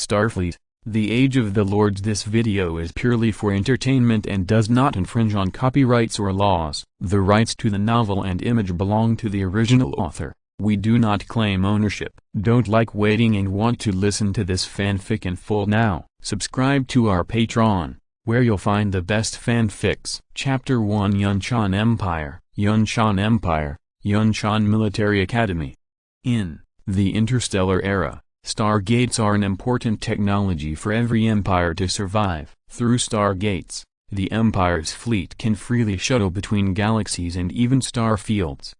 Starfleet, The Age of the Lords. This video is purely for entertainment and does not infringe on copyrights or laws. The rights to the novel and image belong to the original author. We do not claim ownership. Don't like waiting and want to listen to this fanfic in full now? Subscribe to our Patreon, where you'll find the best fanfics. Chapter 1: Yunshan Empire. Yunshan Empire, Yunshan Military Academy. In the interstellar era, stargates are an important technology for every empire to survive. Through stargates, the empire's fleet can freely shuttle between galaxies and even star fields.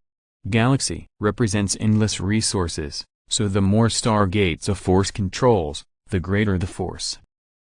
Galaxy represents endless resources, so the more stargates a force controls, the greater the force.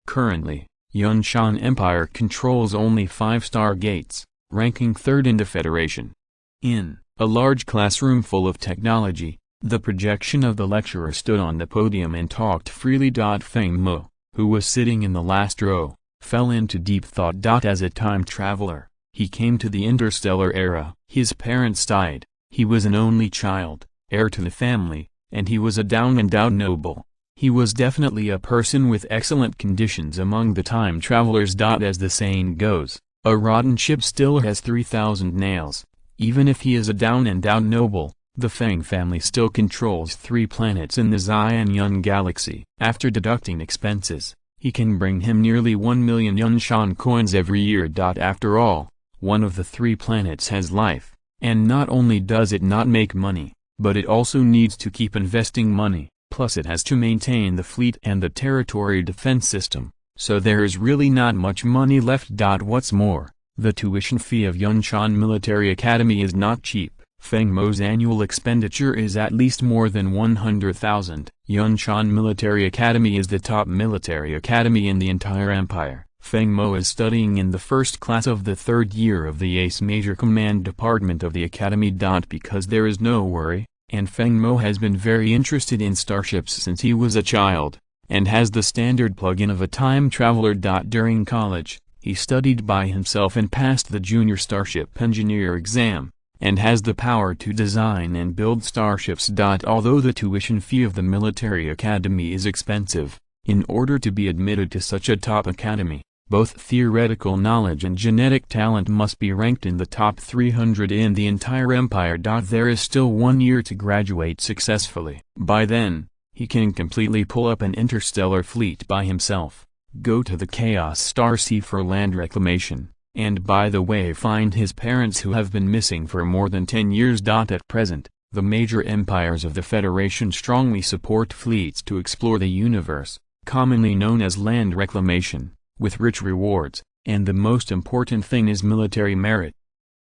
Currently, Yunshan Empire controls only 5 stargates, ranking 3rd in the Federation. In a large classroom full of technology, the projection of the lecturer stood on the podium and talked freely. Feng Mo, who was sitting in the last row, fell into deep thought. As a time traveler, he came to the interstellar era. His parents died, he was an only child, heir to the family, and he was a down-and-out noble. He was definitely a person with excellent conditions among the time travelers. As the saying goes, a rotten ship still has 3,000 nails. Even if he is a down-and-out noble, the Feng family still controls 3 planets in the Xianyun galaxy. After deducting expenses, he can bring him nearly 1 million Yunshan coins every year. After all, one of the 3 planets has life, and not only does it not make money, but it also needs to keep investing money, plus it has to maintain the fleet and the territory defense system, so there is really not much money left. What's more, the tuition fee of Yunshan Military Academy is not cheap. Feng Mo's annual expenditure is at least more than 100,000. Yunshan Military Academy is the top military academy in the entire empire. Feng Mo is studying in the first class of the 3rd year of the Ace Major Command Department of the Academy. Because there is no worry, and Feng Mo has been very interested in starships since he was a child, and has the standard plug-in of a time traveler. During college, he studied by himself and passed the Junior Starship Engineer exam, and has the power to design and build starships. Although the tuition fee of the military academy is expensive, in order to be admitted to such a top academy, both theoretical knowledge and genetic talent must be ranked in the top 300 in the entire empire. There is still 1 year to graduate successfully. By then, he can completely pull up an interstellar fleet by himself, go to the Chaos Star Sea for land reclamation, and by the way find his parents who have been missing for more than 10 years. At present, the major empires of the Federation strongly support fleets to explore the universe, commonly known as land reclamation, with rich rewards, and the most important thing is military merit.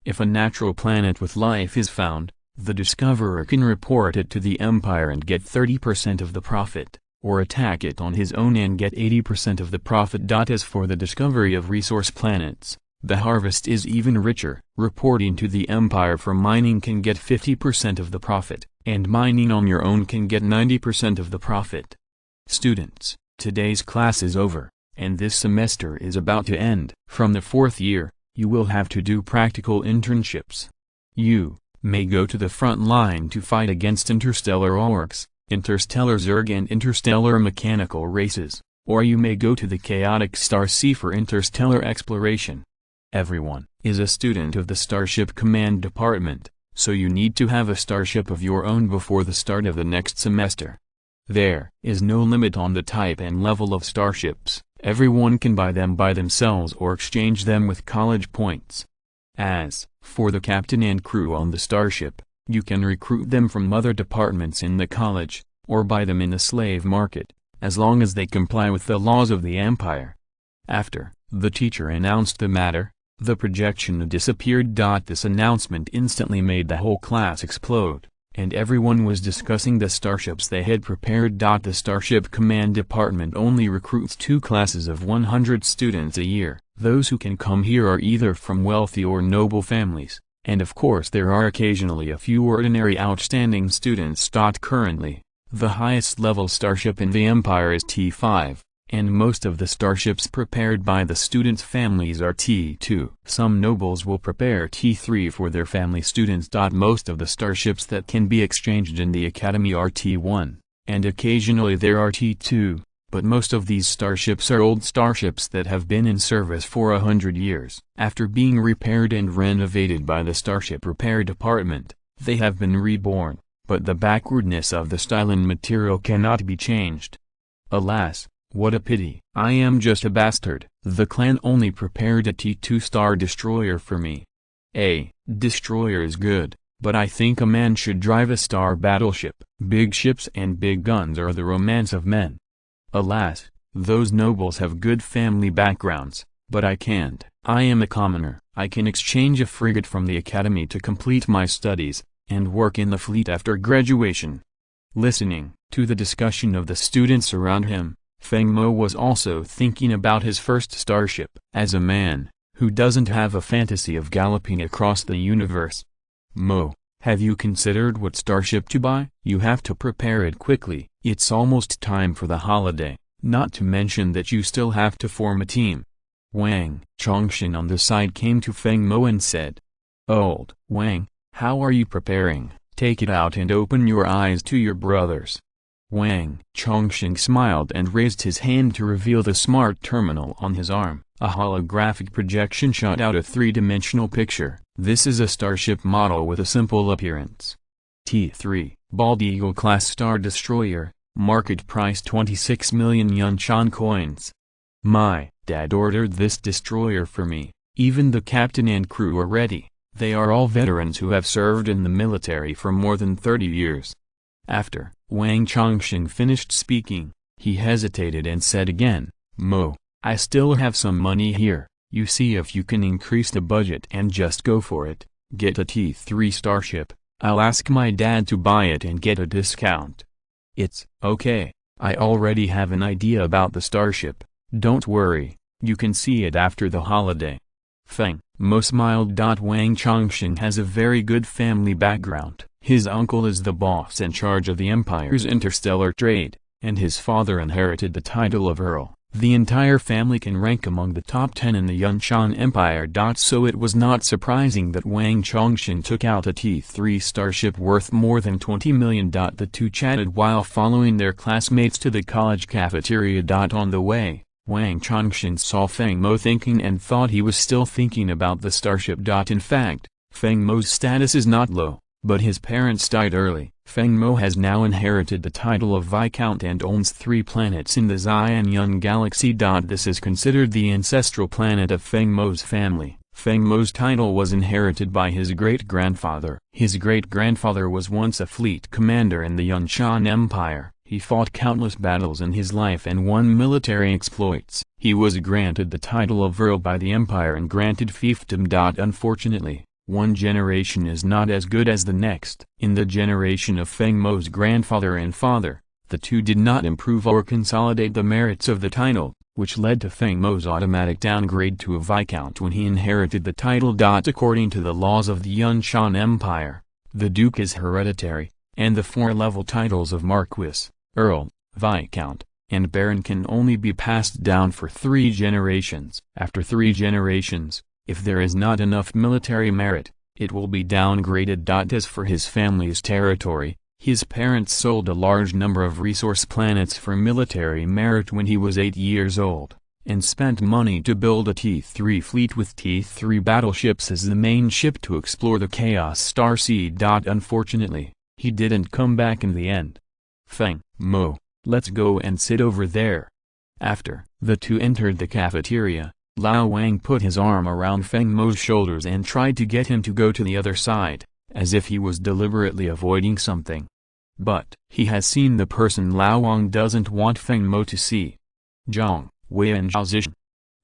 If a natural planet with life is found, the discoverer can report it to the Empire and get 30% of the profit, or attack it on his own and get 80% of the profit. As for the discovery of resource planets, the harvest is even richer. Reporting to the Empire for mining can get 50% of the profit, and mining on your own can get 90% of the profit. Students, today's class is over, and this semester is about to end. From the 4th year, you will have to do practical internships. You may go to the front line to fight against interstellar orcs, interstellar zerg and interstellar mechanical races, or you may go to the chaotic star sea for interstellar exploration. Everyone is a student of the Starship Command Department, so you need to have a starship of your own before the start of the next semester. There is no limit on the type and level of starships. Everyone can buy them by themselves or exchange them with college points. As for the captain and crew on the starship, you can recruit them from other departments in the college, or buy them in the slave market, as long as they comply with the laws of the Empire. After the teacher announced the matter, the projection disappeared. This announcement instantly made the whole class explode, and everyone was discussing the starships they had prepared. The Starship Command Department only recruits 2 classes of 100 students a year. Those who can come here are either from wealthy or noble families, and of course there are occasionally a few ordinary outstanding students. Currently, the highest level starship in the Empire is T5, and most of the starships prepared by the students' families are T2. Some nobles will prepare T3 for their family students. Most of the starships that can be exchanged in the academy are T1, and occasionally there are T2, but most of these starships are old starships that have been in service for 100 years. After being repaired and renovated by the Starship Repair Department, they have been reborn, but the backwardness of the style and material cannot be changed. Alas, what a pity. I am just a bastard. The clan only prepared a T2 Star Destroyer for me. A destroyer is good, but I think a man should drive a star battleship. Big ships and big guns are the romance of men. Alas, those nobles have good family backgrounds, but I can't. I am a commoner. I can exchange a frigate from the academy to complete my studies, and work in the fleet after graduation. Listening to the discussion of the students around him, Feng Mo was also thinking about his first starship. As a man who doesn't have a fantasy of galloping across the universe, Mo, have you considered what starship to buy? You have to prepare it quickly. It's almost time for the holiday, not to mention that you still have to form a team. Wang Chongqing on the side came to Feng Mo and said, "Old Wang, how are you preparing? Take it out and open your eyes to your brothers." Wang Chongqing smiled and raised his hand to reveal the smart terminal on his arm. A holographic projection shot out a three-dimensional picture. This is a starship model with a simple appearance. T3, Bald Eagle class Star Destroyer, market price 26 million Yunshan coins. My dad ordered this destroyer for me. Even the captain and crew are ready. They are all veterans who have served in the military for more than 30 years. After Wang Chongqing finished speaking, he hesitated and said again, "Mo, I still have some money here. You see if you can increase the budget and just go for it. Get a T3 starship. I'll ask my dad to buy it and get a discount." "It's okay. I already have an idea about the starship. Don't worry, you can see it after the holiday." Feng Mo smiled. Wang Chongqing has a very good family background. His uncle is the boss in charge of the Empire's interstellar trade, and his father inherited the title of Earl. The entire family can rank among the top 10 in the Yunshan Empire. So it was not surprising that Wang Chongqing took out a T3 starship worth more than 20 million. The two chatted while following their classmates to the college cafeteria. On the way, Wang Chongqing saw Feng Mo thinking and thought he was still thinking about the starship. In fact, Feng Mo's status is not low, but his parents died early. Feng Mo has now inherited the title of Viscount and owns 3 planets in the Xianyun galaxy. This is considered the ancestral planet of Feng Mo's family. Feng Mo's title was inherited by his great-grandfather. His great-grandfather was once a fleet commander in the Yunshan Empire. He fought countless battles in his life and won military exploits. He was granted the title of Earl by the Empire and granted fiefdom. Unfortunately, one generation is not as good as the next. In the generation of Feng Mo's grandfather and father, the two did not improve or consolidate the merits of the title, which led to Feng Mo's automatic downgrade to a Viscount when he inherited the title. According to the laws of the Yunshan Empire, the Duke is hereditary, and the 4-level titles of Marquis, Earl, Viscount, and Baron can only be passed down for 3 generations. After 3 generations, if there is not enough military merit, it will be downgraded. As for his family's territory, his parents sold a large number of resource planets for military merit when he was 8 years old, and spent money to build a T3 fleet with T3 battleships as the main ship to explore the Chaos Star Sea. Unfortunately, he didn't come back in the end. Feng Mo, let's go and sit over there. After the two entered the cafeteria, Lao Wang put his arm around Feng Mo's shoulders and tried to get him to go to the other side, as if he was deliberately avoiding something. But he has seen the person Lao Wang doesn't want Feng Mo to see. Zhang Wei and Zhao Zishan.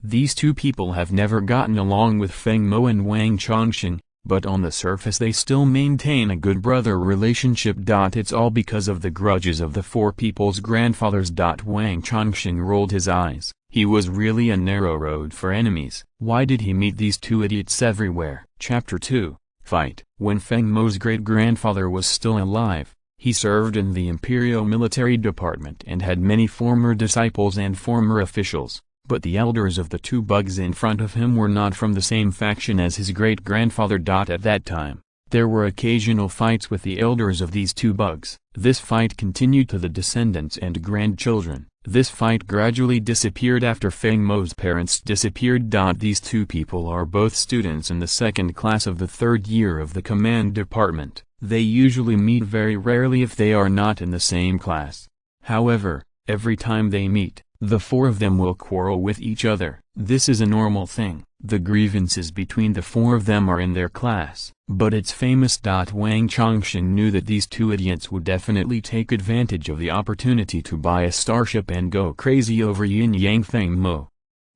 These two people have never gotten along with Feng Mo and Wang Chongqing, but on the surface they still maintain a good brother relationship. It's all because of the grudges of the 4 people's grandfathers. Wang Chongqing rolled his eyes. He was really a narrow road for enemies. Why did he meet these 2 idiots everywhere? Chapter 2, Fight. When Feng Mo's great-grandfather was still alive, he served in the Imperial Military Department and had many former disciples and former officials, but the elders of the 2 bugs in front of him were not from the same faction as his great-grandfather. At that time, There were occasional fights with the elders of these two bugs. This fight continued to the descendants and grandchildren. This fight gradually disappeared after Feng Mo's parents disappeared. These two people are both students in the second class of the third year of the command department. They usually meet very rarely if they are not in the same class. However, every time they meet, the four of them will quarrel with each other. This is a normal thing. The grievances between the four of them are in their class. But it's famous. Wang Chongqing knew that these two idiots would definitely take advantage of the opportunity to buy a starship and go crazy over Yin Yang Feng Mo.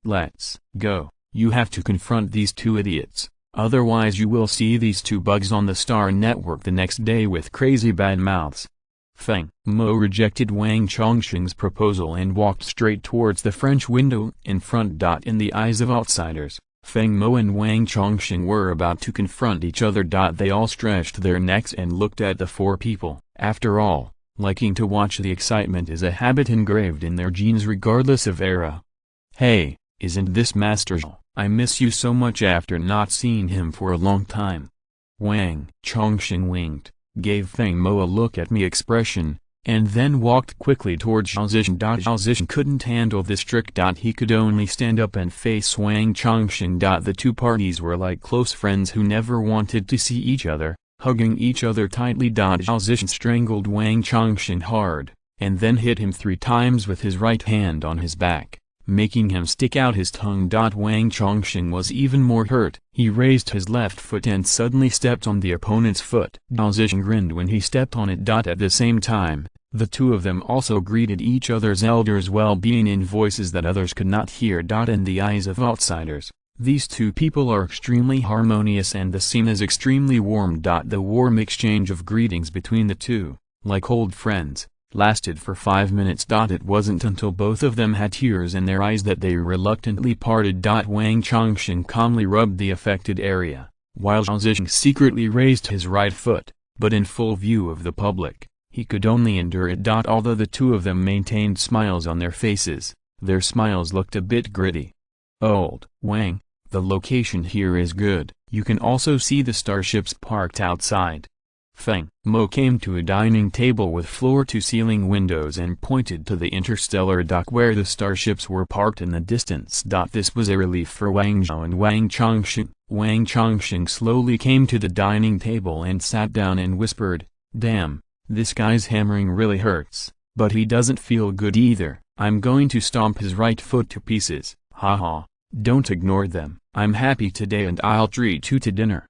Let's go. You have to confront these two idiots. Otherwise you will see these two bugs on the Star Network the next day with crazy bad mouths. Feng Mo rejected Wang Chongqing's proposal and walked straight towards the French window in front. In the eyes of outsiders, Feng Mo and Wang Chongqing were about to confront each other. They all stretched their necks and looked at the four people. After all, liking to watch the excitement is a habit engraved in their genes regardless of era. Hey, isn't this Master Zhao? I miss you so much after not seeing him for a long time. Wang Chongqing winked, gave Feng Mo a look at me expression, and then walked quickly towards Zhao Zishan. Zhao Zishan couldn't handle this trick. He could only stand up and face Wang Chongqing. The two parties were like close friends who never wanted to see each other, hugging each other tightly. Zhao Zishan strangled Wang Chongqing hard, and then hit him 3 times with his right hand on his back, making him stick out his tongue. Wang Chongqing was even more hurt. He raised his left foot and suddenly stepped on the opponent's foot. Zhao Zishan grinned when he stepped on it. At the same time, the two of them also greeted each other's elders' well-being in voices that others could not hear. In the eyes of outsiders, these two people are extremely harmonious and the scene is extremely warm. The warm exchange of greetings between the two, like old friends, lasted for 5 minutes. It wasn't until both of them had tears in their eyes that they reluctantly parted. Wang Chongqing calmly rubbed the affected area, while Zhao Zishan secretly raised his right foot, but in full view of the public. He could only endure it. Although the two of them maintained smiles on their faces, their smiles looked a bit gritty. Old Wang, the location here is good. You can also see the starships parked outside. Feng Mo came to a dining table with floor-to-ceiling windows and pointed to the interstellar dock where the starships were parked in the distance. This was a relief for Wang Zhao and Wang Chongqing. Wang Chongqing slowly came to the dining table and sat down and whispered, "Damn. This guy's hammering really hurts, but he doesn't feel good either. I'm going to stomp his right foot to pieces. Haha, don't ignore them. I'm happy today and I'll treat you to dinner."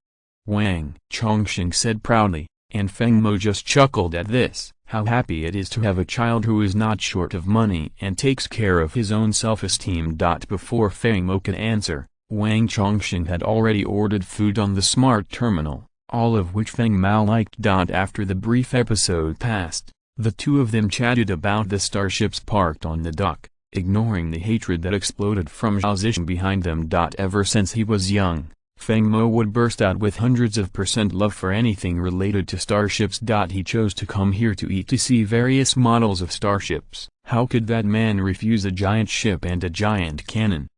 Wang Chongqing said proudly, and Feng Mo just chuckled at this. How happy it is to have a child who is not short of money and takes care of his own self-esteem. Before Feng Mo could answer, Wang Chongqing had already ordered food on the smart terminal, all of which Feng Mo liked. After the brief episode passed, the two of them chatted about the starships parked on the dock, ignoring the hatred that exploded from Zhao Zishan behind them. Ever since he was young, Feng Mo would burst out with hundreds of % love for anything related to starships. He chose to come here to eat to see various models of starships. How could that man refuse a giant ship and a giant cannon?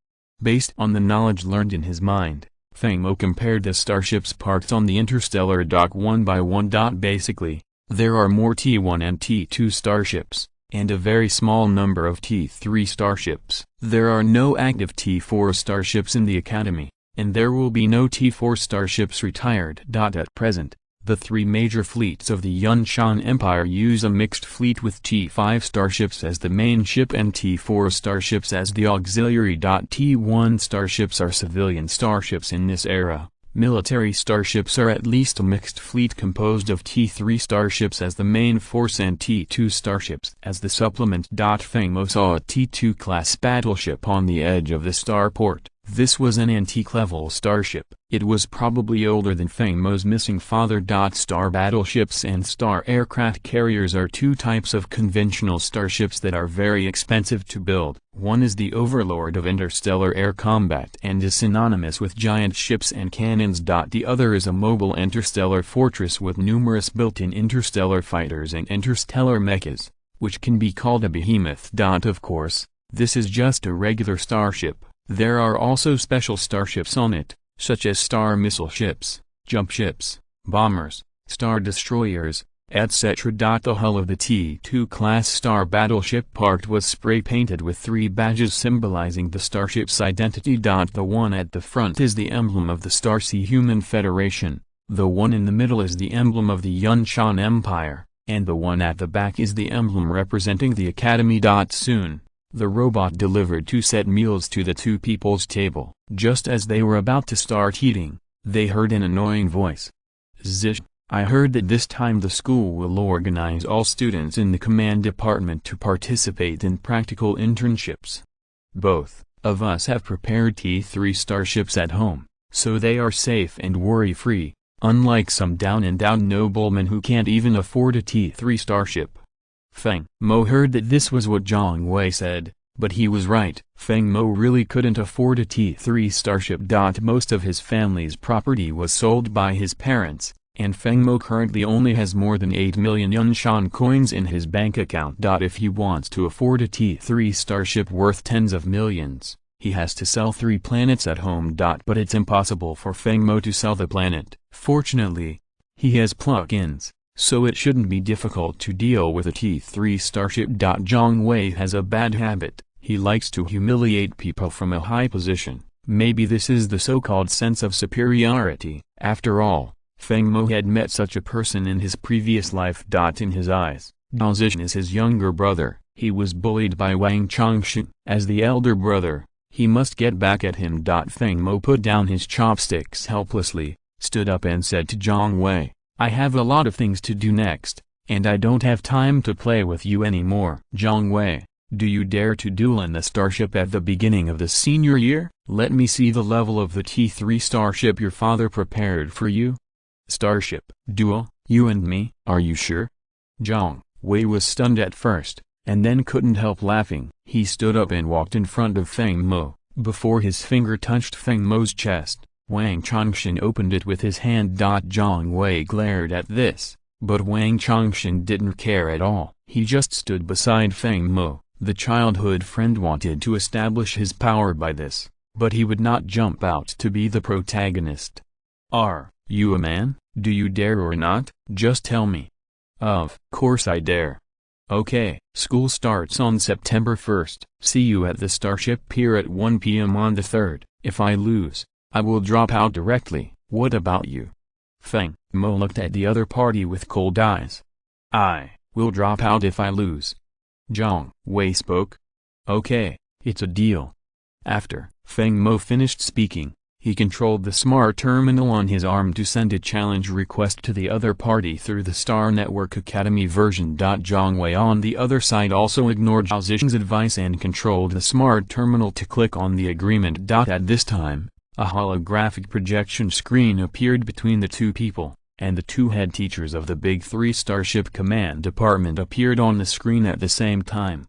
Based on the knowledge learned in his mind, Feng Mo compared the starships parked on the interstellar dock one by one. Basically, there are more T1 and T2 starships, and a very small number of T3 starships. There are no active T4 starships in the Academy, and there will be no T4 starships retired. At present, the 3 major fleets of the Yunshan Empire use a mixed fleet with T5 starships as the main ship and T4 starships as the auxiliary. T1 starships are civilian starships in this era. Military starships are at least a mixed fleet composed of T3 starships as the main force and T2 starships as the supplement. Feng Mo saw a T2 class battleship on the edge of the starport. This was an antique-level starship. It was probably older than Feng Mo's missing father. Star battleships and star aircraft carriers are 2 types of conventional starships that are very expensive to build. One is the overlord of interstellar air combat and is synonymous with giant ships and cannons. The other is a mobile interstellar fortress with numerous built-in interstellar fighters and interstellar mechs, which can be called a behemoth. Of course, this is just a regular starship. There are also special starships on it, such as star missile ships, jump ships, bombers, star destroyers, etc. The hull of the T-2 class star battleship parked was spray-painted with 3 badges symbolizing the starship's identity. The one at the front is the emblem of the Star Sea Human Federation, the one in the middle is the emblem of the Yunshan Empire, and the one at the back is the emblem representing the Academy. Soon, the robot delivered 2 set meals to the 2 people's table. Just as they were about to start eating, they heard an annoying voice. Zish. I heard that this time the school will organize all students in the command department to participate in practical internships. Both of us have prepared T-3 starships at home, so they are safe and worry-free, unlike some down-and-out noblemen who can't even afford a T-3 starship. Feng Mo heard that this was what Zhang Wei said, but he was right. Feng Mo really couldn't afford a T-3 starship. Most of his family's property was sold by his parents, and Feng Mo currently only has more than 8 million Yunshan coins in his bank account. If he wants to afford a T-3 starship worth tens of millions, he has to sell 3 planets at home. But it's impossible for Feng Mo to sell the planet. Fortunately, he has plug-ins, so it shouldn't be difficult to deal with a T-3 starship. Zhang Wei has a bad habit, he likes to humiliate people from a high position. Maybe this is the so-called sense of superiority. After all, Feng Mo had met such a person in his previous life. In his eyes, Zhao Zishan is his younger brother. He was bullied by Wang Changshan. As the elder brother, he must get back at him. Feng Mo put down his chopsticks helplessly, stood up and said to Zhang Wei, I have a lot of things to do next, and I don't have time to play with you anymore. Zhang Wei, do you dare to duel in the starship at the beginning of the senior year? Let me see the level of the T-3 starship your father prepared for you. Starship duel, you and me? Are you sure? Zhang Wei was stunned at first, and then couldn't help laughing. He stood up and walked in front of Feng Mo. Before his finger touched Feng Mo's chest, Wang Changshan opened it with his hand. Zhang Wei glared at this, but Wang Changshan didn't care at all. He just stood beside Feng Mo. The childhood friend wanted to establish his power by this, but he would not jump out to be the protagonist. Are you a man? Do you dare or not? Just tell me. Of course I dare. Okay, school starts on September 1st. See you at the Starship Pier at 1 p.m. on the 3rd. If I lose, I will drop out directly. What about you? Feng Mo looked at the other party with cold eyes. I will drop out if I lose. Zhang Wei spoke. Okay, it's a deal. After Feng Mo finished speaking, he controlled the smart terminal on his arm to send a challenge request to the other party through the Star Network Academy version. Zhang Wei on the other side also ignored Zhao Zishan's advice and controlled the smart terminal to click on the agreement. At this time, a holographic projection screen appeared between the 2 people, and the 2 head teachers of the Big 3 Starship Command Department appeared on the screen at the same time.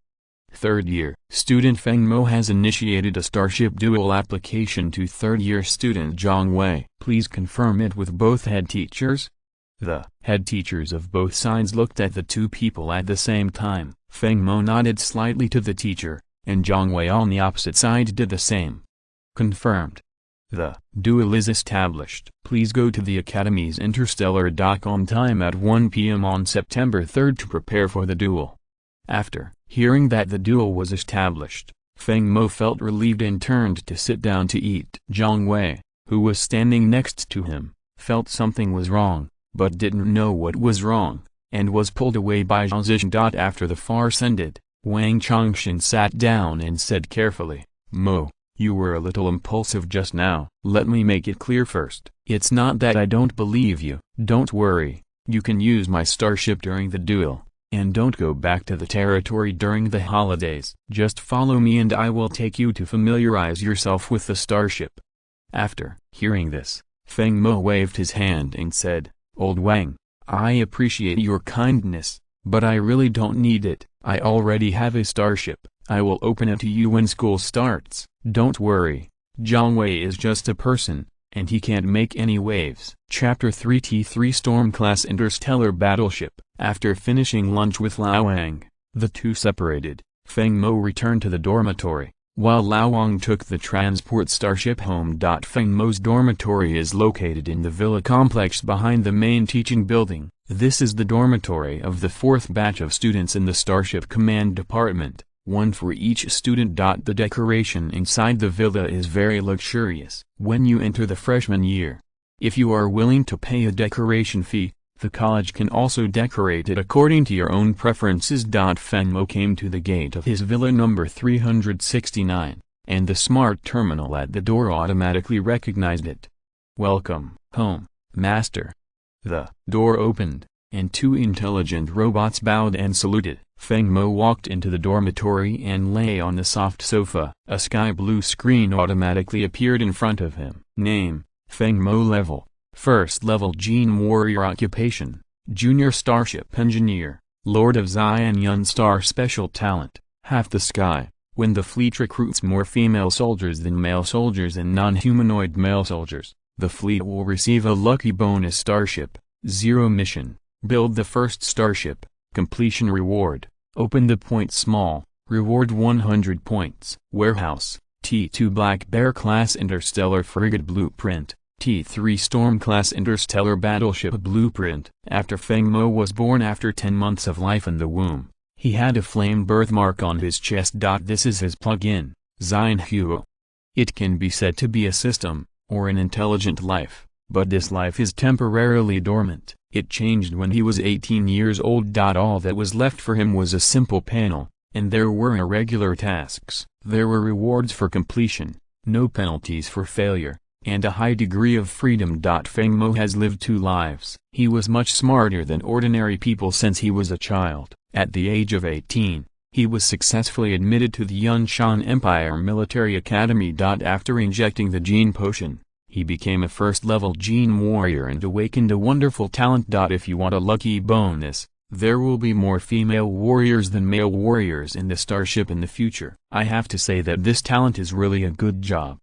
3rd year student Feng Mo has initiated a starship duel application to 3rd year student Zhang Wei. Please confirm it with both head teachers. The head teachers of both sides looked at the 2 people at the same time. Feng Mo nodded slightly to the teacher, and Zhang Wei on the opposite side did the same. Confirmed. The duel is established. Please go to the Academy's interstellar dock on time at 1 p.m. on September 3rd to prepare for the duel. After hearing that the duel was established, Feng Mo felt relieved and turned to sit down to eat. Zhang Wei, who was standing next to him, felt something was wrong, but didn't know what was wrong, and was pulled away by Zhao Zishan. After the farce ended, Wang Changshan sat down and said carefully, Mo, you were a little impulsive just now. Let me make it clear first. It's not that I don't believe you. Don't worry, you can use my starship during the duel. And don't go back to the territory during the holidays. Just follow me and I will take you to familiarize yourself with the starship. After hearing this, Feng Mo waved his hand and said, Old Wang, I appreciate your kindness, but I really don't need it. I already have a starship. I will open it to you when school starts. Don't worry. Zhang Wei is just a person, and he can't make any waves. Chapter 3 T-3 Storm-class interstellar battleship. After finishing lunch with Lao Wang, the 2 separated. Feng Mo returned to the dormitory. while Lao Wang took the transport starship home. Feng Mo's dormitory is located in the villa complex behind the main teaching building. This is the dormitory of the 4th batch of students in the Starship Command Department, one for each student. The decoration inside the villa is very luxurious. When you enter the freshman year, if you are willing to pay a decoration fee, the college can also decorate it according to your own preferences. Feng Mo came to the gate of his villa number 369, and the smart terminal at the door automatically recognized it. "Welcome, home, master." The door opened, and 2 intelligent robots bowed and saluted. Feng Mo walked into the dormitory and lay on the soft sofa. A sky blue screen automatically appeared in front of him. Name: Feng Mo. Level: First level. Gene Warrior. Occupation: Junior Starship Engineer, Lord of Xian Yun. Star Special Talent: Half the Sky. When the fleet recruits more female soldiers than male soldiers and non-humanoid male soldiers, the fleet will receive a lucky bonus. Starship: Zero. Mission: Build the first starship. Completion reward: Open the point small, reward 100 points. Warehouse: T2 Black Bear class interstellar frigate blueprint, T3 Storm class interstellar battleship blueprint. After Feng Mo was born after 10 months of life in the womb, he had a flame birthmark on his chest. This is his plug-in, Xinhuo. It can be said to be a system, or an intelligent life, but this life is temporarily dormant. It changed when he was 18 years old. All that was left for him was a simple panel, and there were irregular tasks. There were rewards for completion, no penalties for failure, and a high degree of freedom. Feng Mo has lived 2 lives. He was much smarter than ordinary people since he was a child. At the age of 18, he was successfully admitted to the Yunshan Empire Military Academy. After injecting the gene potion, he became a first-level gene warrior and awakened a wonderful talent. If you want a lucky bonus, there will be more female warriors than male warriors in the starship in the future. I have to say that this talent is really a good job.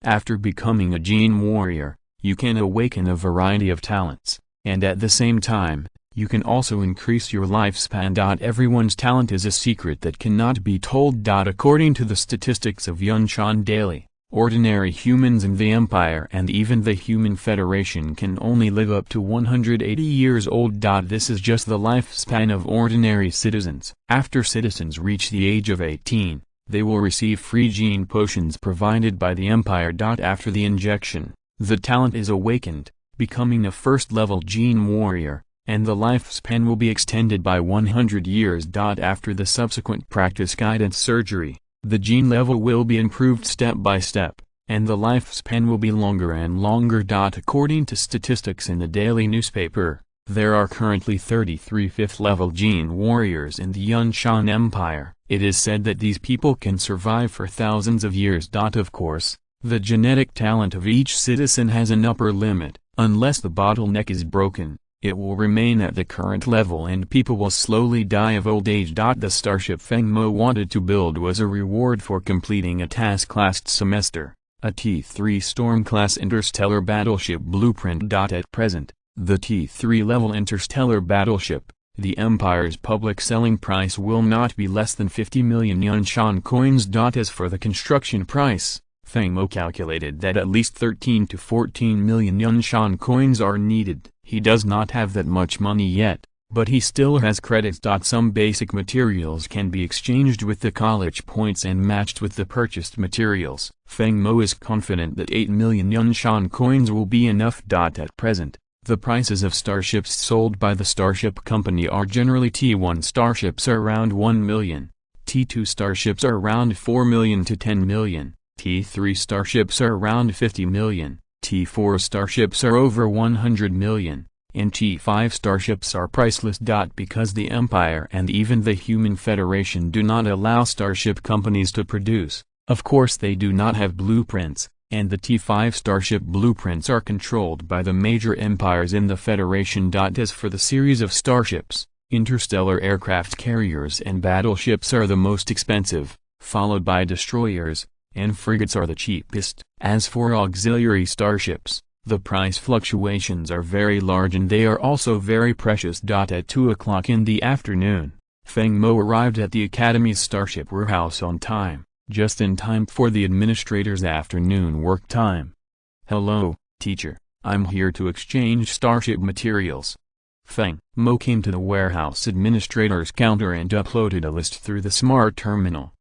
After becoming a gene warrior, you can awaken a variety of talents, and at the same time, you can also increase your lifespan. Everyone's talent is a secret that cannot be told. According to the statistics of Yunshan Daily, ordinary humans in the Empire and even the Human Federation can only live up to 180 years old. This is just the lifespan of ordinary citizens. After citizens reach the age of 18, they will receive free gene potions provided by the Empire. After the injection, the talent is awakened, becoming a first-level gene warrior, and the lifespan will be extended by 100 years. After the subsequent practice guidance surgery, the gene level will be improved step by step, and the lifespan will be longer and longer. According to statistics in the daily newspaper, there are currently 33 fifth-level gene warriors in the Yunshan Empire. It is said that these people can survive for thousands of years. Of course, the genetic talent of each citizen has an upper limit. Unless the bottleneck is broken, it will remain at the current level and people will slowly die of old age. The starship Feng Mo wanted to build was a reward for completing a task last semester, a T3 Storm-class interstellar battleship blueprint. At present, the T3 level interstellar battleship, the Empire's public selling price will not be less than 50 million Yunshan coins. As for the construction price, Feng Mo calculated that at least 13 to 14 million Yunshan coins are needed. He does not have that much money yet, but he still has credits. Some basic materials can be exchanged with the college points and matched with the purchased materials. Feng Mo is confident that 8 million Yunshan coins will be enough. At present, the prices of starships sold by the Starship Company are generally T1 starships are around 1 million, T2 starships are around 4 million to 10 million, T3 starships are around 50 million, T4 starships are over 100 million, and T5 starships are priceless. Because the Empire and even the Human Federation do not allow starship companies to produce, of course they do not have blueprints, and the T5 starship blueprints are controlled by the major empires in the Federation. As for the series of starships, interstellar aircraft carriers and battleships are the most expensive, followed by destroyers, and frigates are the cheapest. As for auxiliary starships, the price fluctuations are very large and they are also very precious. At 2 o'clock in the afternoon, Feng Mo arrived at the Academy's starship warehouse on time, just in time for the administrator's afternoon work time. "Hello, teacher. I'm here to exchange starship materials." Feng Mo came to the warehouse administrator's counter and uploaded a list through the smart terminal.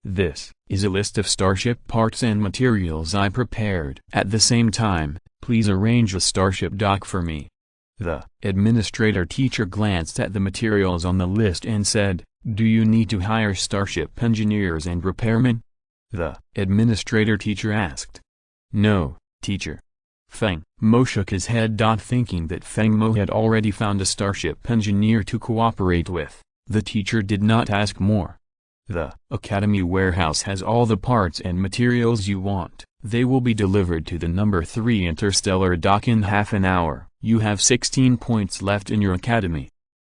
"This is a list of starship parts and materials I prepared. At the same time, please arrange a starship dock for me." The administrator teacher glanced at the materials on the list and said, "Do you need to hire starship engineers and repairmen?" The administrator teacher asked. "No, teacher." Feng Mo shook his head, thinking that Feng Mo had already found a starship engineer to cooperate with. The teacher did not ask more. "The Academy warehouse has all the parts and materials you want. They will be delivered to the number 3 interstellar dock in half an hour. You have 16 points left in your academy."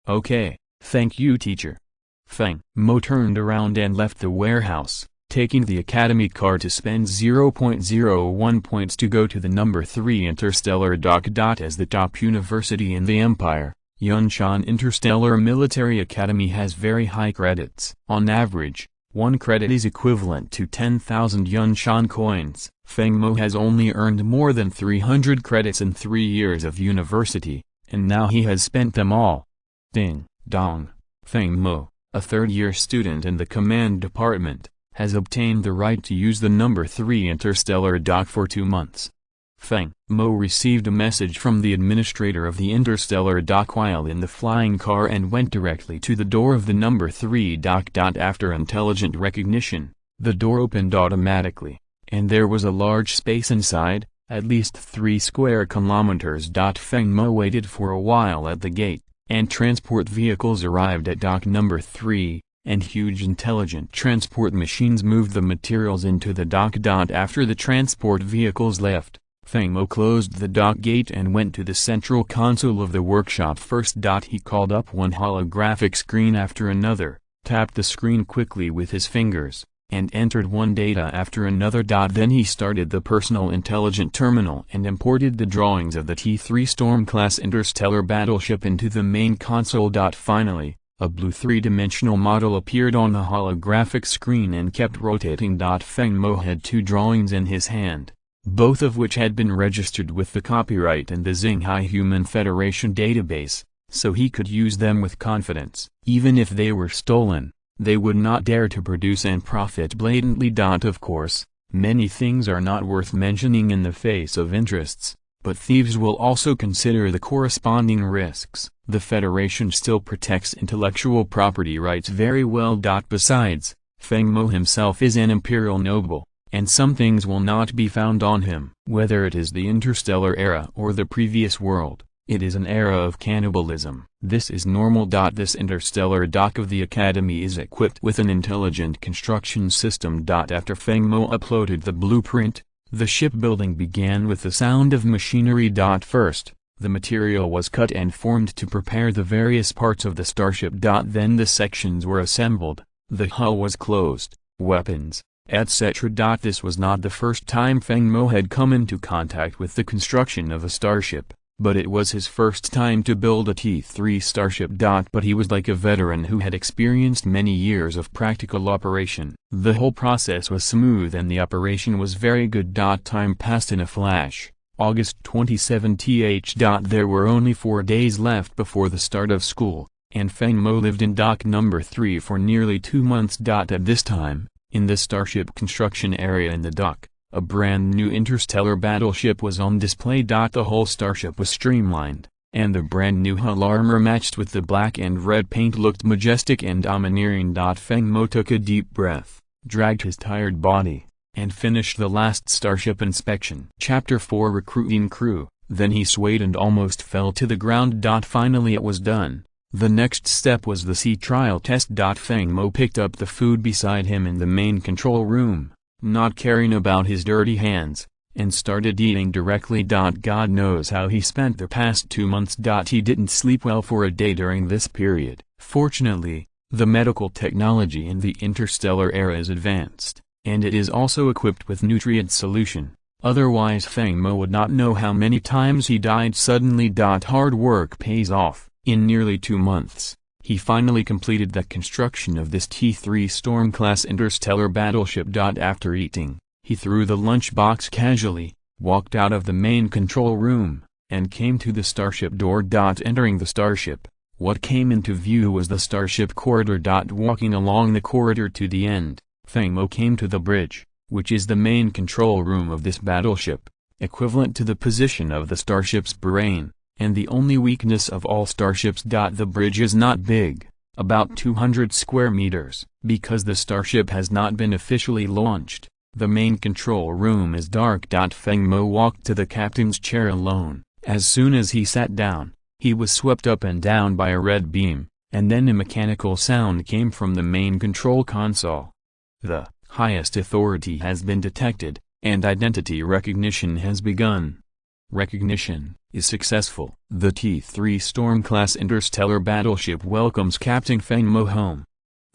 "Okay, thank you, teacher." Feng Mo turned around and left the warehouse, taking the academy car to spend 0.01 points to go to the number 3 interstellar dock. As the top university in the empire, Yunshan Interstellar Military Academy has very high credits. On average, 1 credit is equivalent to 10,000 Yunshan coins. Feng Mo has only earned more than 300 credits in 3 years of university, and now he has spent them all. Ding dong. Feng Mo, a third-year student in the command department, has obtained the right to use the number 3 interstellar dock for 2 months. Feng Mo received a message from the administrator of the interstellar dock while in the flying car and went directly to the door of the number 3 dock. After intelligent recognition, the door opened automatically, and there was a large space inside, at least 3 square kilometers. Feng Mo waited for a while at the gate, and transport vehicles arrived at dock number 3, and huge intelligent transport machines moved the materials into the dock. After the transport vehicles left, Feng Mo closed the dock gate and went to the central console of the workshop first. He called up one holographic screen after another, tapped the screen quickly with his fingers, and entered one data after another. Then he started the personal intelligent terminal and imported the drawings of the T3 Storm-class interstellar battleship into the main console. Finally, a blue 3-dimensional model appeared on the holographic screen and kept rotating. Feng Mo had 2 drawings in his hand, both of which had been registered with the copyright in the Xinghai Human Federation database, so he could use them with confidence. Even if they were stolen, they would not dare to produce and profit blatantly. Of course, many things are not worth mentioning in the face of interests, but thieves will also consider the corresponding risks. The Federation still protects intellectual property rights very well. Besides, Feng Mo himself is an imperial noble, and some things will not be found on him. Whether it is the interstellar era or the previous world, it is an era of cannibalism. This is normal. This interstellar dock of the Academy is equipped with an intelligent construction system. After Feng Mo uploaded the blueprint, the shipbuilding began with the sound of machinery. First, the material was cut and formed to prepare the various parts of the starship. Then the sections were assembled, the hull was closed, weapons, etc. This was not the first time Feng Mo had come into contact with the construction of a starship, but it was his first time to build a T3 starship. But he was like a veteran who had experienced many years of practical operation. The whole process was smooth and the operation was very good. Time passed in a flash. August 27 th. There were only 4 days left before the start of school, and Feng Mo lived in dock number 3 for nearly 2 months. At this time, in the starship construction area in the dock, a brand new interstellar battleship was on display. The whole starship was streamlined, and the brand new hull armor matched with the black and red paint looked majestic and domineering. Feng Mo took a deep breath, dragged his tired body, and finished the last starship inspection. Chapter 4 Recruiting Crew. Then he swayed and almost fell to the ground. Finally it was done. The next step was the sea trial test. Feng Mo picked up the food beside him in the main control room, not caring about his dirty hands, and started eating directly. God knows how he spent the past 2 months. He didn't sleep well for a day during this period. Fortunately, the medical technology in the interstellar era is advanced, and it is also equipped with nutrient solution. Otherwise Feng Mo would not know how many times he died suddenly. Hard work pays off. In nearly 2 months, He finally completed the construction of this T-3 Storm-class interstellar battleship. After eating, he threw the lunchbox casually, walked out of the main control room, and came to the starship door. Entering the starship, what came into view was the starship corridor. Walking along the corridor to the end, Feng Mo came to the bridge, which is the main control room of this battleship, equivalent to the position of the starship's brain, and the only weakness of all starships. The bridge is not big, about 200 square meters, because the starship has not been officially launched. The main control room is dark. Feng Mo walked to the captain's chair alone. As soon as he sat down, he was swept up and down by a red beam, and then a mechanical sound came from the main control console. The highest authority has been detected, and identity recognition has begun. Recognition is successful. The T-3 Storm-class interstellar battleship welcomes Captain Feng Mo home.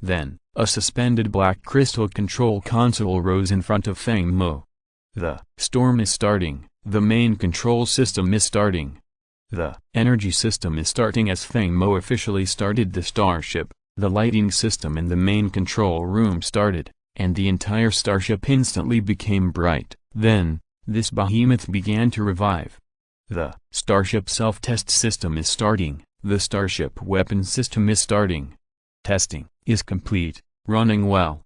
Then, a suspended black crystal control console rose in front of Feng Mo. The storm is starting, the main control system is starting. The energy system is starting. As Feng Mo officially started the starship, the lighting system in the main control room started, and the entire starship instantly became bright. Then, this behemoth began to revive. The starship self-test system is starting, the starship weapons system is starting. Testing is complete, running well.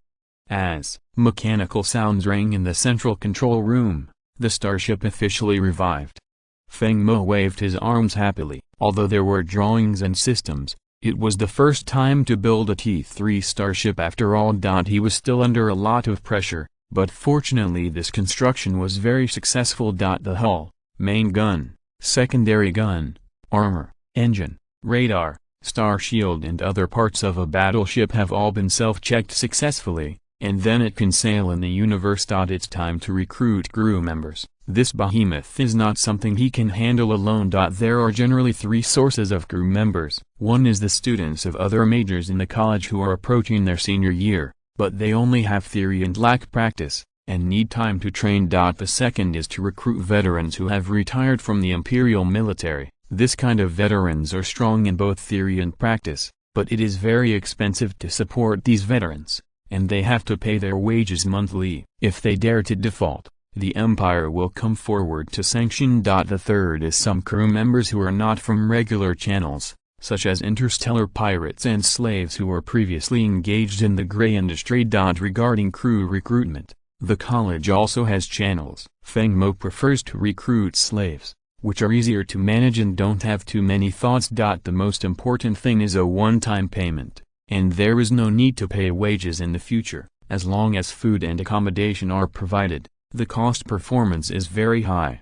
As mechanical sounds rang in the central control room, the starship officially revived. Feng Mo waved his arms happily. Although there were drawings and systems, it was the first time to build a T-3 starship after all. He was still under a lot of pressure, but fortunately this construction was very successful. The hull, main gun, secondary gun, armor, engine, radar, star shield and other parts of a battleship have all been self-checked successfully, and then it can sail in the universe. It's time to recruit crew members. This behemoth is not something he can handle alone. There are generally three sources of crew members. One is the students of other majors in the college who are approaching their senior year, but they only have theory and lack practice, and need time to train. The second is to recruit veterans who have retired from the imperial military. This kind of veterans are strong in both theory and practice, but it is very expensive to support these veterans, and they have to pay their wages monthly. If they dare to default, the Empire will come forward to sanction. The third is some crew members who are not from regular channels, such as interstellar pirates and slaves who were previously engaged in the gray industry. Regarding crew recruitment, the college also has channels. Feng Mo prefers to recruit slaves, which are easier to manage and don't have too many thoughts. The most important thing is a one-time payment, and there is no need to pay wages in the future. As long as food and accommodation are provided, the cost performance is very high.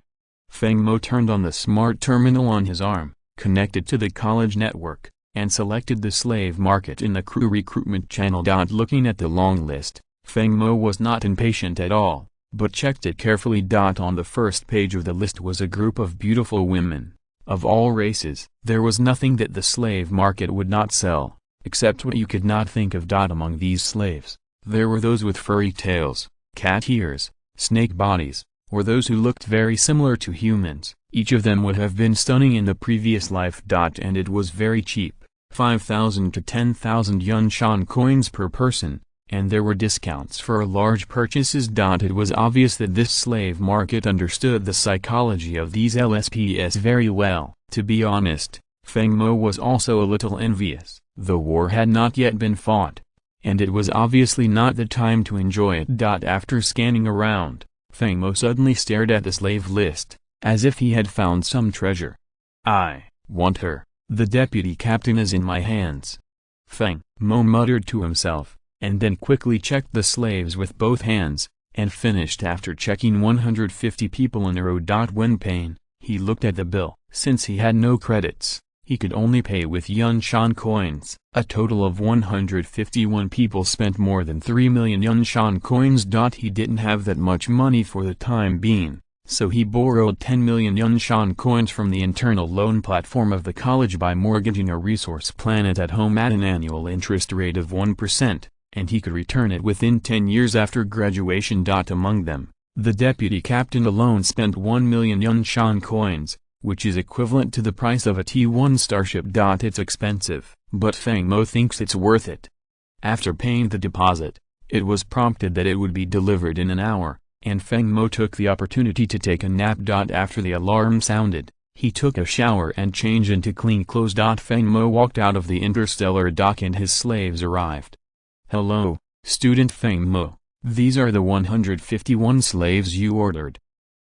Feng Mo turned on the smart terminal on his arm, connected to the college network, and selected the slave market in the crew recruitment channel. Looking at the long list, Feng Mo was not impatient at all, but checked it carefully. On the first page of the list was a group of beautiful women, of all races. There was nothing that the slave market would not sell, except what you could not think of. Among these slaves, there were those with furry tails, cat ears, snake bodies, or those who looked very similar to humans. Each of them would have been stunning in the previous life. And it was very cheap, 5,000 to 10,000 yuan-shan coins per person, and there were discounts for large purchases. It was obvious that this slave market understood the psychology of these LSPs very well. To be honest, Feng Mo was also a little envious. The war had not yet been fought, and it was obviously not the time to enjoy it. After scanning around, Feng Mo suddenly stared at the slave list, as if he had found some treasure. I want her. The deputy captain is in my hands. Feng Mo muttered to himself, and then quickly checked the slaves with both hands, and finished after checking 150 people in a row. When paying, he looked at the bill. Since he had no credits, he could only pay with yuan-shan coins. A total of 151 people spent more than 3 million yuan-shan coins. He didn't have that much money for the time being, so he borrowed 10 million yuan-shan coins from the internal loan platform of the college by mortgaging a resource planet at home at an annual interest rate of 1%, and he could return it within 10 years after graduation. Among them, the deputy captain alone spent 1 million yuan-shan coins, which is equivalent to the price of a T-1 starship. It's expensive, but Feng Mo thinks it's worth it. After paying the deposit, it was prompted that it would be delivered in an hour, and Feng Mo took the opportunity to take a nap. After the alarm sounded, he took a shower and changed into clean clothes. Feng Mo walked out of the interstellar dock and his slaves arrived. "Hello, student Feng Mo. These are the 151 slaves you ordered."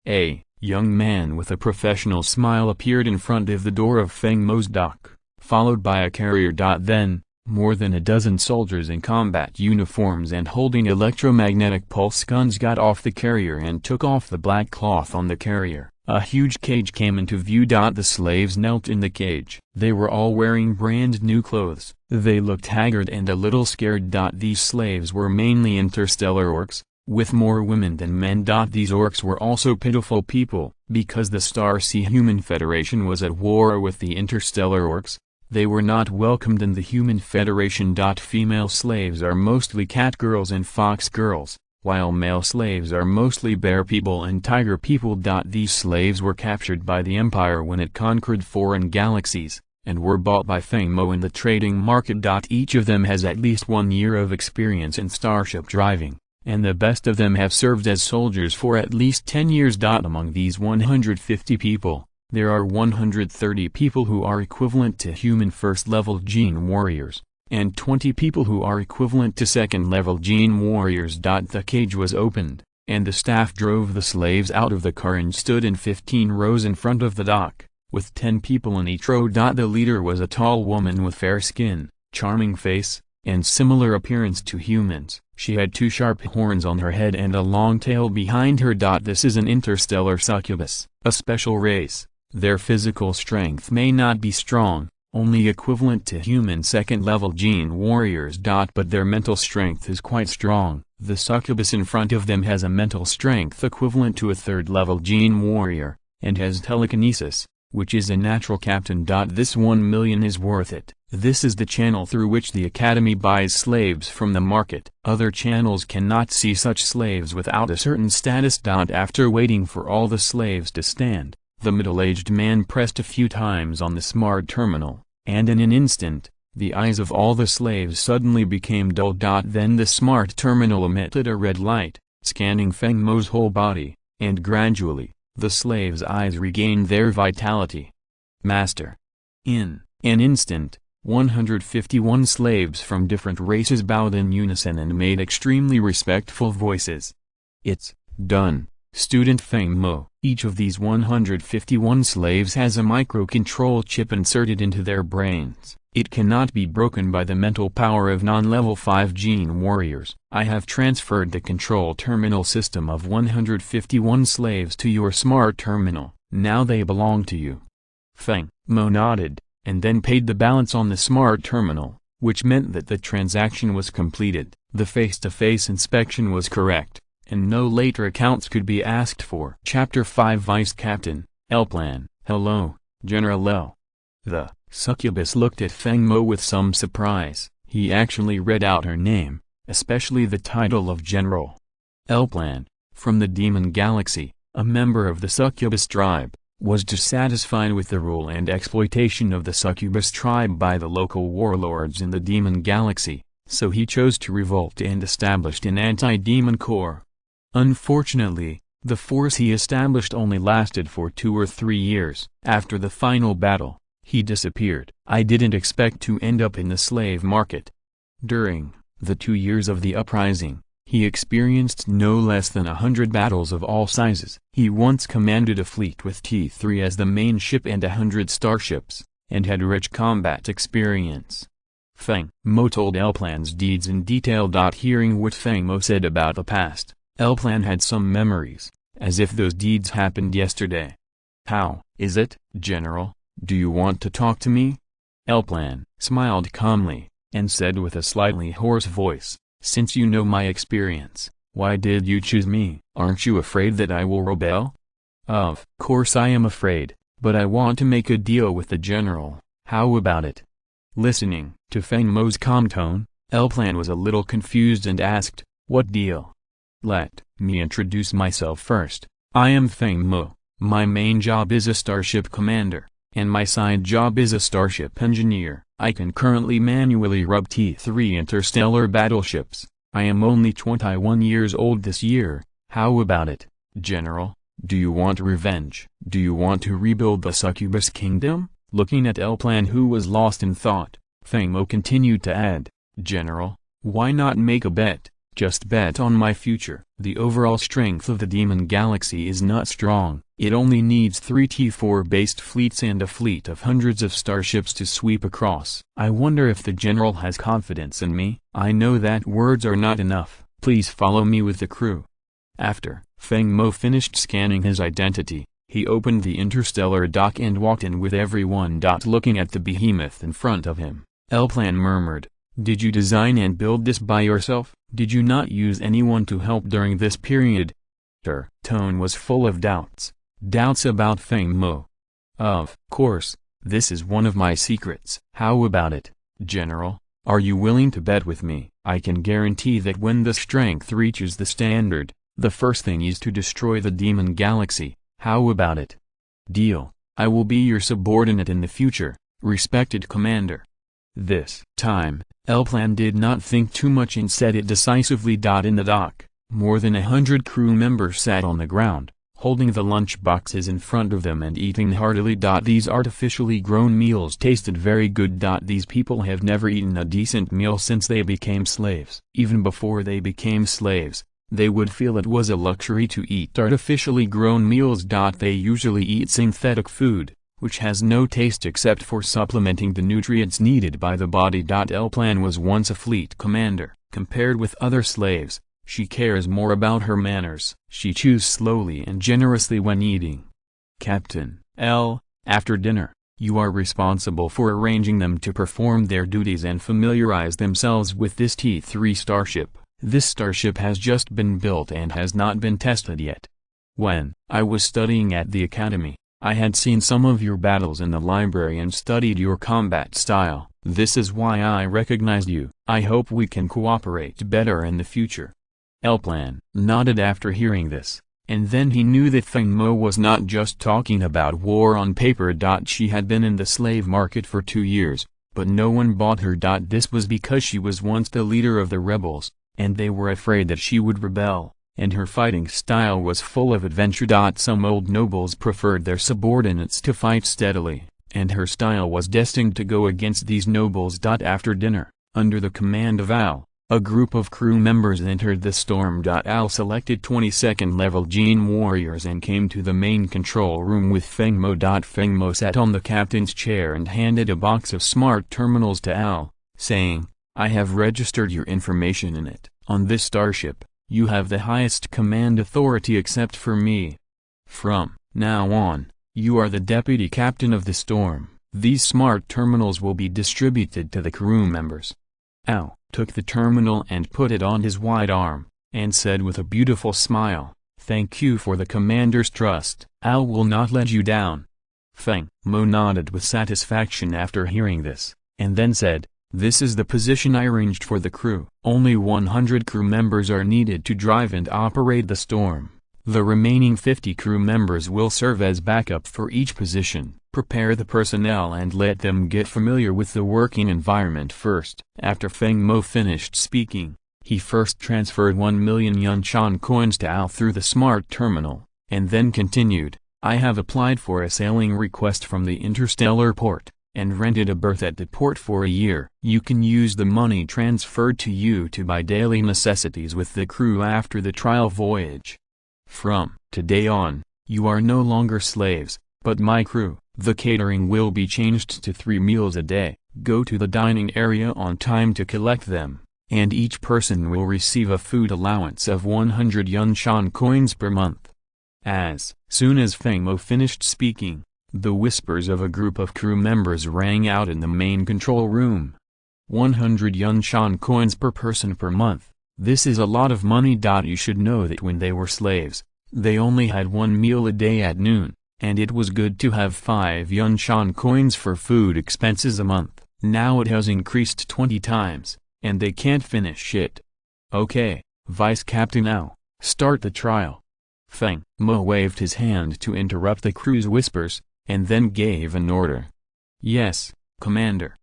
A young man with a professional smile appeared in front of the door of Feng Mo's dock, followed by a carrier. Then, more than a dozen soldiers in combat uniforms and holding electromagnetic pulse guns got off the carrier and took off the black cloth on the carrier. A huge cage came into view. The slaves knelt in the cage. They were all wearing brand new clothes. They looked haggard and a little scared. These slaves were mainly interstellar orcs, with more women than men. These orcs were also pitiful people, because the Star Sea Human Federation was at war with the interstellar orcs. They were not welcomed in the Human Federation. Female slaves are mostly cat girls and fox girls, while male slaves are mostly bear people and tiger people. These slaves were captured by the Empire when it conquered foreign galaxies, and were bought by Feng Mo in the trading market. Each of them has at least 1 year of experience in starship driving, and the best of them have served as soldiers for at least 10 years. Among these 150 people, there are 130 people who are equivalent to human first-level gene warriors, and 20 people who are equivalent to second-level gene warriors. The cage was opened, and the staff drove the slaves out of the car and stood in 15 rows in front of the dock, with 10 people in each row. The leader was a tall woman with fair skin, charming face, and similar appearance to humans. She had 2 sharp horns on her head and a long tail behind her. This is an interstellar succubus, a special race. Their physical strength may not be strong, only equivalent to human second-level gene warriors. But their mental strength is quite strong. The succubus in front of them has a mental strength equivalent to a third-level gene warrior, and has telekinesis, which is a natural captain. This 1 million is worth it. This is the channel through which the Academy buys slaves from the market. Other channels cannot see such slaves without a certain status. After waiting for all the slaves to stand, the middle-aged man pressed a few times on the smart terminal, and in an instant, the eyes of all the slaves suddenly became dull. Then the smart terminal emitted a red light, scanning Feng Mo's whole body, and gradually, the slaves' eyes regained their vitality. "Master." In an instant, 151 slaves from different races bowed in unison and made extremely respectful voices. "It's done, student Feng Mo." Each of these 151 slaves has a microcontrol chip inserted into their brains. It cannot be broken by the mental power of non-level 5 gene warriors. I have transferred the control terminal system of 151 slaves to your smart terminal. Now they belong to you. Feng Mo nodded, and then paid the balance on the smart terminal, which meant that the transaction was completed. The face-to-face inspection was correct, and no later accounts could be asked for. Chapter 5 Vice Captain, L-Plan. "Hello, General L." The succubus looked at Feng Mo with some surprise. He actually read out her name, especially the title of General. L-Plan, from the Demon Galaxy, a member of the succubus tribe, was dissatisfied with the rule and exploitation of the succubus tribe by the local warlords in the Demon Galaxy, so he chose to revolt and established an anti-demon corps. Unfortunately, the force he established only lasted for 2 or 3 years. After the final battle, he disappeared. I didn't expect to end up in the slave market. During the 2 years of the uprising, he experienced no less than 100 battles of all sizes. He once commanded a fleet with T3 as the main ship and 100 starships, and had rich combat experience. Feng Mo told L-Plan's deeds in detail. Hearing what Feng Mo said about the past, L-Plan had some memories, as if those deeds happened yesterday. "How is it, General? Do you want to talk to me?" L-Plan smiled calmly, and said with a slightly hoarse voice, "Since you know my experience, why did you choose me? Aren't you afraid that I will rebel?" "Of course I am afraid, but I want to make a deal with the General. How about it?" Listening to Feng Mo's calm tone, L-Plan was a little confused and asked, "What deal?" "Let me introduce myself first. I am Feng Mo. My main job is a starship commander, and my side job is a starship engineer. I can currently manually rub T3 interstellar battleships. I am only 21 years old this year. How about it, General? Do you want revenge? Do you want to rebuild the succubus kingdom? Looking at L-Plan, who was lost in thought, Feng Mo continued to add, General, why not make a bet? Just bet on my future. The overall strength of the Demon Galaxy is not strong. It only needs 3 T4-based fleets and a fleet of hundreds of starships to sweep across. I wonder if the General has confidence in me. I know that words are not enough. Please follow me with the crew. After Feng Mo finished scanning his identity, he opened the interstellar dock and walked in with everyone. Looking at the behemoth in front of him, L-Plan murmured, Did you design and build this by yourself? Did you not use anyone to help during this period? Her tone was full of doubts. Doubts about Feng Mo. Of course, this is one of my secrets. How about it, General? Are you willing to bet with me? I can guarantee that when the strength reaches the standard, the first thing is to destroy the Demon Galaxy. How about it? Deal. I will be your subordinate in the future, respected Commander. This time, L-Plan did not think too much and said it decisively. In the dock, more than 100 crew members sat on the ground, holding the lunch boxes in front of them and eating heartily. These artificially grown meals tasted very good. These people have never eaten a decent meal since they became slaves. Even before they became slaves, they would feel it was a luxury to eat artificially grown meals. They usually eat synthetic food, which has no taste except for supplementing the nutrients needed by the body. L-Plan was once a fleet commander. Compared with other slaves, she cares more about her manners. She chews slowly and generously when eating. Captain L, after dinner, you are responsible for arranging them to perform their duties and familiarize themselves with this T3 starship. This starship has just been built and has not been tested yet. When I was studying at the academy, I had seen some of your battles in the library and studied your combat style. This is why I recognized you. I hope we can cooperate better in the future. L-Plan nodded after hearing this, and then he knew that Feng Mo was not just talking about war on paper. She had been in the slave market for 2 years, but no one bought her. This was because she was once the leader of the rebels, and they were afraid that she would rebel, and her fighting style was full of adventure. Some old nobles preferred their subordinates to fight steadily, and her style was destined to go against these nobles. After dinner, under the command of Al, a group of crew members entered the storm. Al selected 22nd level gene warriors and came to the main control room with Feng Mo. Feng Mo sat on the captain's chair and handed a box of smart terminals to Al, saying, I have registered your information in it. On this starship, you have the highest command authority except for me. From now on, you are the deputy captain of the storm. These smart terminals will be distributed to the crew members. Al took the terminal and put it on his wide arm, and said with a beautiful smile, Thank you for the commander's trust. Al will not let you down. Feng Mo nodded with satisfaction after hearing this, and then said, This is the position I arranged for the crew. Only 100 crew members are needed to drive and operate the storm. The remaining 50 crew members will serve as backup for each position. Prepare the personnel and let them get familiar with the working environment first. After Feng Mo finished speaking, he first transferred 1 million Yunshan coins to Al through the smart terminal, and then continued, I have applied for a sailing request from the interstellar port, and rented a berth at the port for a year. You can use the money transferred to you to buy daily necessities with the crew after the trial voyage. From today on, you are no longer slaves, but my crew. The catering will be changed to 3 meals a day. Go to the dining area on time to collect them, and each person will receive a food allowance of 100 Yunshan coins per month. As soon as Feng Mo finished speaking, the whispers of a group of crew members rang out in the main control room. 100 Yunshan coins per person per month. This is a lot of money. You should know that when they were slaves, they only had 1 meal a day at noon, and it was good to have 5 Yunshan coins for food expenses a month. Now it has increased 20 times, and they can't finish it. Okay, Vice Captain Al, start the trial. Feng Mo waved his hand to interrupt the crew's whispers, and then gave an order. Yes, Commander.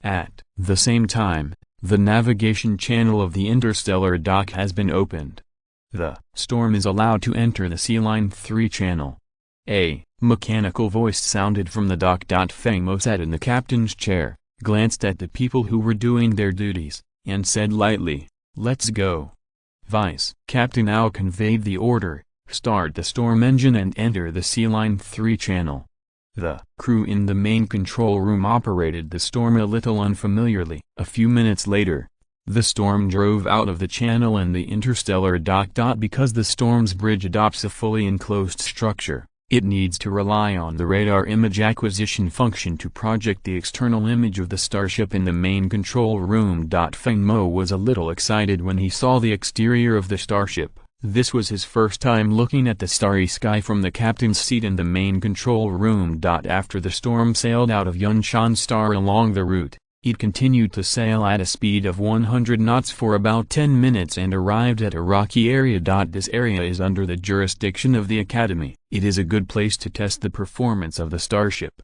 At the same time, the navigation channel of the interstellar dock has been opened. The storm is allowed to enter the C-Line 3 channel. A mechanical voice sounded from the dock. Feng Mo sat in the captain's chair, glanced at the people who were doing their duties, and said lightly, "Let's go." Vice Captain Al conveyed the order, "Start the storm engine and enter the C-Line 3 channel." The crew in the main control room operated the storm a little unfamiliarly. A few minutes later, the storm drove out of the channel and the interstellar dock. Because the storm's bridge adopts a fully enclosed structure, it needs to rely on the radar image acquisition function to project the external image of the starship in the main control room. Feng Mo was a little excited when he saw the exterior of the starship. This was his first time looking at the starry sky from the captain's seat in the main control room. After the storm sailed out of Yunshan Star along the route, it continued to sail at a speed of 100 knots for about 10 minutes and arrived at a rocky area. This area is under the jurisdiction of the Academy. It is a good place to test the performance of the starship.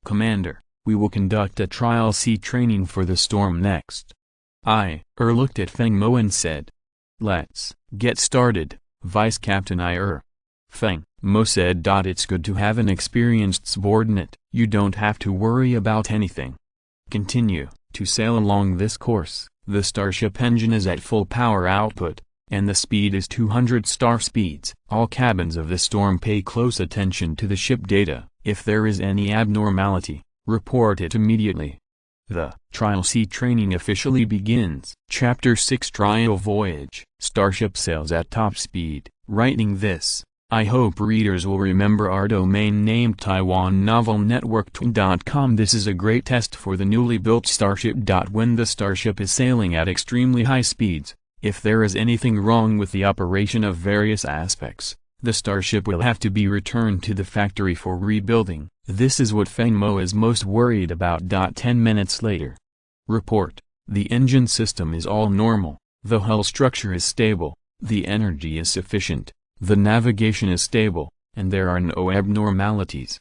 Commander, we will conduct a trial sea training for the storm next. Looked at Feng Mo and said, "Let's get started, Vice Captain Feng Mo said. It's good to have an experienced subordinate. You don't have to worry about anything. Continue to sail along this course. The starship engine is at full power output, and the speed is 200 star speeds. All cabins of the storm pay close attention to the ship data. If there is any abnormality, report it immediately." The trial sea training officially begins. Chapter 6 Trial Voyage. Starship sails at top speed. Writing this, I hope readers will remember our domain name TaiwanNovelNetwork.com. This is a great test for the newly built starship. When the starship is sailing at extremely high speeds, if there is anything wrong with the operation of various aspects, the starship will have to be returned to the factory for rebuilding. This is what Feng Mo is most worried about. 10 minutes later. Report. The engine system is all normal, the hull structure is stable, the energy is sufficient, the navigation is stable, and there are no abnormalities.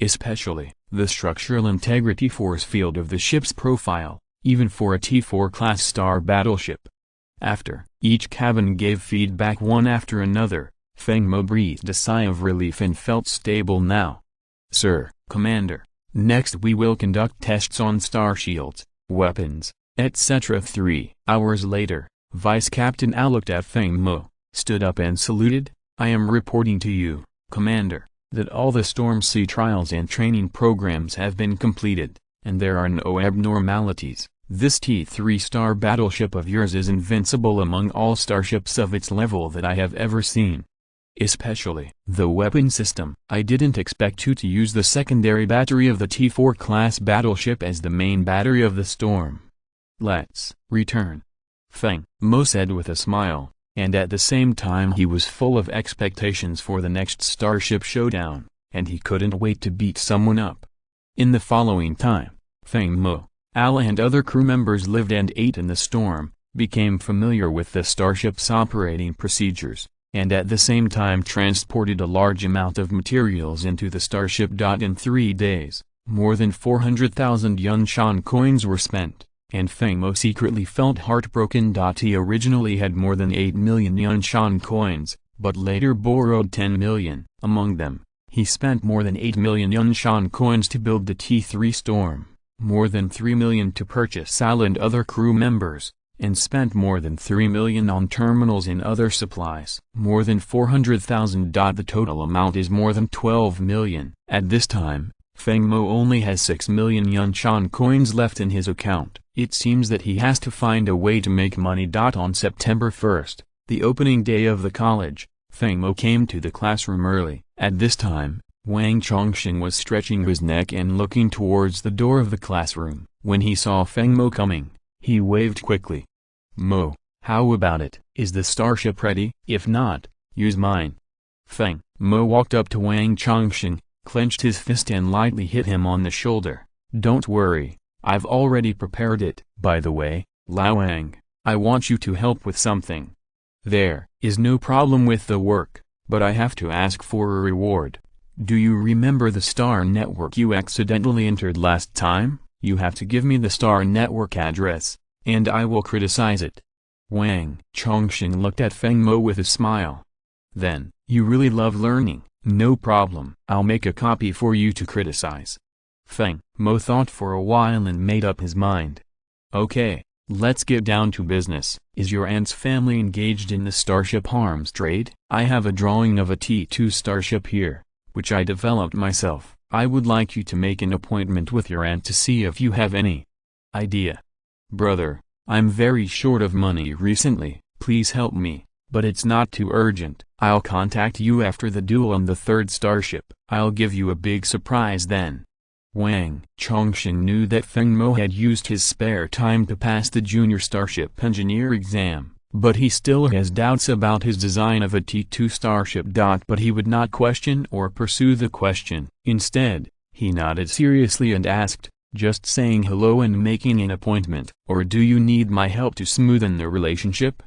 Especially, the structural integrity force field of the ship's profile, even for a T4 class star battleship. After each cabin gave feedback one after another, Feng Mo breathed a sigh of relief and felt stable now. "Sir, Commander, next we will conduct tests on star shields, weapons, etc." 3 hours later, Vice Captain Al looked at Feng Mo, stood up and saluted. "I am reporting to you, Commander, that all the Storm Sea trials and training programs have been completed, and there are no abnormalities. This T3 star battleship of yours is invincible among all starships of its level that I have ever seen. Especially the weapon system. I didn't expect you to use the secondary battery of the T4 class battleship as the main battery of the storm. Let's return," Feng Mo said with a smile, and at the same time he was full of expectations for the next starship showdown, and he couldn't wait to beat someone up. In the following time, Feng Mo, Al and other crew members lived and ate in the storm, became familiar with the starship's operating procedures, and at the same time transported a large amount of materials into the starship. In 3 days, more than 400,000 Yunshan coins were spent, and Feng Mo secretly felt heartbroken. He originally had more than 8 million Yunshan coins, but later borrowed 10 million. Among them, he spent more than 8 million Yunshan coins to build the T3 Storm, more than 3 million to purchase Al and other crew members, and spent more than 3 million on terminals and other supplies. More than 400,000. The total amount is more than 12 million. At this time, Feng Mo only has 6 million Yunshan coins left in his account. It seems that he has to find a way to make money. On September 1st, the opening day of the college, Feng Mo came to the classroom early. At this time, Wang Chongqing was stretching his neck and looking towards the door of the classroom. When he saw Feng Mo coming, he waved quickly. "Mo, how about it? Is the starship ready? If not, use mine." Feng Mo walked up to Wang Chongqing, clenched his fist and lightly hit him on the shoulder. "Don't worry, I've already prepared it. By the way, Lao Wang, I want you to help with something. There is no problem with the work, but I have to ask for a reward. Do you remember the star network you accidentally entered last time? You have to give me the Star Network address, and I will criticize it. Wang Chongqing looked at Feng Mo with a smile. Then, you really love learning, no problem. I'll make a copy for you to criticize. Feng Mo thought for a while and made up his mind. Okay, let's get down to business. Is your aunt's family engaged in the starship arms trade? I have a drawing of a T2 starship here, which I developed myself. I would like you to make an appointment with your aunt to see if you have any idea. Brother, I'm very short of money recently, please help me, but it's not too urgent. I'll contact you after the duel on the third starship. I'll give you a big surprise then. Wang Chongqing knew that Feng Mo had used his spare time to pass the junior starship engineer exam, but he still has doubts about his design of a T2 starship. But he would not question or pursue the question. Instead, he nodded seriously and asked, just saying hello and making an appointment, or do you need my help to smoothen the relationship?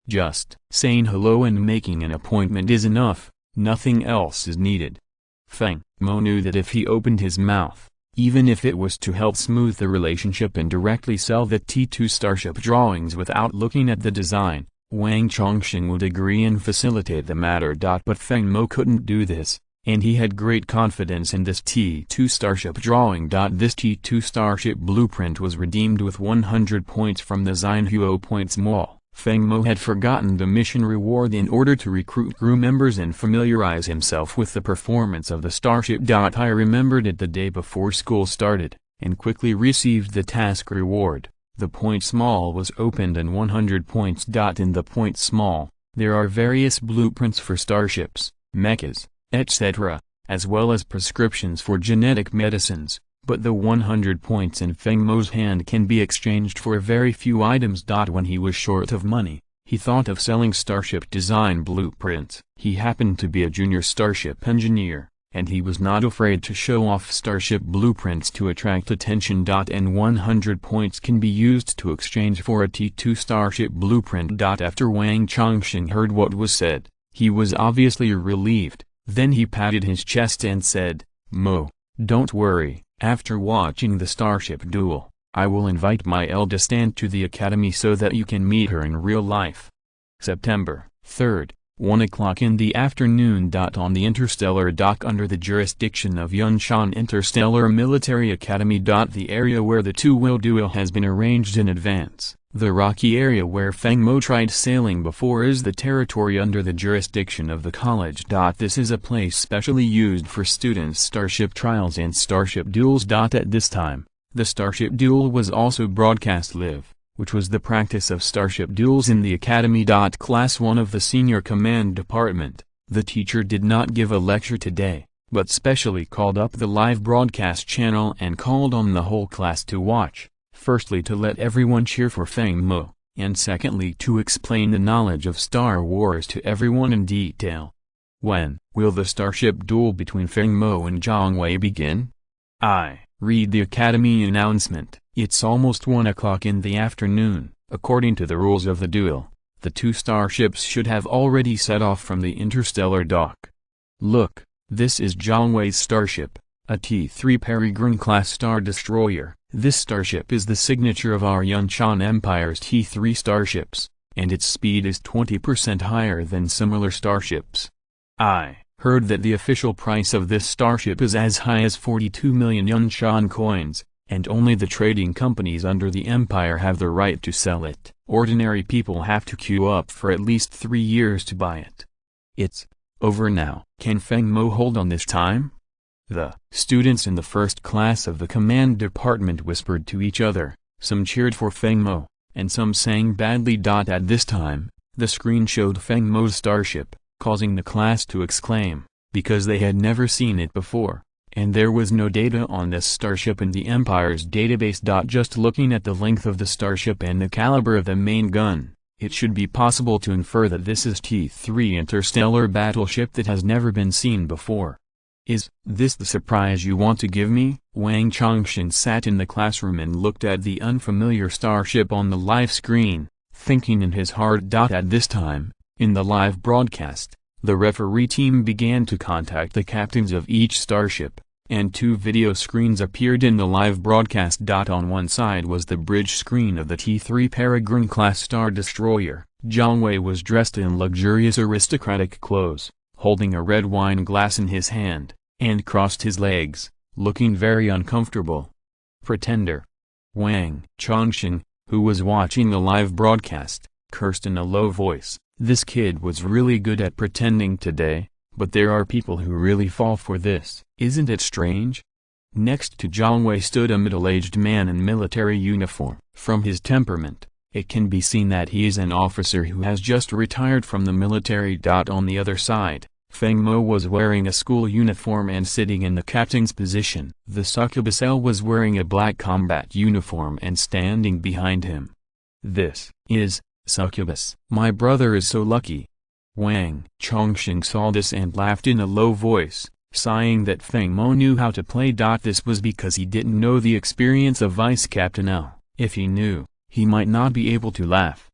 Just saying hello and making an appointment is enough, nothing else is needed. Feng Mo knew that if he opened his mouth, even if it was to help smooth the relationship and directly sell the T2 starship drawings without looking at the design, Wang Chongqing would agree and facilitate the matter. But Feng Mo couldn't do this, and he had great confidence in this T2 starship drawing. This T2 starship blueprint was redeemed with 100 points from the Xinhuo Points Mall. Feng Mo had forgotten the mission reward in order to recruit crew members and familiarize himself with the performance of the starship. I remembered it the day before school started, and quickly received the task reward. The Points Mall was opened and 100 points. In the Points Mall, there are various blueprints for starships, mechs, etc., as well as prescriptions for genetic medicines. But the 100 points in Feng Mo's hand can be exchanged for very few items. When he was short of money, he thought of selling starship design blueprints. He happened to be a junior starship engineer, and he was not afraid to show off starship blueprints to attract attention. And 100 points can be used to exchange for a T2 starship blueprint. After Wang Chongqing heard what was said, he was obviously relieved. Then he patted his chest and said, Mo, don't worry. After watching the starship duel, I will invite my eldest aunt to the academy so that you can meet her in real life. September 3rd, 1 o'clock in the afternoon. On the interstellar dock under the jurisdiction of Yunshan Interstellar Military Academy. The area where the two will duel has been arranged in advance. The rocky area where Feng Mo tried sailing before is the territory under the jurisdiction of the college. This is a place specially used for students' starship trials and starship duels. At this time, the starship duel was also broadcast live, which was the practice of starship duels in the academy. Class 1 of the senior command department, the teacher did not give a lecture today, but specially called up the live broadcast channel and called on the whole class to watch. Firstly to let everyone cheer for Feng Mo, and secondly to explain the knowledge of Star Wars to everyone in detail. When will the starship duel between Feng Mo and Zhang Wei begin? I read the academy announcement. It's almost 1 o'clock in the afternoon. According to the rules of the duel, the two starships should have already set off from the interstellar dock. Look, this is Zhang Wei's starship, a T3 Peregrine-class star destroyer. This starship is the signature of our Yunshan Empire's T3 starships, and its speed is 20% higher than similar starships. I heard that the official price of this starship is as high as 42 million Yunshan coins, and only the trading companies under the Empire have the right to sell it. Ordinary people have to queue up for at least 3 years to buy it. It's over now. Can Feng Mo hold on this time? The students in the first class of the command department whispered to each other. Some cheered for Feng Mo, and some sang badly. At this time, the screen showed Feng Mo's starship, causing the class to exclaim, because they had never seen it before, and there was no data on this starship in the Empire's database. Just looking at the length of the starship and the caliber of the main gun, it should be possible to infer that this is T3 interstellar battleship that has never been seen before. Is this the surprise you want to give me? Wang Chongqing sat in the classroom and looked at the unfamiliar starship on the live screen, thinking in his heart. At this time, in the live broadcast, the referee team began to contact the captains of each starship, and two video screens appeared in the live broadcast. On one side was the bridge screen of the T-3 Peregrine-class Star Destroyer. Jiang Wei was dressed in luxurious aristocratic clothes, holding a red wine glass in his hand, and crossed his legs, looking very uncomfortable. Pretender. Wang Chongqing, who was watching the live broadcast, cursed in a low voice. This kid was really good at pretending today, but there are people who really fall for this. Isn't it strange? Next to Jiang Wei stood a middle-aged man in military uniform. From his temperament, it can be seen that he is an officer who has just retired from the military. On the other side, Feng Mo was wearing a school uniform and sitting in the captain's position. The succubus L was wearing a black combat uniform and standing behind him. This is succubus. My brother is so lucky. Wang Chongqing saw this and laughed in a low voice, sighing that Feng Mo knew how to play. This was because he didn't know the experience of Vice Captain L. If he knew, he might not be able to laugh.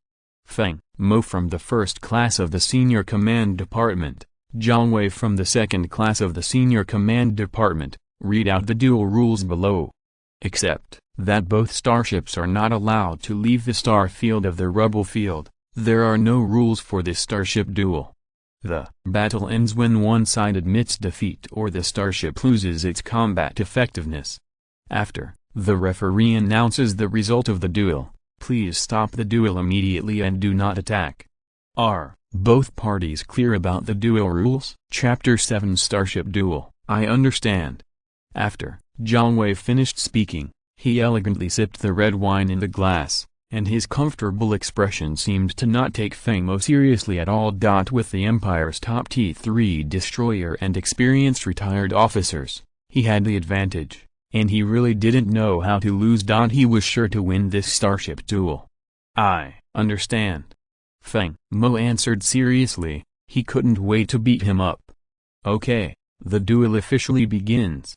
Feng Mo from the first class of the Senior Command Department, Jiang Wei from the second class of the Senior Command Department, read out the duel rules below. Except that both starships are not allowed to leave the star field of the rubble field, there are no rules for this starship duel. The battle ends when one side admits defeat or the starship loses its combat effectiveness. After the referee announces the result of the duel, please stop the duel immediately and do not attack. Are both parties clear about the duel rules? Chapter 7 Starship Duel. I understand. After Jiang Wei finished speaking, he elegantly sipped the red wine in the glass, and his comfortable expression seemed to not take Feng Mo seriously at all. With the Empire's top T-3 destroyer and experienced retired officers, he had the advantage, and he really didn't know how to lose. He was sure to win this starship duel. I understand. Feng Mo answered seriously. He couldn't wait to beat him up. Okay, the duel officially begins.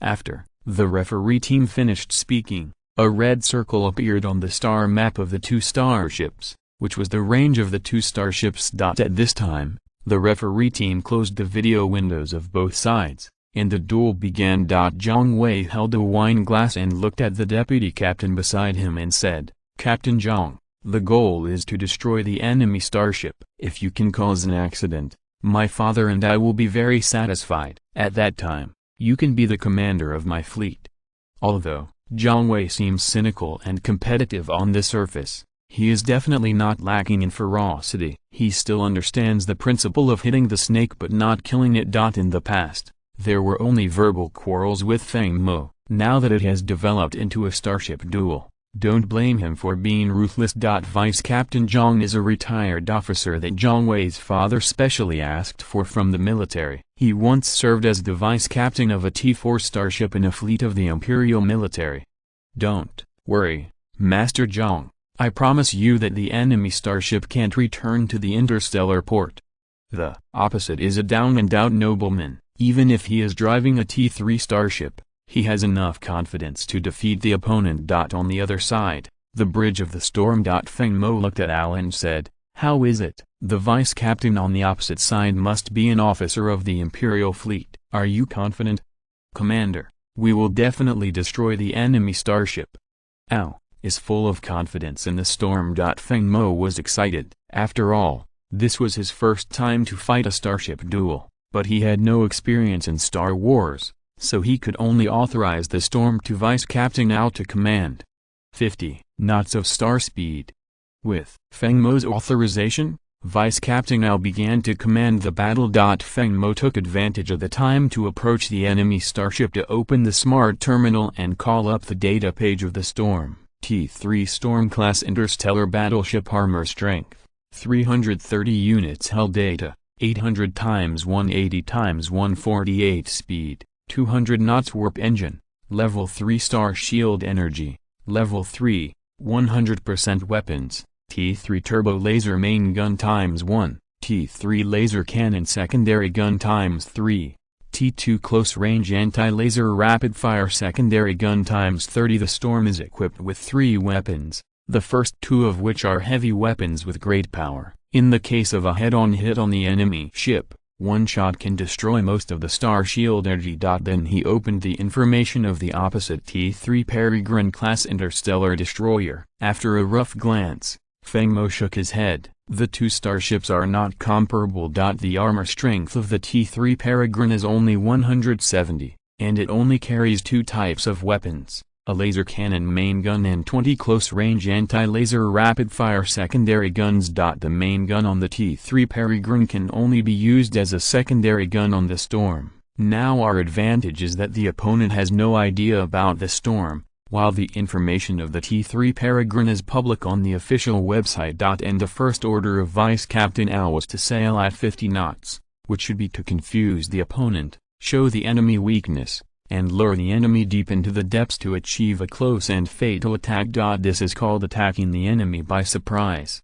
After the referee team finished speaking, a red circle appeared on the star map of the two starships, which was the range of the two starships. At this time, the referee team closed the video windows of both sides, and the duel began. Jiang Wei held a wine glass and looked at the deputy captain beside him and said, Captain Zhang, the goal is to destroy the enemy starship. If you can cause an accident, my father and I will be very satisfied. At that time, you can be the commander of my fleet. Although Jiang Wei seems cynical and competitive on the surface, he is definitely not lacking in ferocity. He still understands the principle of hitting the snake but not killing it. In the past, there were only verbal quarrels with Feng Mo. Now that it has developed into a starship duel, don't blame him for being ruthless. Vice Captain Zhang is a retired officer that Jiang Wei's father specially asked for from the military. He once served as the vice captain of a T-4 starship in a fleet of the Imperial military. Don't worry, Master Zhang. I promise you that the enemy starship can't return to the interstellar port. The opposite is a down-and-out nobleman. Even if he is driving a T-3 starship, he has enough confidence to defeat the opponent. On the other side, the bridge of the storm. Feng Mo looked at Al and said, how is it? The vice captain on the opposite side must be an officer of the Imperial fleet. Are you confident? Commander, we will definitely destroy the enemy starship. Al is full of confidence in the storm. Feng Mo was excited. After all, this was his first time to fight a starship duel, but he had no experience in Star Wars, so he could only authorize the storm to Vice Captain Al to command. 50 knots of star speed. With Feng Mo's authorization, Vice Captain Al began to command the battle. Feng Mo took advantage of the time to approach the enemy starship to open the smart terminal and call up the data page of the storm. T-3 Storm-class interstellar battleship. Armor strength, 330 units. Hull data, 800 × 180 × 148. Speed, 200 knots. Warp engine, level 3. Star shield energy, level 3, 100% weapons. T-3 turbo laser main gun ×1, T-3 laser cannon secondary gun ×3, T-2 close range anti-laser rapid fire secondary gun ×30. The storm is equipped with 3 weapons, the first 2 of which are heavy weapons with great power. In the case of a head-on hit on the enemy ship, One shot can destroy most of the star shield energy. Then he opened the information of the opposite T-3 Peregrine-class interstellar destroyer. After a rough glance, Feng Mo shook his head. The two starships are not comparable. The armor strength of the T-3 Peregrine is only 170, and it only carries two types of weapons, a laser cannon main gun and 20 close-range anti-laser rapid-fire secondary guns. The main gun on the T-3 Peregrine can only be used as a secondary gun on the Storm. Now our advantage is that the opponent has no idea about the Storm, while the information of the T-3 Peregrine is public on the official website. And the first order of Vice Captain Al was to sail at 50 knots, which should be to confuse the opponent, show the enemy weakness, and lure the enemy deep into the depths to achieve a close and fatal attack. This is called attacking the enemy by surprise.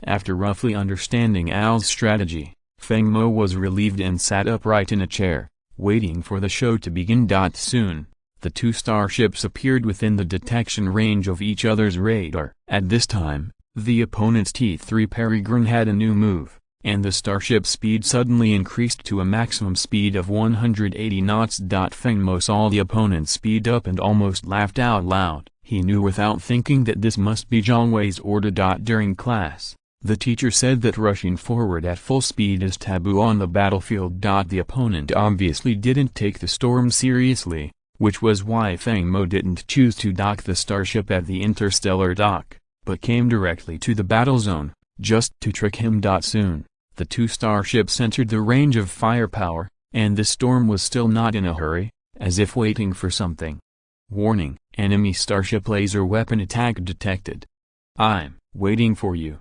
After roughly understanding Al's strategy, Feng Mo was relieved and sat upright in a chair, waiting for the show to begin. Soon, the two starships appeared within the detection range of each other's radar. At this time, the opponent's T-3 Peregrine had a new move, and the starship speed suddenly increased to a maximum speed of 180 knots. Feng Mo saw the opponent speed up and almost laughed out loud. He knew without thinking that this must be Zhang Wei's order. During class, the teacher said that rushing forward at full speed is taboo on the battlefield. The opponent obviously didn't take the Storm seriously, which was why Feng Mo didn't choose to dock the starship at the interstellar dock, but came directly to the battle zone, just to trick him. Soon, the two starships entered the range of firepower, and the Storm was still not in a hurry, as if waiting for something. Warning, enemy starship laser weapon attack detected. I'm waiting for you.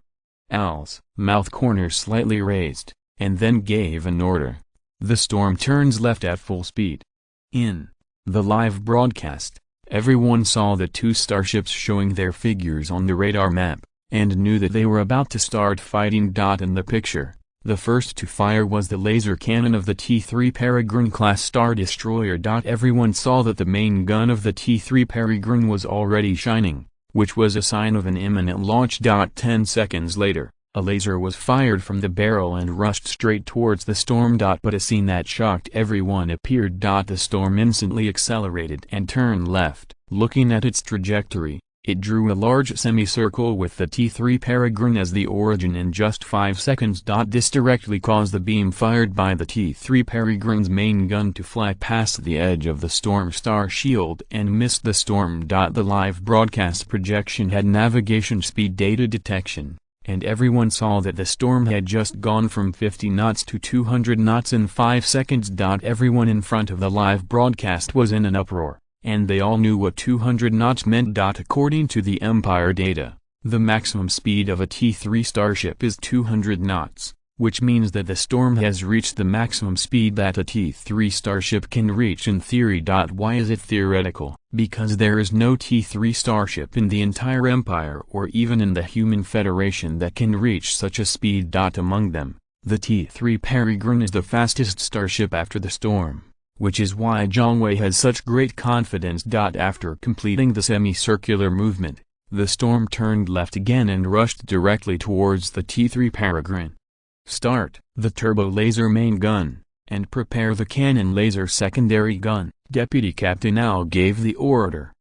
Al's mouth corners slightly raised, and then gave an order. The Storm turns left at full speed. In the live broadcast, everyone saw the two starships showing their figures on the radar map, and knew that they were about to start fighting. In the picture, the first to fire was the laser cannon of the T-3 Peregrine-class star destroyer. Everyone saw that the main gun of the T-3 Peregrine was already shining, which was a sign of an imminent launch. 10 seconds later, a laser was fired from the barrel and rushed straight towards the Storm. But a scene that shocked everyone appeared. The Storm instantly accelerated and turned left. Looking at its trajectory, it drew a large semicircle with the T-3 Peregrine as the origin in just 5 seconds. This directly caused the beam fired by the T-3 Peregrine's main gun to fly past the edge of the Storm star shield and missed the Storm. The live broadcast projection had navigation speed data detection, and everyone saw that the Storm had just gone from 50 knots to 200 knots in 5 seconds. Everyone in front of the live broadcast was in an uproar, and they all knew what 200 knots meant. According to the Empire data, the maximum speed of a T-3 starship is 200 knots, which means that the Storm has reached the maximum speed that a T-3 starship can reach in theory. Why is it theoretical? Because there is no T-3 starship in the entire Empire or even in the Human Federation that can reach such a speed. Among them, the T-3 Peregrine is the fastest starship after the Storm, which is why Zhang Wei has such great confidence. After completing the semicircular movement, the Storm turned left again and rushed directly towards the T-3 Peregrine. Start the turbo laser main gun, and prepare the cannon laser secondary gun. Deputy Captain Al gave the order.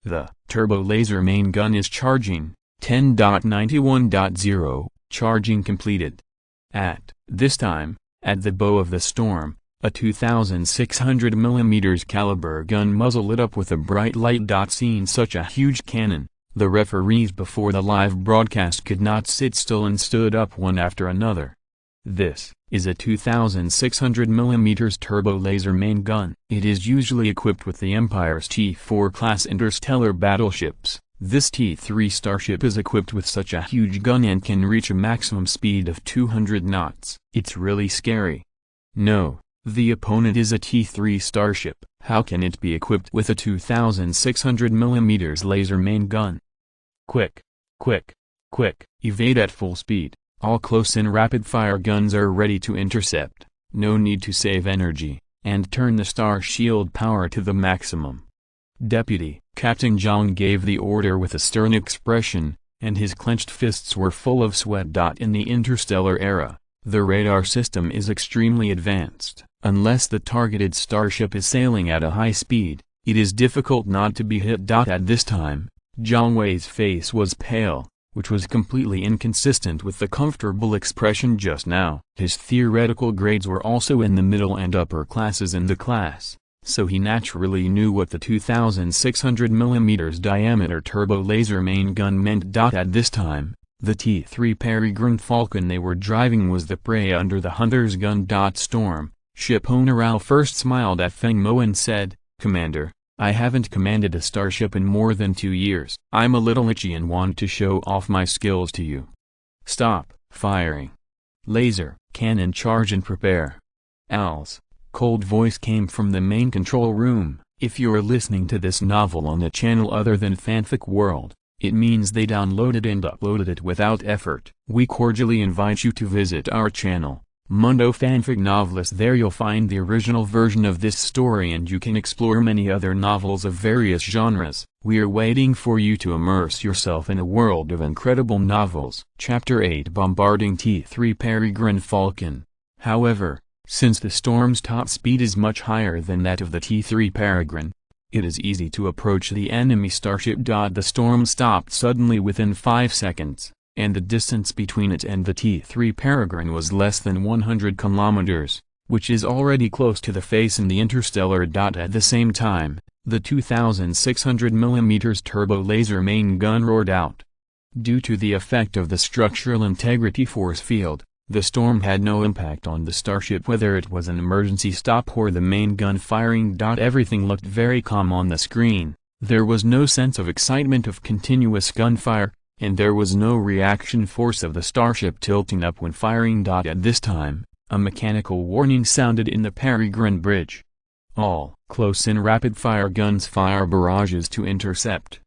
The turbo laser main gun is charging. 10.91.0, charging completed. At this time, at the bow of the Storm, a 2,600 mm caliber gun muzzle lit up with a bright light. Seeing such a huge cannon, the referees before the live broadcast could not sit still and stood up one after another. This is a 2,600 mm turbo laser main gun. It is usually equipped with the Empire's T-4 class interstellar battleships. This T-3 starship is equipped with such a huge gun and can reach a maximum speed of 200 knots. It's really scary. No, the opponent is a T-3 starship. How can it be equipped with a 2,600 mm laser main gun? Quick, quick, quick, evade at full speed. All close-in rapid-fire guns are ready to intercept, no need to save energy, and turn the star shield power to the maximum. Deputy Captain Zhang gave the order with a stern expression, and his clenched fists were full of sweat. In the interstellar era, The radar system is extremely advanced. Unless the targeted starship is sailing at a high speed, it is difficult not to be hit. At this time, Jiang Wei's face was pale, which was completely inconsistent with the comfortable expression just now. His theoretical grades were also in the middle and upper classes in the class, so he naturally knew what the 2,600 mm diameter turbo laser main gun meant. At this time, the T-3 Peregrine Falcon they were driving was the prey under the hunter's gun. Storm ship owner Al first smiled at Feng Mo and said, "Commander, I haven't commanded a starship in more than 2 years. I'm a little itchy and want to show off my skills to you." "Stop firing. Laser cannon charge and prepare." Al's cold voice came from the main control room. If you're listening to this novel on a channel other than Fanfic World, it means they downloaded and uploaded it without effort. We cordially invite you to visit our channel, Mundo Fanfic Novelist. There you'll find the original version of this story and you can explore many other novels of various genres. We're waiting for you to immerse yourself in a world of incredible novels. Chapter 8 Bombarding T-3 Peregrine Falcon. However, since the Storm's top speed is much higher than that of the T-3 Peregrine, it is easy to approach the enemy starship. The Storm stopped suddenly within 5 seconds, and the distance between it and the T-3 Peregrine was less than 100 kilometers, which is already close to the face in the interstellar. At the same time, the 2,600 mm turbo laser main gun roared out. Due to the effect of the structural integrity force field, the Storm had no impact on the starship whether it was an emergency stop or the main gun firing. Everything looked very calm on the screen. There was no sense of excitement of continuous gunfire, and there was no reaction force of the starship tilting up when firing. At this time, a mechanical warning sounded in the Peregrine bridge. All close-in rapid-fire guns fire barrages to intercept.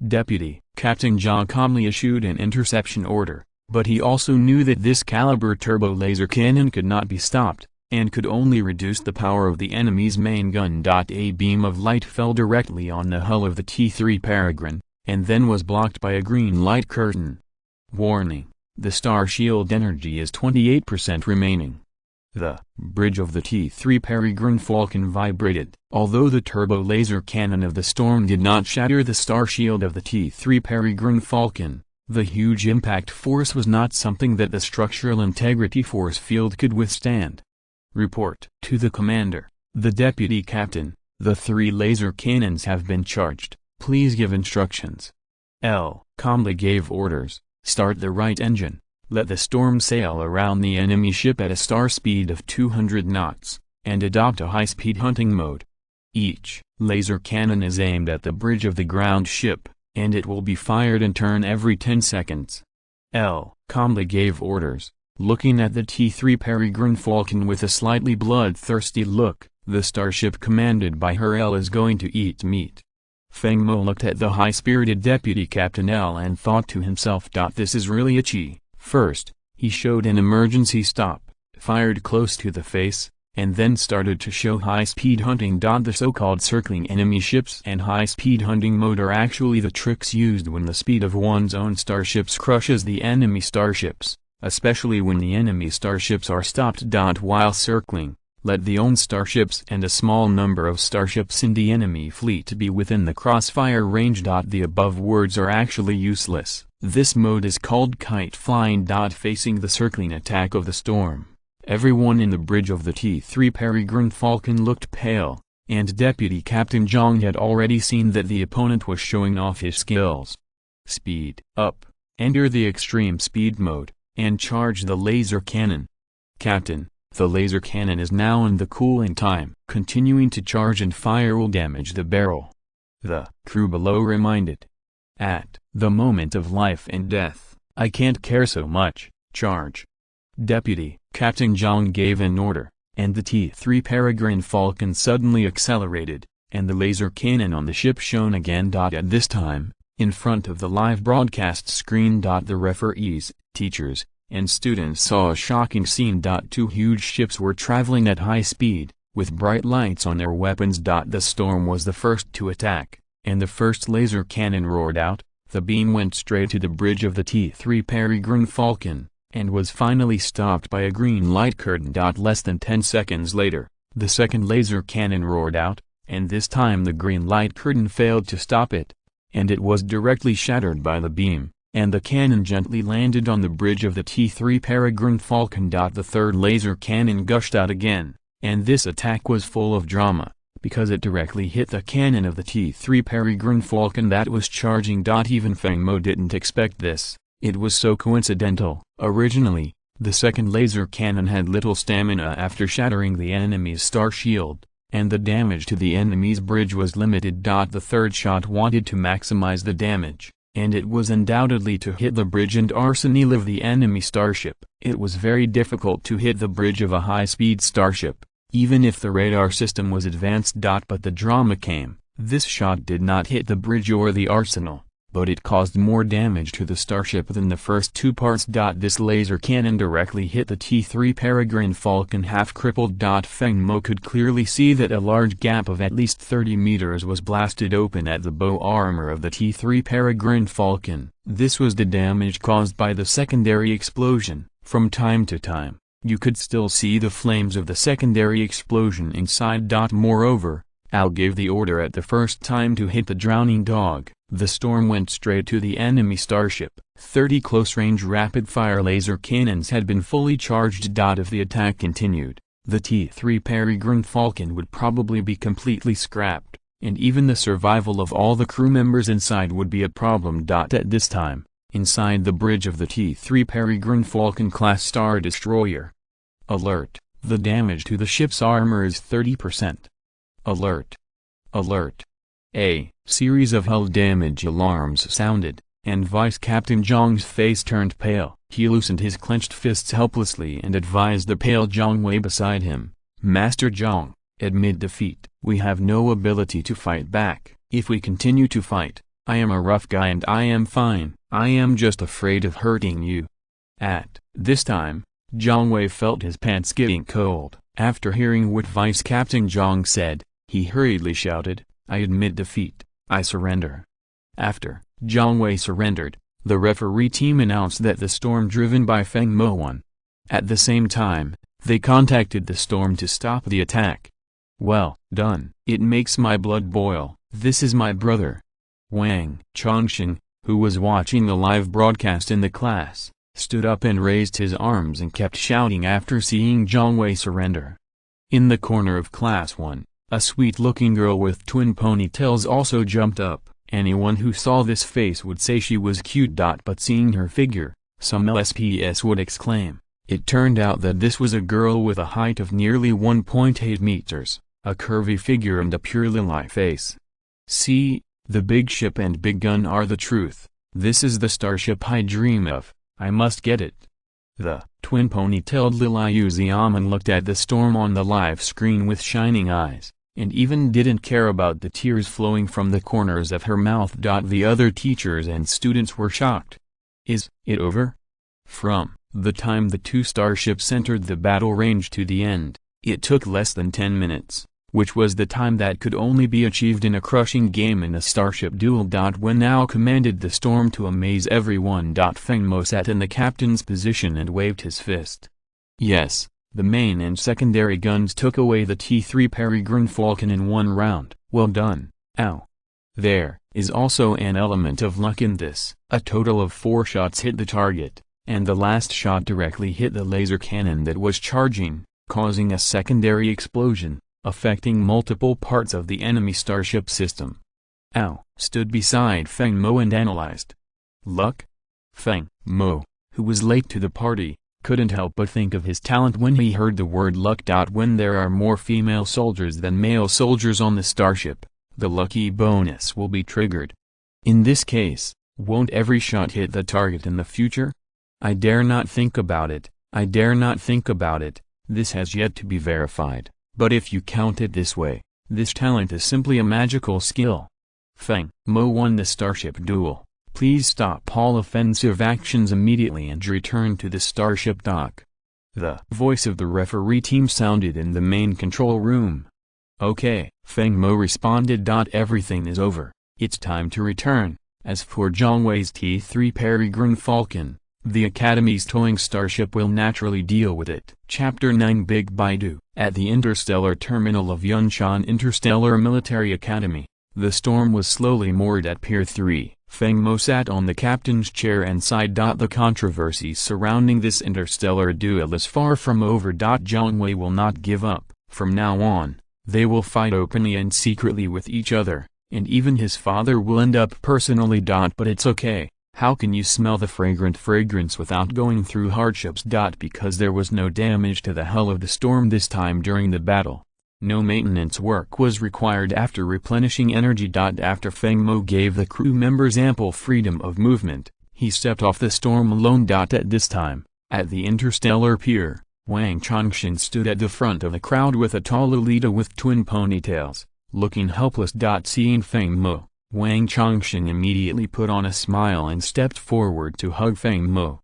Deputy Captain Zhang calmly issued an interception order, but he also knew that this caliber turbo laser cannon could not be stopped, and could only reduce the power of the enemy's main gun. A beam of light fell directly on the hull of the T-3 Peregrine, and then was blocked by a green light curtain. Warning: the star shield energy is 28% remaining. The bridge of the T-3 Peregrine Falcon vibrated. Although the turbo laser cannon of the Storm did not shatter the star shield of the T-3 Peregrine Falcon, the huge impact force was not something that the structural integrity force field could withstand. Report to the commander, the deputy captain. The 3 laser cannons have been charged. Please give instructions. L calmly gave orders. Start the right engine. Let the Storm sail around the enemy ship at a star speed of 200 knots, and adopt a high-speed hunting mode. Each laser cannon is aimed at the bridge of the ground ship, and it will be fired in turn every 10 seconds. L calmly gave orders. Looking at the T-3 Peregrine Falcon with a slightly bloodthirsty look, the starship commanded by her L is going to eat meat. Feng Mo looked at the high-spirited deputy captain L and thought to himself, "This is really itchy." First, he showed an emergency stop, fired close to the face, and then started to show high-speed hunting. The so-called circling enemy ships and high-speed hunting mode are actually the tricks used when the speed of one's own starships crushes the enemy starships, especially when the enemy starships are stopped. While circling, let the own starships and a small number of starships in the enemy fleet be within the crossfire range. The above words are actually useless. This mode is called kite flying. Facing the circling attack of the Storm, everyone in the bridge of the T-3 Peregrine Falcon looked pale, and Deputy Captain Zhang had already seen that the opponent was showing off his skills. Speed up, enter the extreme speed mode, and charge the laser cannon. Captain, the laser cannon is now in the cooling time. Continuing to charge and fire will damage the barrel. The crew below reminded. At the moment of life and death, I can't care so much. Charge. Deputy Captain Zhang gave an order, and the T-3 Peregrine Falcon suddenly accelerated, and the laser cannon on the ship shone again. At this time, in front of the live broadcast screen, the referees, teachers, and students saw a shocking scene. 2 huge ships were traveling at high speed, with bright lights on their weapons. The Storm was the first to attack, and the first laser cannon roared out. The beam went straight to the bridge of the T-3 Peregrine Falcon, and was finally stopped by a green light curtain. Less than 10 seconds later, the second laser cannon roared out, and this time the green light curtain failed to stop it, and it was directly shattered by the beam, and the cannon gently landed on the bridge of the T-3 Peregrine Falcon. The third laser cannon gushed out again, and this attack was full of drama, because it directly hit the cannon of the T-3 Peregrine Falcon that was charging. Even Feng Mo didn't expect this, it was so coincidental. Originally, the second laser cannon had little stamina after shattering the enemy's star shield, and the damage to the enemy's bridge was limited. The third shot wanted to maximize the damage, and it was undoubtedly to hit the bridge and arsenal of the enemy starship. It was very difficult to hit the bridge of a high-speed starship, even if the radar system was advanced. But the drama came. This shot did not hit the bridge or the arsenal, but it caused more damage to the starship than the first two parts. This laser cannon directly hit the T-3 Peregrine Falcon, half crippled. Feng Mo could clearly see that a large gap of at least 30 meters was blasted open at the bow armor of the T-3 Peregrine Falcon. This was the damage caused by the secondary explosion. From time to time, you could still see the flames of the secondary explosion inside. Moreover, Al gave the order at the first time to hit the drowning dog. The storm went straight to the enemy starship. 30 close-range rapid-fire laser cannons had been fully charged. If the attack continued, the T-3 Peregrine Falcon would probably be completely scrapped, and even the survival of all the crew members inside would be a problem. At this time, inside the bridge of the T-3 Peregrine Falcon class Star Destroyer. Alert! The damage to the ship's armor is 30%. Alert! Alert! A series of hull damage alarms sounded, and Vice Captain Zhang's face turned pale. He loosened his clenched fists helplessly and advised the pale Zhang Wei beside him, "Master Zhang, admit defeat. We have no ability to fight back. If we continue to fight, I am a rough guy and I am fine. I am just afraid of hurting you." At this time, Zhang Wei felt his pants getting cold. After hearing what Vice Captain Zhang said, he hurriedly shouted, "I admit defeat. I surrender." After Zhang Wei surrendered, the referee team announced that the storm driven by Feng Mo won. At the same time, they contacted the storm to stop the attack. "Well done. It makes my blood boil. This is my brother." Wang Chongqing, who was watching the live broadcast in the class, stood up and raised his arms and kept shouting after seeing Zhang Wei surrender. In the corner of Class 1, a sweet-looking girl with twin ponytails also jumped up. Anyone who saw this face would say she was cute. But seeing her figure, some LSPS would exclaim. It turned out that this was a girl with a height of nearly 1.8 meters, a curvy figure and a pure lily face. "See, the big ship and big gun are the truth. This is the starship I dream of. I must get it." The twin ponytailed Lily Uziaman looked at the storm on the live screen with shining eyes, and even didn't care about the tears flowing from the corners of her mouth. The other teachers and students were shocked. Is it over? From the time the two starships entered the battle range to the end, it took less than 10 minutes, which was the time that could only be achieved in a crushing game in a starship duel. When Now commanded the storm to amaze everyone. Feng Mo sat in the captain's position and waved his fist. Yes, the main and secondary guns took away the T-3 Peregrine Falcon in one round. Well done, Al. There is also an element of luck in this. A total of 4 shots hit the target, and the last shot directly hit the laser cannon that was charging, causing a secondary explosion, affecting multiple parts of the enemy starship system. Al stood beside Feng Mo and analyzed. Luck? Feng Mo, who was late to the party, couldn't help but think of his talent when he heard the word luck. When there are more female soldiers than male soldiers on the starship, the lucky bonus will be triggered. In this case, won't every shot hit the target in the future? I dare not think about it. I dare not think about it. This has yet to be verified. But if you count it this way, this talent is simply a magical skill. Feng Mo won the starship duel. Please stop all offensive actions immediately and return to the starship dock. The voice of the referee team sounded in the main control room. Okay, Feng Mo responded. Everything is over. It's time to return. As for Zhang Wei's T-3 Peregrine Falcon, The Academy's towing starship will naturally deal with it. Chapter 9 Big Baidu. At the interstellar terminal of Yunshan Interstellar Military Academy, the Storm was slowly moored at Pier 3. Feng Mo sat on the captain's chair and sighed. The controversy surrounding this interstellar duel is far from over. Jiang Wei will not give up. From now on, they will fight openly and secretly with each other, and even his father will end up personally. But it's okay. How can you smell the fragrant fragrance without going through hardships? Because there was no damage to the hull of the Storm this time during the battle. No maintenance work was required after replenishing energy. After Feng Mo gave the crew members ample freedom of movement, he stepped off the Storm alone. At this time, at the interstellar pier, Wang Chongqing stood at the front of the crowd with a tall Lolita with twin ponytails, looking helpless. Seeing Feng Mo, Wang Chongqing immediately put on a smile and stepped forward to hug Feng Mo.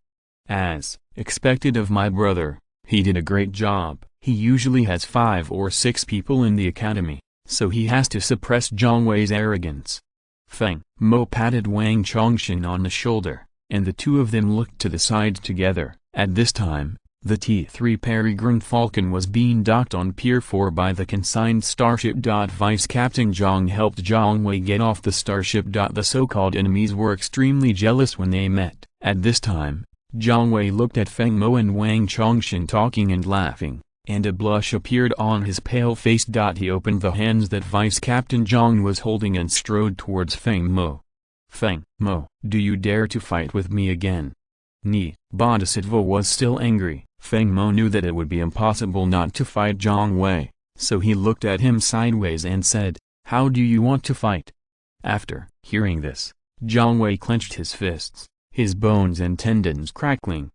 As expected of my brother, he did a great job. He usually has 5 or 6 people in the academy, so he has to suppress Jiang Wei's arrogance. Feng Mo patted Wang Chongqing on the shoulder, and the two of them looked to the side together. At this time, the T-3 Peregrine Falcon was being docked on Pier 4 by the consigned starship. Vice Captain Zhang helped Jiang Wei get off the starship. The so-called enemies were extremely jealous when they met. At this time, Jiang Wei looked at Feng Mo and Wang Chongqing talking and laughing, and a blush appeared on his pale face. He opened the hands that Vice Captain Zhang was holding and strode towards Feng Mo. Feng Mo, do you dare to fight with me again? Ni Bodhisattva was still angry. Feng Mo knew that it would be impossible not to fight Jiang Wei, so he looked at him sideways and said, "How do you want to fight?" After hearing this, Jiang Wei clenched his fists, his bones and tendons crackling.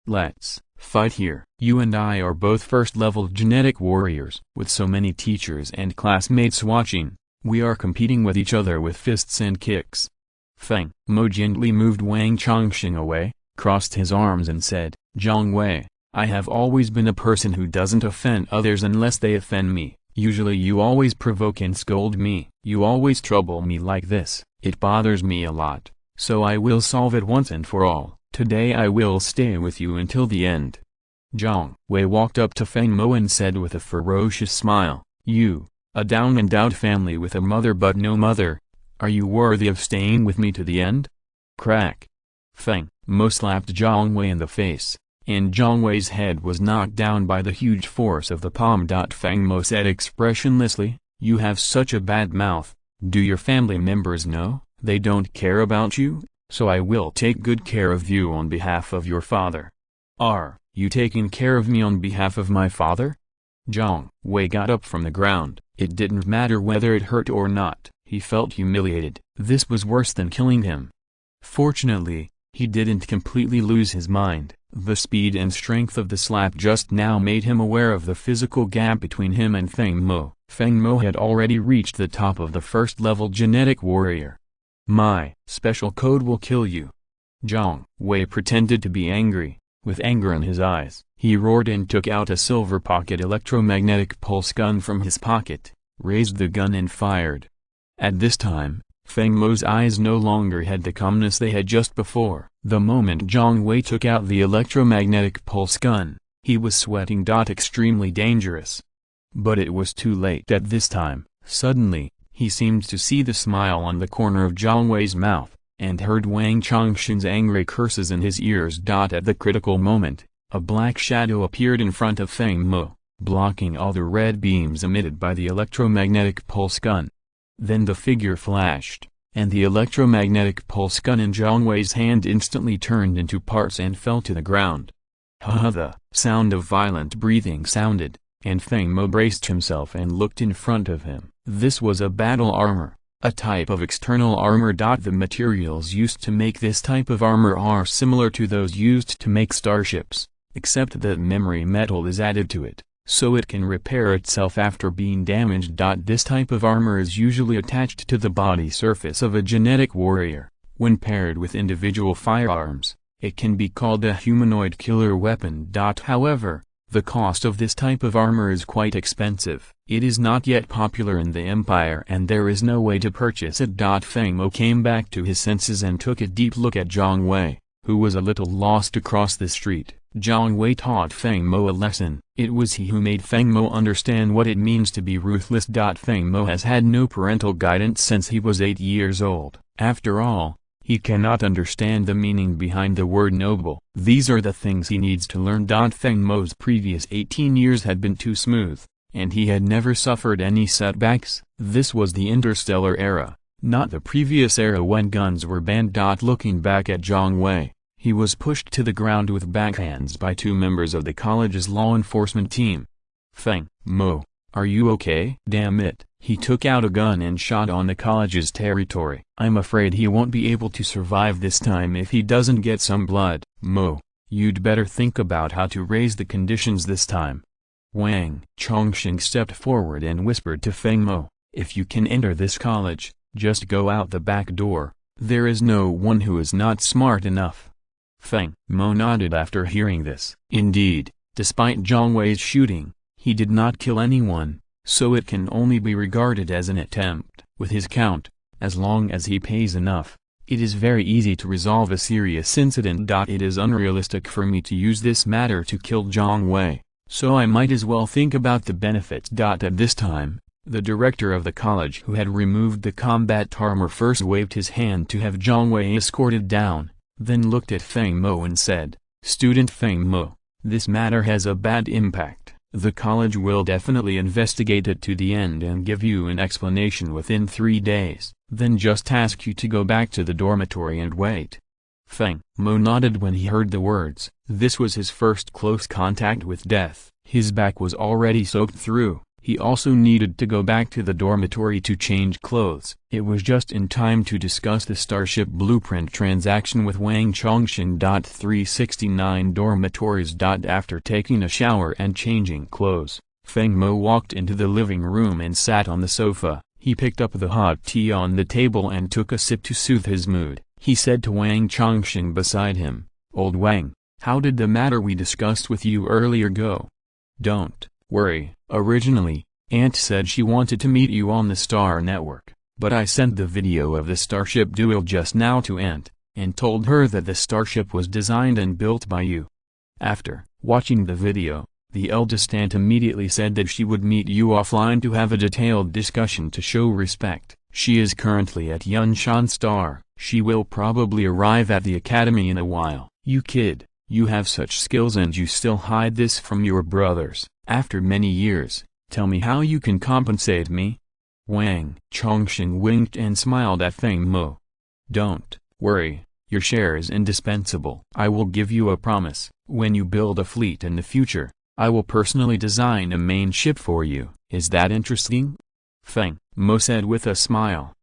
"Let's fight here. You and I are both first-level genetic warriors. With so many teachers and classmates watching, we are competing with each other with fists and kicks." Feng Mo gently moved Wang Chongqing away, crossed his arms and said, "Jiang Wei, I have always been a person who doesn't offend others unless they offend me. Usually you always provoke and scold me. You always trouble me like this. It bothers me a lot, so I will solve it once and for all. Today I will stay with you until the end." Jiang Wei walked up to Feng Mo and said with a ferocious smile, "You, a down-and-out family with a mother but no mother, are you worthy of staying with me to the end?" Crack! Feng Mo slapped Jiang Wei in the face, and Jiang Wei's head was knocked down by the huge force of the palm. Feng Mo said expressionlessly, "You have such a bad mouth. Do your family members know? They don't care about you, so I will take good care of you on behalf of your father." "Are you taking care of me on behalf of my father?" Jiang Wei got up from the ground. It didn't matter whether it hurt or not. He felt humiliated. This was worse than killing him. Fortunately, he didn't completely lose his mind. The speed and strength of the slap just now made him aware of the physical gap between him and Feng Mo. Feng Mo had already reached the top of the first-level genetic warrior. "My special code will kill you." Jiang Wei pretended to be angry. With anger in his eyes, he roared and took out a silver pocket electromagnetic pulse gun from his pocket, raised the gun and fired. At this time, Feng Mo's eyes no longer had the calmness they had just before. The moment Jiang Wei took out the electromagnetic pulse gun, he was sweating. Extremely dangerous. But it was too late at this time. Suddenly, he seemed to see the smile on the corner of Jiang Wei's mouth, and heard Wang Chongqing's angry curses in his ears. At the critical moment, a black shadow appeared in front of Feng Mo, blocking all the red beams emitted by the electromagnetic pulse gun. Then the figure flashed, and the electromagnetic pulse gun in Jiang Wei's hand instantly turned into parts and fell to the ground. The sound of violent breathing sounded, and Feng Mo braced himself and looked in front of him. This was a battle armor, a type of external armor. The materials used to make this type of armor are similar to those used to make starships, except that memory metal is added to it, so it can repair itself after being damaged. This type of armor is usually attached to the body surface of a genetic warrior. When paired with individual firearms, it can be called a humanoid killer weapon. However, the cost of this type of armor is quite expensive. It is not yet popular in the Empire and there is no way to purchase it. Feng Mo came back to his senses and took a deep look at Jiang Wei. who was a little lost across the street. Jiang Wei taught Feng Mo a lesson. It was he who made Feng Mo understand what it means to be ruthless. Feng Mo has had no parental guidance since he was 8 years old. After all, he cannot understand the meaning behind the word noble. These are the things he needs to learn. Feng Mo's previous 18 years had been too smooth, and he had never suffered any setbacks. This was the interstellar era, not the previous era when guns were banned. Looking back at Jiang Wei, he was pushed to the ground with backhands by 2 members of the college's law enforcement team. Feng Mo, are you okay? Damn it, he took out a gun and shot on the college's territory. I'm afraid he won't be able to survive this time if he doesn't get some blood. Mo, you'd better think about how to raise the conditions this time. Wang Chongqing stepped forward and whispered to Feng Mo, if you can enter this college, just go out the back door. There is no one who is not smart enough. Feng Mo nodded after hearing this. Indeed, despite Jiang Wei's shooting, he did not kill anyone, so it can only be regarded as an attempt. With his count, as long as he pays enough, it is very easy to resolve a serious incident. It is unrealistic for me to use this matter to kill Jiang Wei, so I might as well think about the benefits. At this time, the director of the college who had removed the combat armor first waved his hand to have Jiang Wei escorted down, then looked at Feng Mo and said, Student Feng Mo, this matter has a bad impact. The college will definitely investigate it to the end and give you an explanation within 3 days, then just ask you to go back to the dormitory and wait. Feng Mo nodded when he heard the words. This was his first close contact with death. His back was already soaked through. He also needed to go back to the dormitory to change clothes. It was just in time to discuss the Starship Blueprint transaction with Wang Chongqing. 369 dormitories. After taking a shower and changing clothes, Feng Mo walked into the living room and sat on the sofa. He picked up the hot tea on the table and took a sip to soothe his mood. He said to Wang Chongqing beside him, Old Wang, how did the matter we discussed with you earlier go? Don't worry. Originally, Aunt said she wanted to meet you on the Star Network, but I sent the video of the Starship duel just now to Aunt, and told her that the starship was designed and built by you. After watching the video, the eldest aunt immediately said that she would meet you offline to have a detailed discussion to show respect. She is currently at Yunshan Star. She will probably arrive at the academy in a while. You kid, you have such skills and you still hide this from your brothers. After many years, tell me how you can compensate me? Wang Chongqing winked and smiled at Feng Mo. Don't worry, your share is indispensable. I will give you a promise. When you build a fleet in the future, I will personally design a main ship for you. Is that interesting? Feng Mo said with a smile.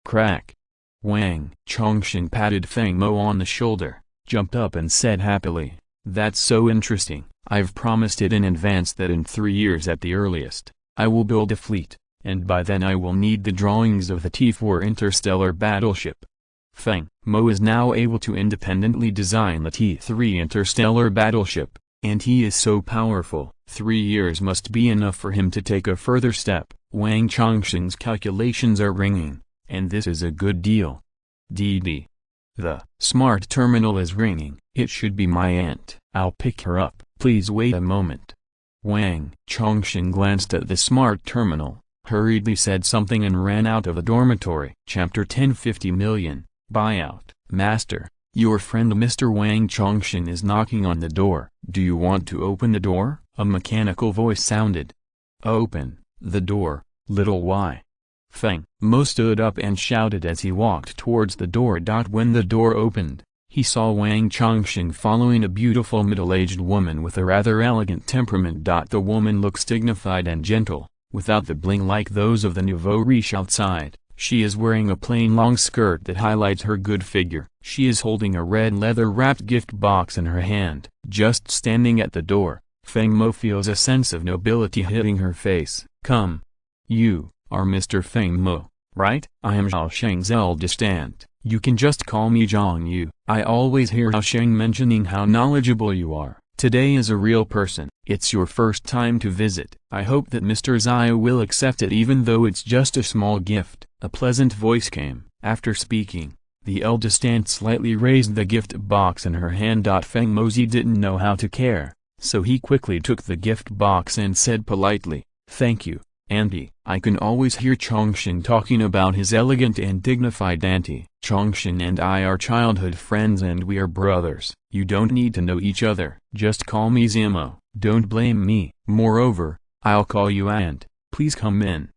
Crack. Wang Chongqing patted Feng Mo on the shoulder, jumped up and said happily, That's so interesting. I've promised it in advance that in 3 years at the earliest, I will build a fleet, and by then I will need the drawings of the T4 interstellar battleship. Feng Mo is now able to independently design the T3 interstellar battleship, and he is so powerful, 3 years must be enough for him to take a further step. Wang Chongqing's calculations are ringing, and this is a good deal. DD. The smart terminal is ringing. It should be my aunt. I'll pick her up. Please wait a moment. Wang Chongqing glanced at the smart terminal, hurriedly said something and ran out of the dormitory. Chapter 10. 50 million, buyout. Master, your friend Mr. Wang Chongqing is knocking on the door. Do you want to open the door? A mechanical voice sounded. Open the door, little Y. Feng Mo stood up and shouted as he walked towards the door. When the door opened, he saw Wang Chongqing following a beautiful middle-aged woman with a rather elegant temperament. The woman looks dignified and gentle, without the bling like those of the nouveau riche outside. She is wearing a plain long skirt that highlights her good figure. She is holding a red leather-wrapped gift box in her hand. Just standing at the door, Feng Mo feels a sense of nobility hitting her face. Come. You are Mr. Feng Mo, right? I am Zhao Sheng's eldest aunt. You can just call me Zhang Yu. I always hear Zhao Sheng mentioning how knowledgeable you are. Today is a real person. It's your first time to visit. I hope that Mr. Zhao will accept it even though it's just a small gift. A pleasant voice came. After speaking, The eldest aunt slightly raised the gift box in her hand. Feng Mo didn't know how to care, so he quickly took the gift box and said politely, "Thank you, Auntie." I can always hear Chongshin talking about his elegant and dignified auntie. "Chongshin and I are childhood friends and we are brothers. You don't need to know each other. Just call me Zemo. Don't blame me. Moreover, I'll call you aunt. Please come in."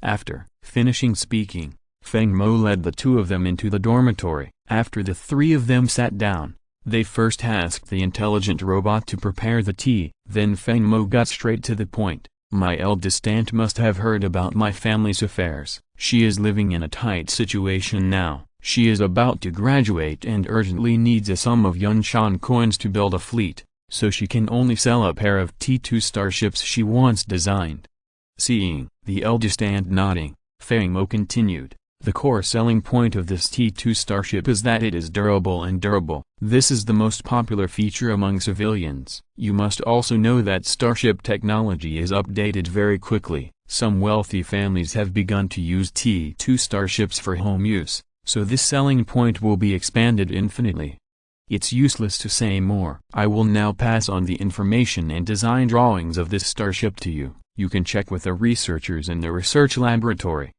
After finishing speaking, Feng Mo led the two of them into the dormitory. After the three of them sat down, they first asked the intelligent robot to prepare the tea. Then Feng Mo got straight to the point. "My eldest aunt must have heard about my family's affairs. She is living in a tight situation now. She is about to graduate and urgently needs a sum of Yunshan coins to build a fleet, so she can only sell a pair of T2 starships she wants designed." Seeing the eldest aunt nodding, Feng Mo continued, "The core selling point of this T2 starship is that it is durable and durable. This is the most popular feature among civilians. You must also know that starship technology is updated very quickly. Some wealthy families have begun to use T2 starships for home use, so this selling point will be expanded infinitely. It's useless to say more. I will now pass on the information and design drawings of this starship to you. You can check with the researchers in the research laboratory."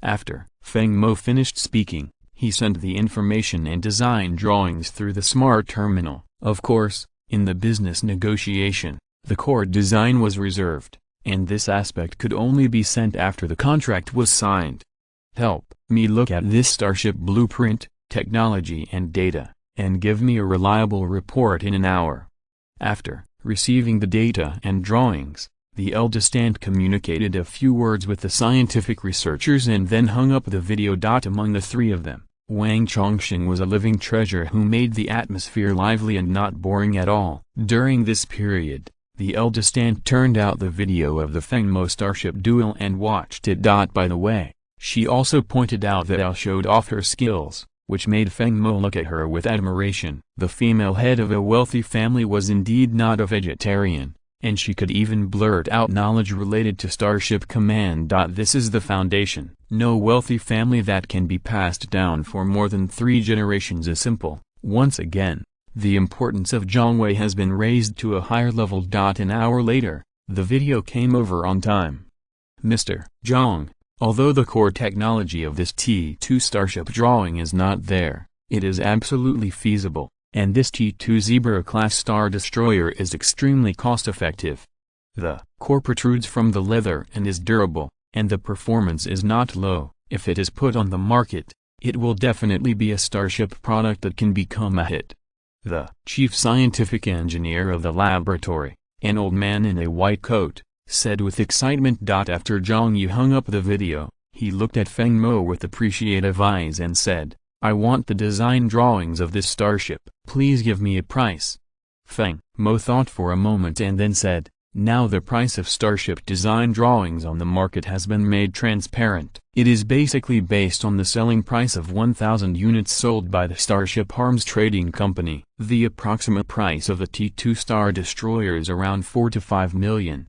After Feng Mo finished speaking, he sent the information and design drawings through the smart terminal. Of course, in the business negotiation, the core design was reserved, and this aspect could only be sent after the contract was signed. "Help me look at this starship blueprint, technology and data, and give me a reliable report in an hour." After receiving the data and drawings, the eldest aunt communicated a few words with the scientific researchers and then hung up the video. Among the three of them, Wang Chongshin was a living treasure who made the atmosphere lively and not boring at all. During this period, the eldest aunt turned out the video of the Feng Mo starship duel and watched it. By the way, she also pointed out that Elle showed off her skills, which made Feng Mo look at her with admiration. The female head of a wealthy family was indeed not a vegetarian, and she could even blurt out knowledge related to Starship Command. This is the foundation. No wealthy family that can be passed down for more than 3 generations is simple. Once again, the importance of Zhongwei has been raised to a higher level. An hour later, the video came over on time. "Mr. Zhang, although the core technology of this T2 starship drawing is not there, it is absolutely feasible. And this T2 Zebra-class Star Destroyer is extremely cost-effective. The core protrudes from the leather and is durable, and the performance is not low. If it is put on the market, it will definitely be a starship product that can become a hit." The chief scientific engineer of the laboratory, an old man in a white coat, said with excitement. After Zhang Yu hung up the video, he looked at Feng Mo with appreciative eyes and said, "I want the design drawings of this starship. Please give me a price." Feng Mo thought for a moment and then said, "Now the price of starship design drawings on the market has been made transparent. It is basically based on the selling price of 1,000 units sold by the Starship Arms Trading Company. The approximate price of the T2 Star Destroyer is around 4 to 5 million.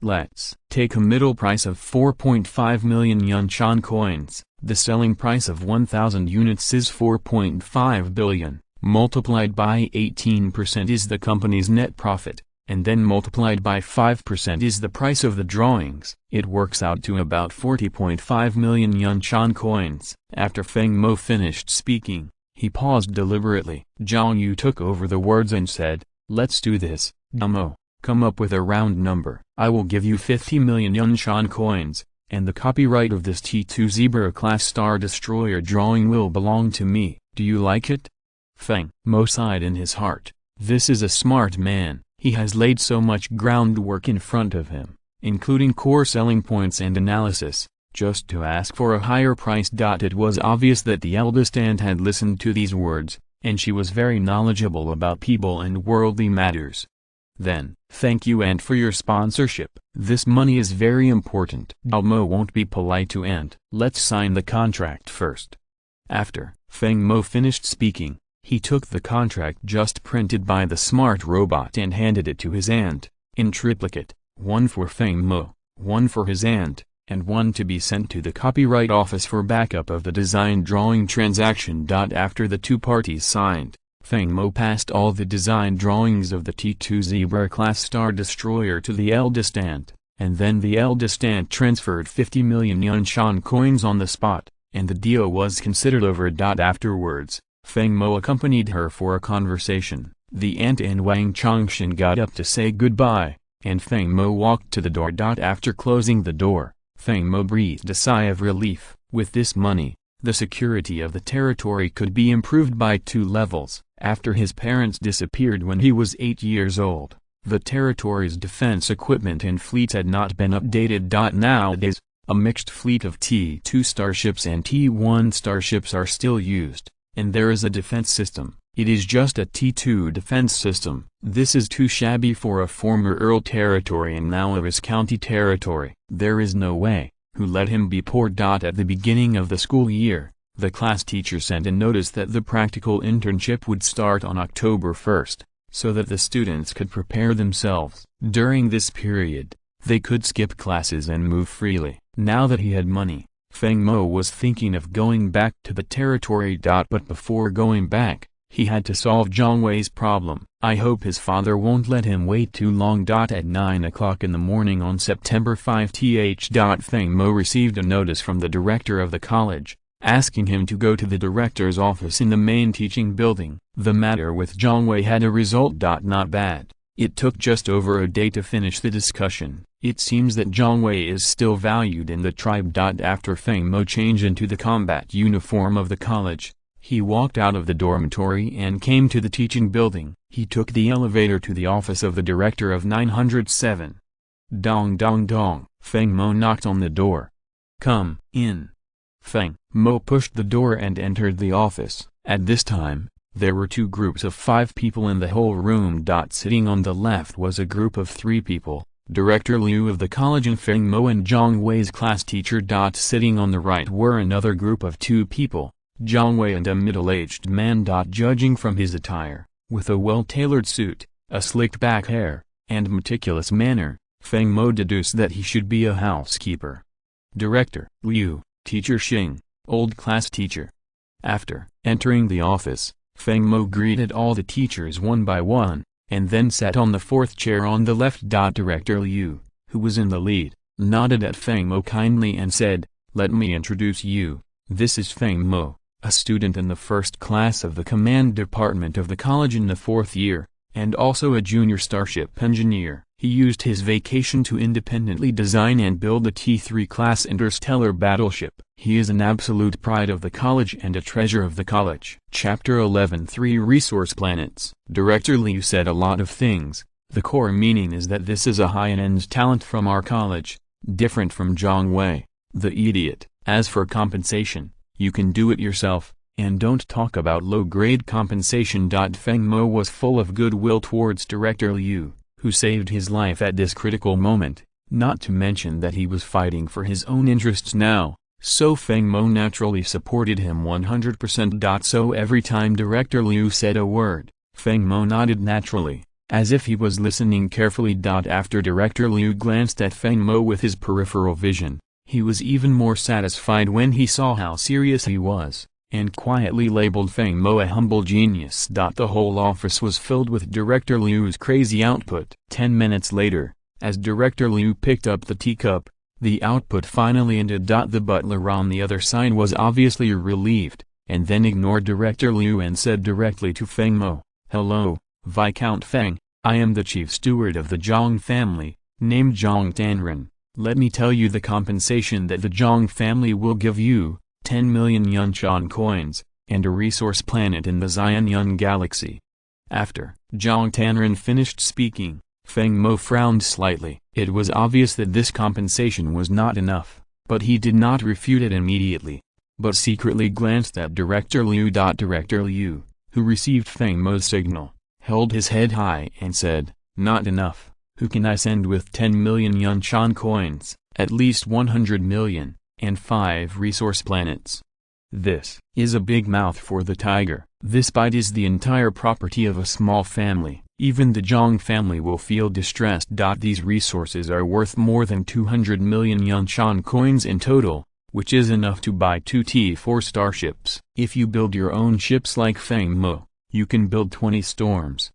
Let's take a middle price of 4.5 million Yunshan coins. The selling price of 1,000 units is 4.5 billion, multiplied by 18% is the company's net profit, and then multiplied by 5% is the price of the drawings. It works out to about 40.5 million Yunshan coins." After Feng Mo finished speaking, he paused deliberately. Zhang Yu took over the words and said, "Let's do this, Mo. Come up with a round number. I will give you 50 million Yunshan coins, and the copyright of this T2 Zebra-class Star Destroyer drawing will belong to me. Do you like it?" Feng Mo sighed in his heart. This is a smart man. He has laid so much groundwork in front of him, including core selling points and analysis, just to ask for a higher price. It was obvious that the eldest aunt had listened to these words, and she was very knowledgeable about people and worldly matters. "Then, thank you aunt for your sponsorship. This money is very important." Mo won't be polite to aunt. "Let's sign the contract first." After Feng Mo finished speaking, he took the contract just printed by the smart robot and handed it to his aunt, in triplicate, one for Feng Mo, one for his aunt, and one to be sent to the Copyright Office for backup of the design drawing transaction. After the two parties signed, Feng Mo passed all the design drawings of the T2 Zebra-class Star Destroyer to the eldest aunt, and then the eldest aunt transferred 50 million Yunshan coins on the spot, and the deal was considered over. Afterwards, Feng Mo accompanied her for a conversation. The aunt and Wang Chongshan got up to say goodbye, and Feng Mo walked to the door. After closing the door, Feng Mo breathed a sigh of relief. With this money, the security of the territory could be improved by 2 levels. After his parents disappeared when he was 8 years old, the territory's defense equipment and fleets had not been updated. Nowadays, a mixed fleet of T2 starships and T1 starships are still used, and there is a defense system. It is just a T2 defense system. This is too shabby for a former Earl territory and now of his county territory. There is no way. Who let him be poor? At the beginning of the school year, the class teacher sent a notice that the practical internship would start on October 1st, so that the students could prepare themselves. During this period, they could skip classes and move freely. Now that he had money, Feng Mo was thinking of going back to the territory. But before going back, he had to solve Zhang Wei's problem. I hope his father won't let him wait too long. At 9 o'clock in the morning on September 5 Feng Mo received a notice from the director of the college, asking him to go to the director's office in the main teaching building. The matter with Zhang Wei had a result. Not bad. It took just over a day to finish the discussion. It seems that Zhang Wei is still valued in the tribe. After Feng Mo changed into the combat uniform of the college, he walked out of the dormitory and came to the teaching building. He took the elevator to the office of the director of 907. Dong dong dong. Feng Mo knocked on the door. "Come in." Feng Mo pushed the door and entered the office. At this time, there were 2 groups of 5 people in the whole room. Sitting on the left was a group of 3 people, Director Liu of the college and Feng Mo and Zhang Wei's class teacher. Sitting on the right were another group of 2 people, Zhang Wei and a middle-aged man. Judging from his attire, with a well-tailored suit, a slicked back hair, and meticulous manner, Feng Mo deduced that he should be a housekeeper. Director Liu, Teacher Xing, old class teacher. After entering the office, Feng Mo greeted all the teachers one by one, and then sat on the 4th chair on the left. Director Liu, who was in the lead, nodded at Feng Mo kindly and said, "Let me introduce you. This is Feng Mo, a student in the 1st class of the command department of the college in the 4th year, and also a junior starship engineer. He used his vacation to independently design and build a T3 class interstellar battleship. He is an absolute pride of the college and a treasure of the college." Chapter 11 Resource Planets. Director Liu said a lot of things. The core meaning is that this is a high-end talent from our college, different from Zhang Wei, the idiot. As for compensation, you can do it yourself, and don't talk about low-grade compensation. Feng Mo was full of goodwill towards Director Liu, who saved his life at this critical moment, not to mention that he was fighting for his own interests now, so Feng Mo naturally supported him 100%. So every time Director Liu said a word, Feng Mo nodded naturally, as if he was listening carefully. After Director Liu glanced at Feng Mo with his peripheral vision, he was even more satisfied when he saw how serious he was, and quietly labeled Feng Mo a humble genius. The whole office was filled with Director Liu's crazy output. 10 minutes later, as Director Liu picked up the teacup, the output finally ended. The butler on the other side was obviously relieved, and then ignored Director Liu and said directly to Feng Mo, "Hello, Viscount Feng, I am the chief steward of the Zhang family, named Zhang Tanren. Let me tell you the compensation that the Zhang family will give you, 10 million Yunshan coins, and a resource planet in the Xianyun galaxy." After Zhang Tanren finished speaking, Feng Mo frowned slightly. It was obvious that this compensation was not enough, but he did not refute it immediately, but secretly glanced at Director Liu. Director Liu, who received Feng Mo's signal, held his head high and said, "Not enough. Who can I send with 10 million Yunshan coins, at least 100 million, and 5 resource planets?" This is a big mouth for the tiger. This bite is the entire property of a small family. Even the Zhang family will feel distressed. These resources are worth more than 200 million Yunshan coins in total, which is enough to buy 2 T4 starships. If you build your own ships like Feng Mo, you can build 20 storms.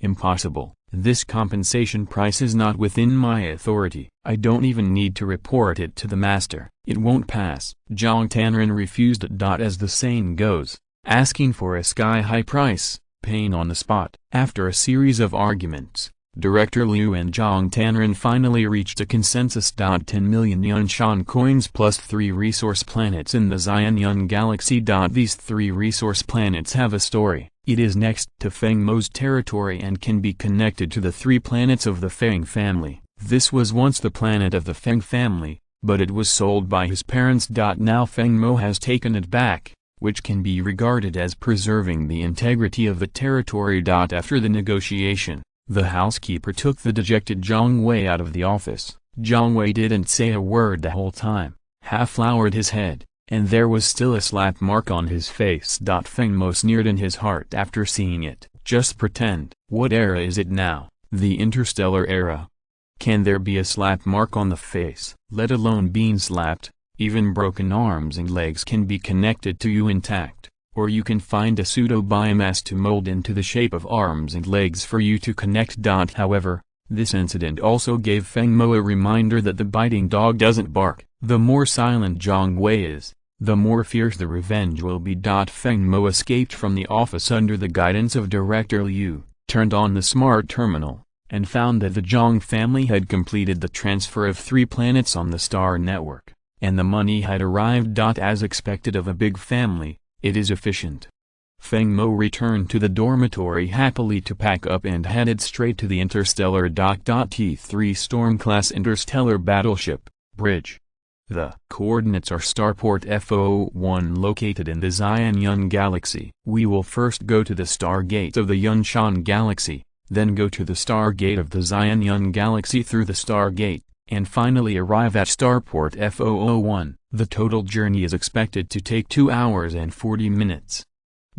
Impossible. This compensation price is not within my authority. I don't even need to report it to the master. It won't pass. Zhang Tanren refused. As the saying goes, asking for a sky-high price, paying on the spot. After a series of arguments, Director Liu and Zhang Tanren finally reached a consensus. 10 million Yunshan coins plus 3 resource planets in the Xianyun galaxy. These 3 resource planets have a story. It is next to Feng Mo's territory and can be connected to the 3 planets of the Feng family. This was once the planet of the Feng family, but it was sold by his parents. Now Feng Mo has taken it back, which can be regarded as preserving the integrity of the territory. After the negotiation, the housekeeper took the dejected Zhang Wei out of the office. Zhang Wei didn't say a word the whole time, half-lowered his head, and there was still a slap mark on his face. Feng Mo sneered in his heart after seeing it. Just pretend. What era is it now? The interstellar era. Can there be a slap mark on the face? Let alone being slapped, even broken arms and legs can be connected to you intact, or you can find a pseudo-biomass to mold into the shape of arms and legs for you to connect. However, this incident also gave Feng Mo a reminder that the biting dog doesn't bark. The more silent Zhang Wei is, the more fierce the revenge will be. Feng Mo escaped from the office under the guidance of Director Liu, turned on the smart terminal, and found that the Zhang family had completed the transfer of 3 planets on the star network, and the money had arrived. As expected of a big family, it is efficient. Feng Mo returned to the dormitory happily to pack up and headed straight to the interstellar dock. T3 Storm-class interstellar battleship, bridge. The coordinates are Starport F001 located in the Xianyun galaxy. We will first go to the Stargate of the Yunshan galaxy, then go to the Stargate of the Xianyun galaxy through the Stargate, and finally arrive at Starport F001. The total journey is expected to take 2 hours and 40 minutes.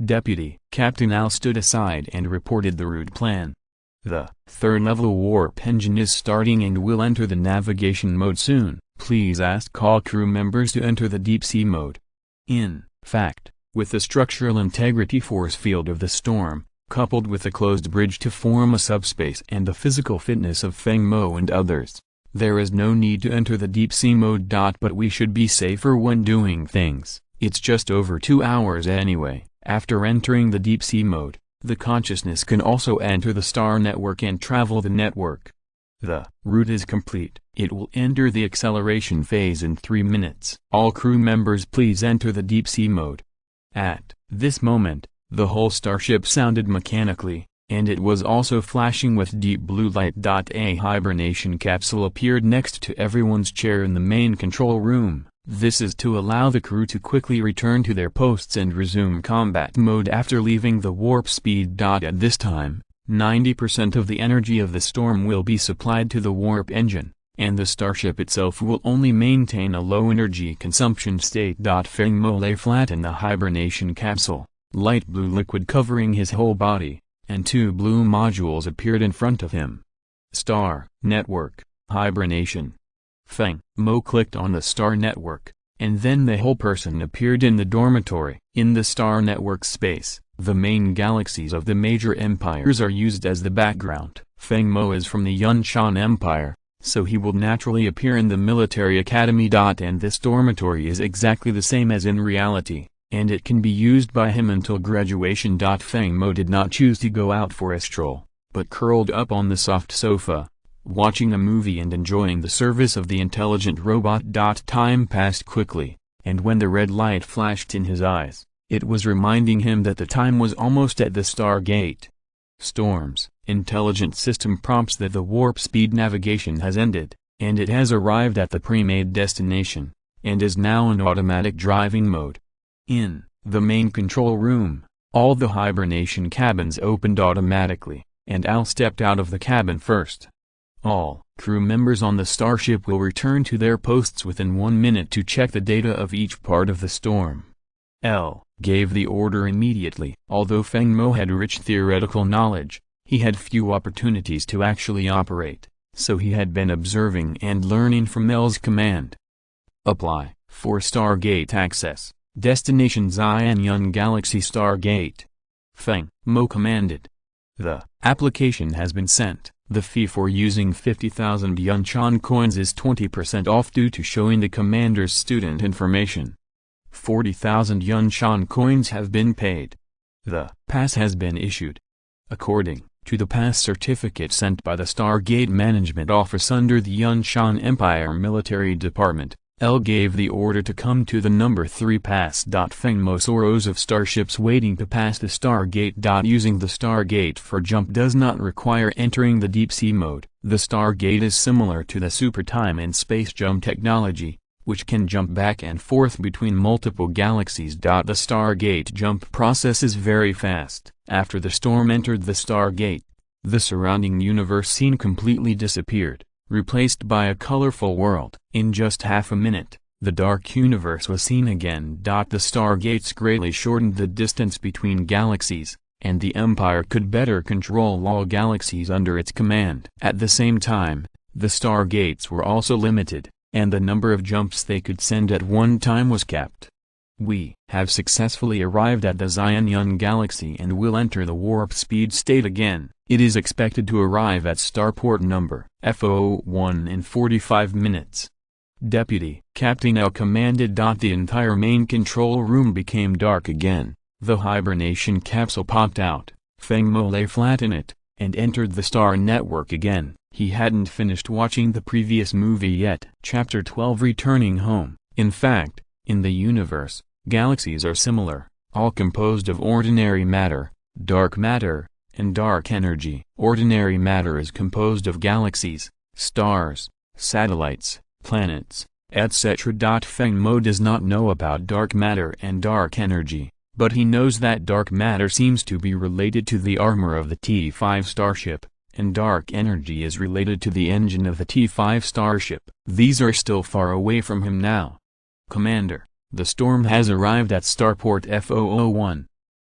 Deputy Captain Al stood aside and reported the route plan. The 3rd level warp engine is starting and will enter the navigation mode soon. Please ask all crew members to enter the deep sea mode. In fact, with the structural integrity force field of the storm, coupled with a closed bridge to form a subspace and the physical fitness of Feng Mo and others, there is no need to enter the deep sea mode. But we should be safer when doing things. It's just over 2 hours anyway. After entering the deep sea mode, the consciousness can also enter the star network and travel the network. The route is complete. It will enter the acceleration phase in 3 minutes. All crew members please enter the deep sea mode. At this moment, the whole starship sounded mechanically, and it was also flashing with deep blue light. A hibernation capsule appeared next to everyone's chair in the main control room. This is to allow the crew to quickly return to their posts and resume combat mode after leaving the warp speed. At this time, 90% of the energy of the storm will be supplied to the warp engine, and the starship itself will only maintain a low energy consumption state. Feng Mo lay flat in the hibernation capsule, light blue liquid covering his whole body, and 2 blue modules appeared in front of him. Star Network, Hibernation. Feng Mo clicked on the star network, and then the whole person appeared in the dormitory. In the star network space, the main galaxies of the major empires are used as the background. Feng Mo is from the Yunshan Empire, so he will naturally appear in the military academy. And this dormitory is exactly the same as in reality, and it can be used by him until graduation. Feng Mo did not choose to go out for a stroll, but curled up on the soft sofa, watching a movie and enjoying the service of the intelligent robot. Time passed quickly, and when the red light flashed in his eyes, it was reminding him that the time was almost at the Stargate. Storms. Intelligent system prompts that the warp speed navigation has ended, and it has arrived at the pre-made destination, and is now in automatic driving mode. In the main control room, all the hibernation cabins opened automatically, and Al stepped out of the cabin first. All crew members on the starship will return to their posts within 1 minute to check the data of each part of the storm. L gave the order immediately. Although Feng Mo had rich theoretical knowledge, He had few opportunities to actually operate, so he had been observing and learning from L's command. Apply for Stargate access. Destination Xianyun Galaxy Stargate. Feng Mo commanded. The application has been sent. The fee for using 50,000 Yunchan coins is 20% off due to showing the commander's student information. 40,000 Yunchan coins have been paid. The pass has been issued. According to the pass certificate sent by the Stargate Management Office under the Yunshan Empire Military Department, L gave the order to come to the number 3 pass. Feng Mo's rows of starships waiting to pass the Stargate. Using the Stargate for jump does not require entering the deep sea mode. The Stargate is similar to the super time and space jump technology, which can jump back and forth between multiple galaxies. The Stargate jump process is very fast. After the storm entered the Stargate, the surrounding universe scene completely disappeared, replaced by a colorful world. In just half a minute, the dark universe was seen again. The Stargates greatly shortened the distance between galaxies, and the Empire could better control all galaxies under its command. At the same time, the Stargates were also limited, and the number of jumps they could send at one time was capped. We have successfully arrived at the Xianyun Galaxy and will enter the warp speed state again. It is expected to arrive at starport number F001 in 45 minutes. Deputy Captain L commanded. The entire main control room became dark again. The hibernation capsule popped out. Feng Mo lay flat in it, and entered the star network again. He hadn't finished watching the previous movie yet. Chapter 12 Returning Home. In fact, in the universe, galaxies are similar, all composed of ordinary matter, dark matter, and dark energy. Ordinary matter is composed of galaxies, stars, satellites, planets, etc. Feng Mo does not know about dark matter and dark energy, but he knows that dark matter seems to be related to the armor of the T5 starship, and dark energy is related to the engine of the T5 starship. These are still far away from him now. Commander, the storm has arrived at starport F001.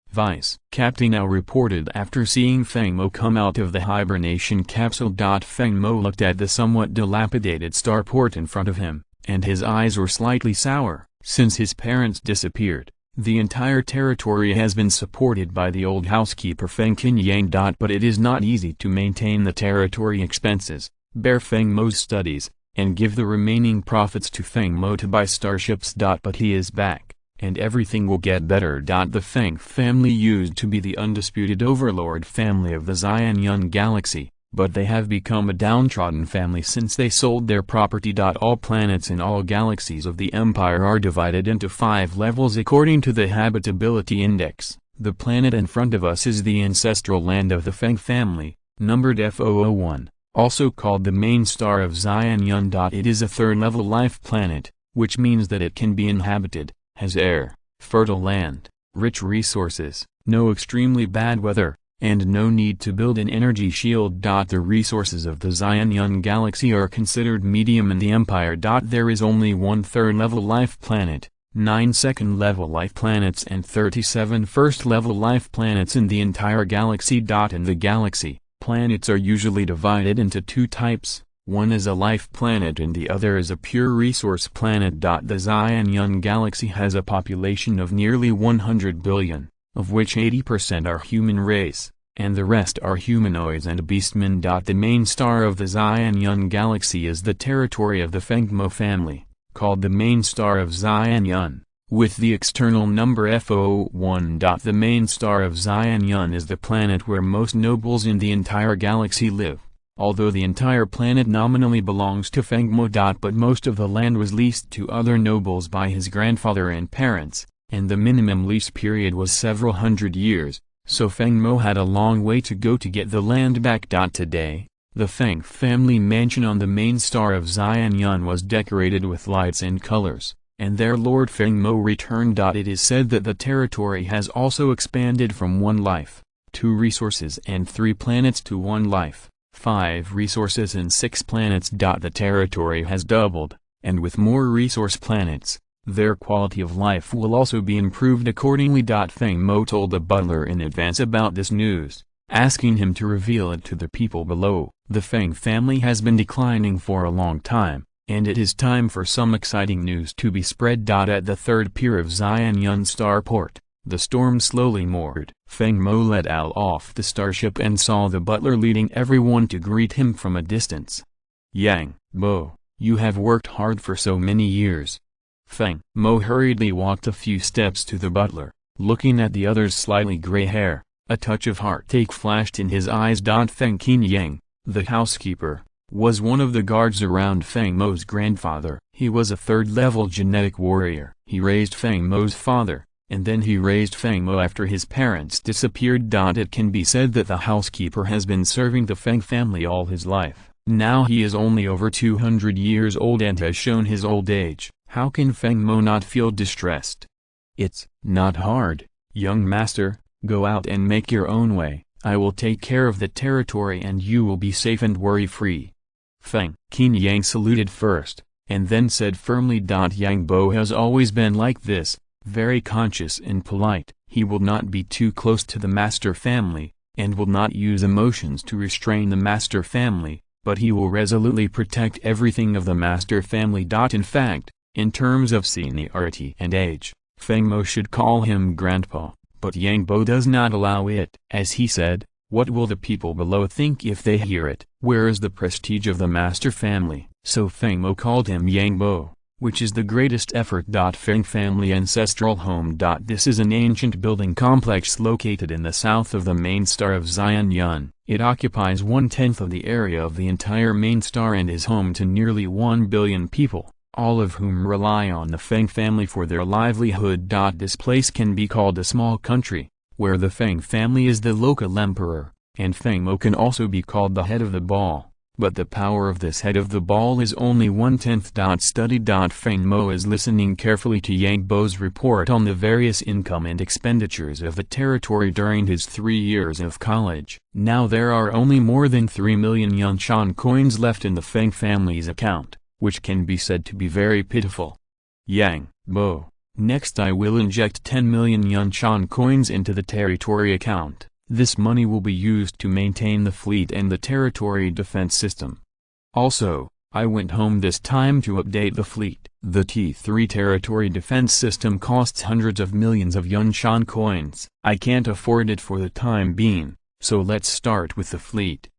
Vice Captain L reported after seeing Feng Mo come out of the hibernation capsule. Feng Mo looked at the somewhat dilapidated starport in front of him, and his eyes were slightly sour. Since his parents disappeared, the entire territory has been supported by the old housekeeper Feng Qinyang. But it is not easy to maintain the territory expenses, bear Feng Mo's studies, and give the remaining profits to Feng Mo to buy starships. But he is back, and everything will get better. The Feng family used to be the undisputed overlord family of the Xianyun Galaxy, but they have become a downtrodden family since they sold their property. All planets in all galaxies of the Empire are divided into 5 levels according to the habitability index. The planet in front of us is the ancestral land of the Feng family, numbered F001. Also called the main star of Xianyun. It is a 3rd-level life planet, which means that it can be inhabited, has air, fertile land, rich resources, no extremely bad weather, and no need to build an energy shield. The resources of the Xianyun Galaxy are considered medium in the Empire. There is only 1 3rd-level life planet, 9 2nd-level life planets and 37 1st-level life planets in the entire galaxy. In the galaxy, planets are usually divided into 2 types, one is a life planet and the other is a pure resource planet. The Xianyun Galaxy has a population of nearly 100 billion, of which 80% are human race, and the rest are humanoids and beastmen. The main star of the Xianyun Galaxy is the territory of the Feng Mo family, called the main star of Xianyun, with the external number F001. The main star of Xianyun is the planet where most nobles in the entire galaxy live, although the entire planet nominally belongs to Feng Mo. But most of the land was leased to other nobles by his grandfather and parents, and the minimum lease period was several hundred years, so Feng Mo had a long way to go to get the land back. Today, the Feng family mansion on the main star of Xianyun was decorated with lights and colors, and their Lord Feng Mo returned. It is said that the territory has also expanded from 1 life, 2 resources and 3 planets to 1 life, 5 resources and 6 planets. The territory has doubled, and with more resource planets, their quality of life will also be improved accordingly. Feng Mo told the butler in advance about this news, asking him to reveal it to the people below. The Feng family has been declining for a long time, and it is time for some exciting news to be spread. At the third pier of Xianyun starport, the storm slowly moored. Feng Mo let out off the starship and saw the butler leading everyone to greet him from a distance. "Yang Bo, you have worked hard for so many years." Feng Mo hurriedly walked a few steps to the butler, looking at the other's slightly gray hair. A touch of heartache flashed in his eyes. Feng Qinyang, the housekeeper, was one of the guards around Feng Mo's grandfather. He was a third-level genetic warrior. He raised Feng Mo's father, and then he raised Feng Mo after his parents disappeared. It can be said that the housekeeper has been serving the Feng family all his life. Now he is only over 200 years old and has shown his old age. How can Feng Mo not feel distressed? "It's not hard, young master. Go out and make your own way. I will take care of the territory and you will be safe and worry-free." Feng Qinyang saluted first, and then said firmly. Yang Bo has always been like this, very conscious and polite. He will not be too close to the master family, and will not use emotions to restrain the master family, but he will resolutely protect everything of the master family. In fact, in terms of seniority and age, Feng Mo should call him grandpa, but Yang Bo does not allow it. As he said, "What will the people below think if they hear it? Where is the prestige of the master family?" So Feng Mo called him Yang Bo, which is the greatest effort. Feng family ancestral home. This is an ancient building complex located in the south of the main star of Xianyun. It occupies 1/10 of the area of the entire main star and is home to nearly 1 billion people, all of whom rely on the Feng family for their livelihood. This place can be called a small country, where the Feng family is the local emperor, and Feng Mo can also be called the head of the ball, but the power of this head of the ball is only 1/10. Study. Feng Mo is listening carefully to Yang Bo's report on the various income and expenditures of the territory during his 3 years of college. Now there are only more than 3 million Yunshan coins left in the Feng family's account, which can be said to be very pitiful. "Yang Bo, next I will inject 10 million Yunshan coins into the territory account. This money will be used to maintain the fleet and the territory defense system. Also, I went home this time to update the fleet. The T3 territory defense system costs hundreds of millions of Yunshan coins. I can't afford it for the time being, so let's start with the fleet.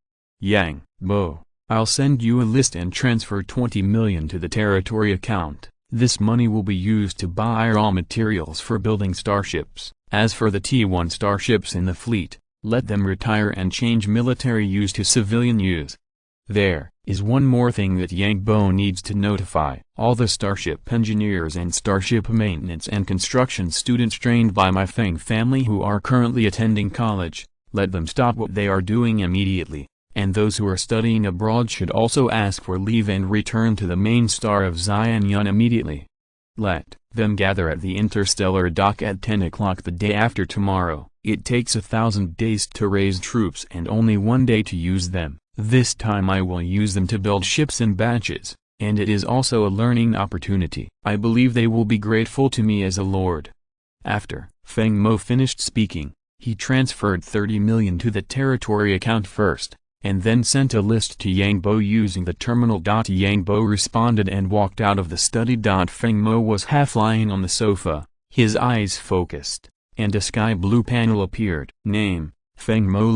Yang Bo, I'll send you a list and transfer 20 million to the territory account. This money will be used to buy raw materials for building starships. As for the T1 starships in the fleet, let them retire and change military use to civilian use. There is one more thing that Yang Bo needs to notify. All the starship engineers and starship maintenance and construction students trained by my Feng family who are currently attending college, let them stop what they are doing immediately. And those who are studying abroad should also ask for leave and return to the main star of Xianyun immediately. Let them gather at the interstellar dock at 10 o'clock the day after tomorrow. It takes 1,000 days to raise troops and only 1 day to use them. This time I will use them to build ships in batches, and it is also a learning opportunity. I believe they will be grateful to me as a lord." After Feng Mo finished speaking, he transferred 30 million to the territory account first, and then sent a list to Yang Bo using the terminal. Yang Bo responded and walked out of the study. Feng Mo was half lying on the sofa, his eyes focused, and a sky blue panel appeared. Name, Feng Mo.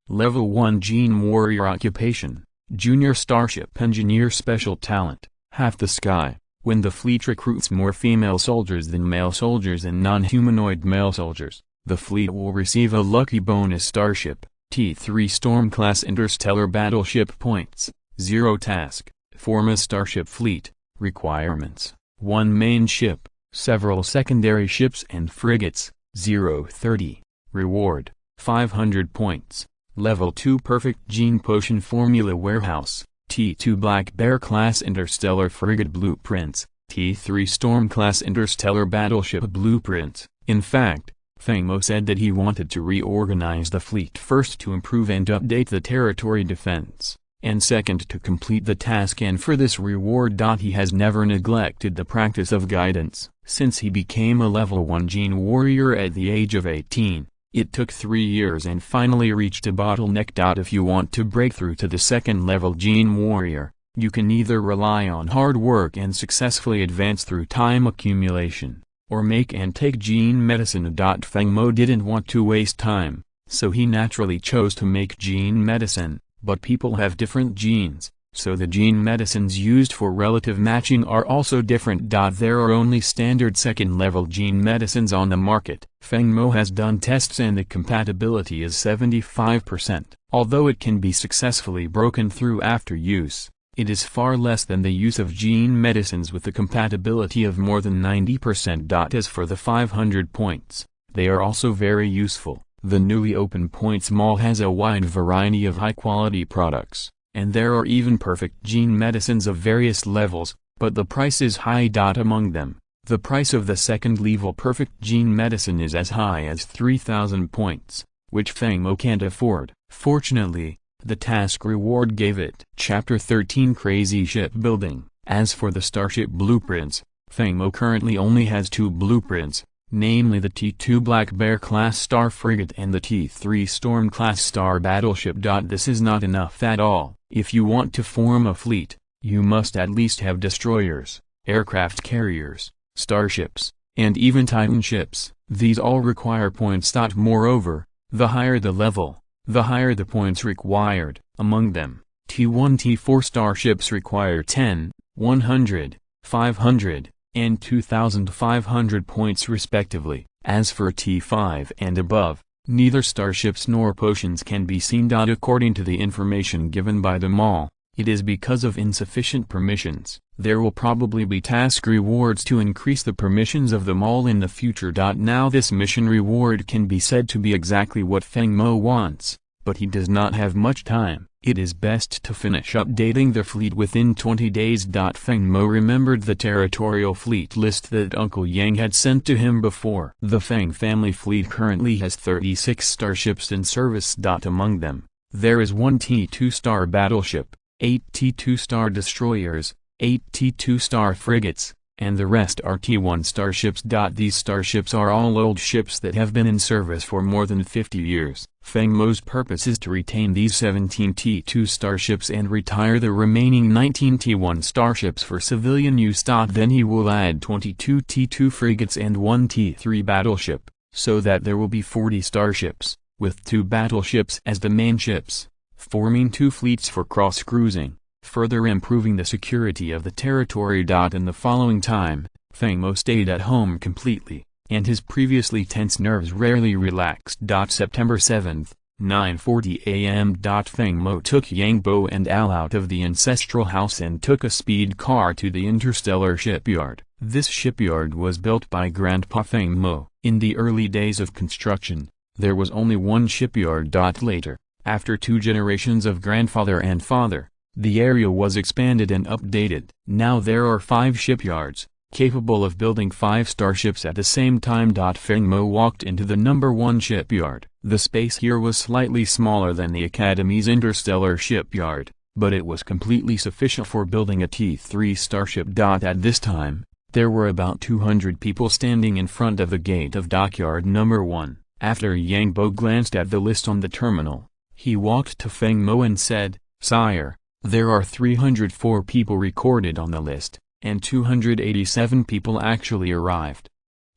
Level 1 Gene Warrior. Occupation, Junior Starship Engineer. Special talent, Half the Sky. When the fleet recruits more female soldiers than male soldiers and non-humanoid male soldiers, the fleet will receive a lucky bonus. Starship, T3 Storm-class interstellar battleship. Points, 0. Task, form a starship fleet. Requirements, 1 main ship, several secondary ships and frigates, 0:30. Reward, 500 points. Level 2 Perfect Gene Potion Formula Warehouse, T2 Black Bear Class Interstellar Frigate Blueprints, T3 Storm Class Interstellar Battleship Blueprints. In fact, Feng Mo said that he wanted to reorganize the fleet first to improve and update the territory defense, and second to complete the task, and for this reward. He has never neglected the practice of guidance. Since he became a level 1 gene warrior at the age of 18, It took 3 years and finally reached a bottleneck. If you want to break through to the second level Gene Warrior, you can either rely on hard work and successfully advance through time accumulation, or make and take gene medicine. Feng Mo didn't want to waste time, so he naturally chose to make gene medicine, but people have different genes, so the gene medicines used for relative matching are also different. There are only standard second-level gene medicines on the market. Feng Mo has done tests and the compatibility is 75%. Although it can be successfully broken through after use, it is far less than the use of gene medicines with a compatibility of more than 90%. As for the 500 points, they are also very useful. The newly opened Points Mall has a wide variety of high-quality products, and there are even perfect gene medicines of various levels, but the price is high. Among them, the price of the second-level perfect gene medicine is as high as 3,000 points, which Feng Mo can't afford. Fortunately, the task reward gave it. Chapter 13 Crazy Shipbuilding. As for the starship blueprints, Feng Mo currently only has 2 blueprints, namely the T2 Black Bear class star frigate and the T3 Storm class star battleship. This is not enough at all. If you want to form a fleet, you must at least have destroyers, aircraft carriers, starships, and even Titan ships. These all require points. Moreover, the higher the level, the higher the points required. Among them, T1 T4 starships require 10, 100, 500, and 2,500 points respectively. As for T5 and above, neither starships nor potions can be seen. According to the information given by the mall, it is because of insufficient permissions. There will probably be task rewards to increase the permissions of the mall in the future. Now this mission reward can be said to be exactly what Feng Mo wants, but he does not have much time. It is best to finish updating the fleet within 20 days. Feng Mo remembered the territorial fleet list that Uncle Yang had sent to him before. The Feng family fleet currently has 36 starships in service. Among them, there is 1 T2 star battleship, 8 T2 star destroyers, 8 T2 star frigates, and the rest are T1 starships. These starships are all old ships that have been in service for more than 50 years. Feng Mo's purpose is to retain these 17 T2 starships and retire the remaining 19 T1 starships for civilian use. Then he will add 22 T2 frigates and 1 T3 battleship, so that there will be 40 starships, with 2 battleships as the main ships, forming 2 fleets for cross-cruising, further improving the security of the territory. In the following time, Feng Mo stayed at home completely, and his previously tense nerves rarely relaxed. September 7th, 9:40 a.m. Feng Mo took Yang Bo and Al out of the ancestral house and took a speed car to the interstellar shipyard. This shipyard was built by Grandpa Feng Mo. In the early days of construction, there was only one shipyard. Later, after 2 generations of grandfather and father, the area was expanded and updated. Now there are 5 shipyards, capable of building 5 starships at the same time. Feng Mo walked into the number 1 shipyard. The space here was slightly smaller than the Academy's interstellar shipyard, but it was completely sufficient for building a T3 starship. At this time, there were about 200 people standing in front of the gate of dockyard number 1. After Yang Bo glanced at the list on the terminal, he walked to Feng Mo and said, "Sire, there are 304 people recorded on the list, and 287 people actually arrived.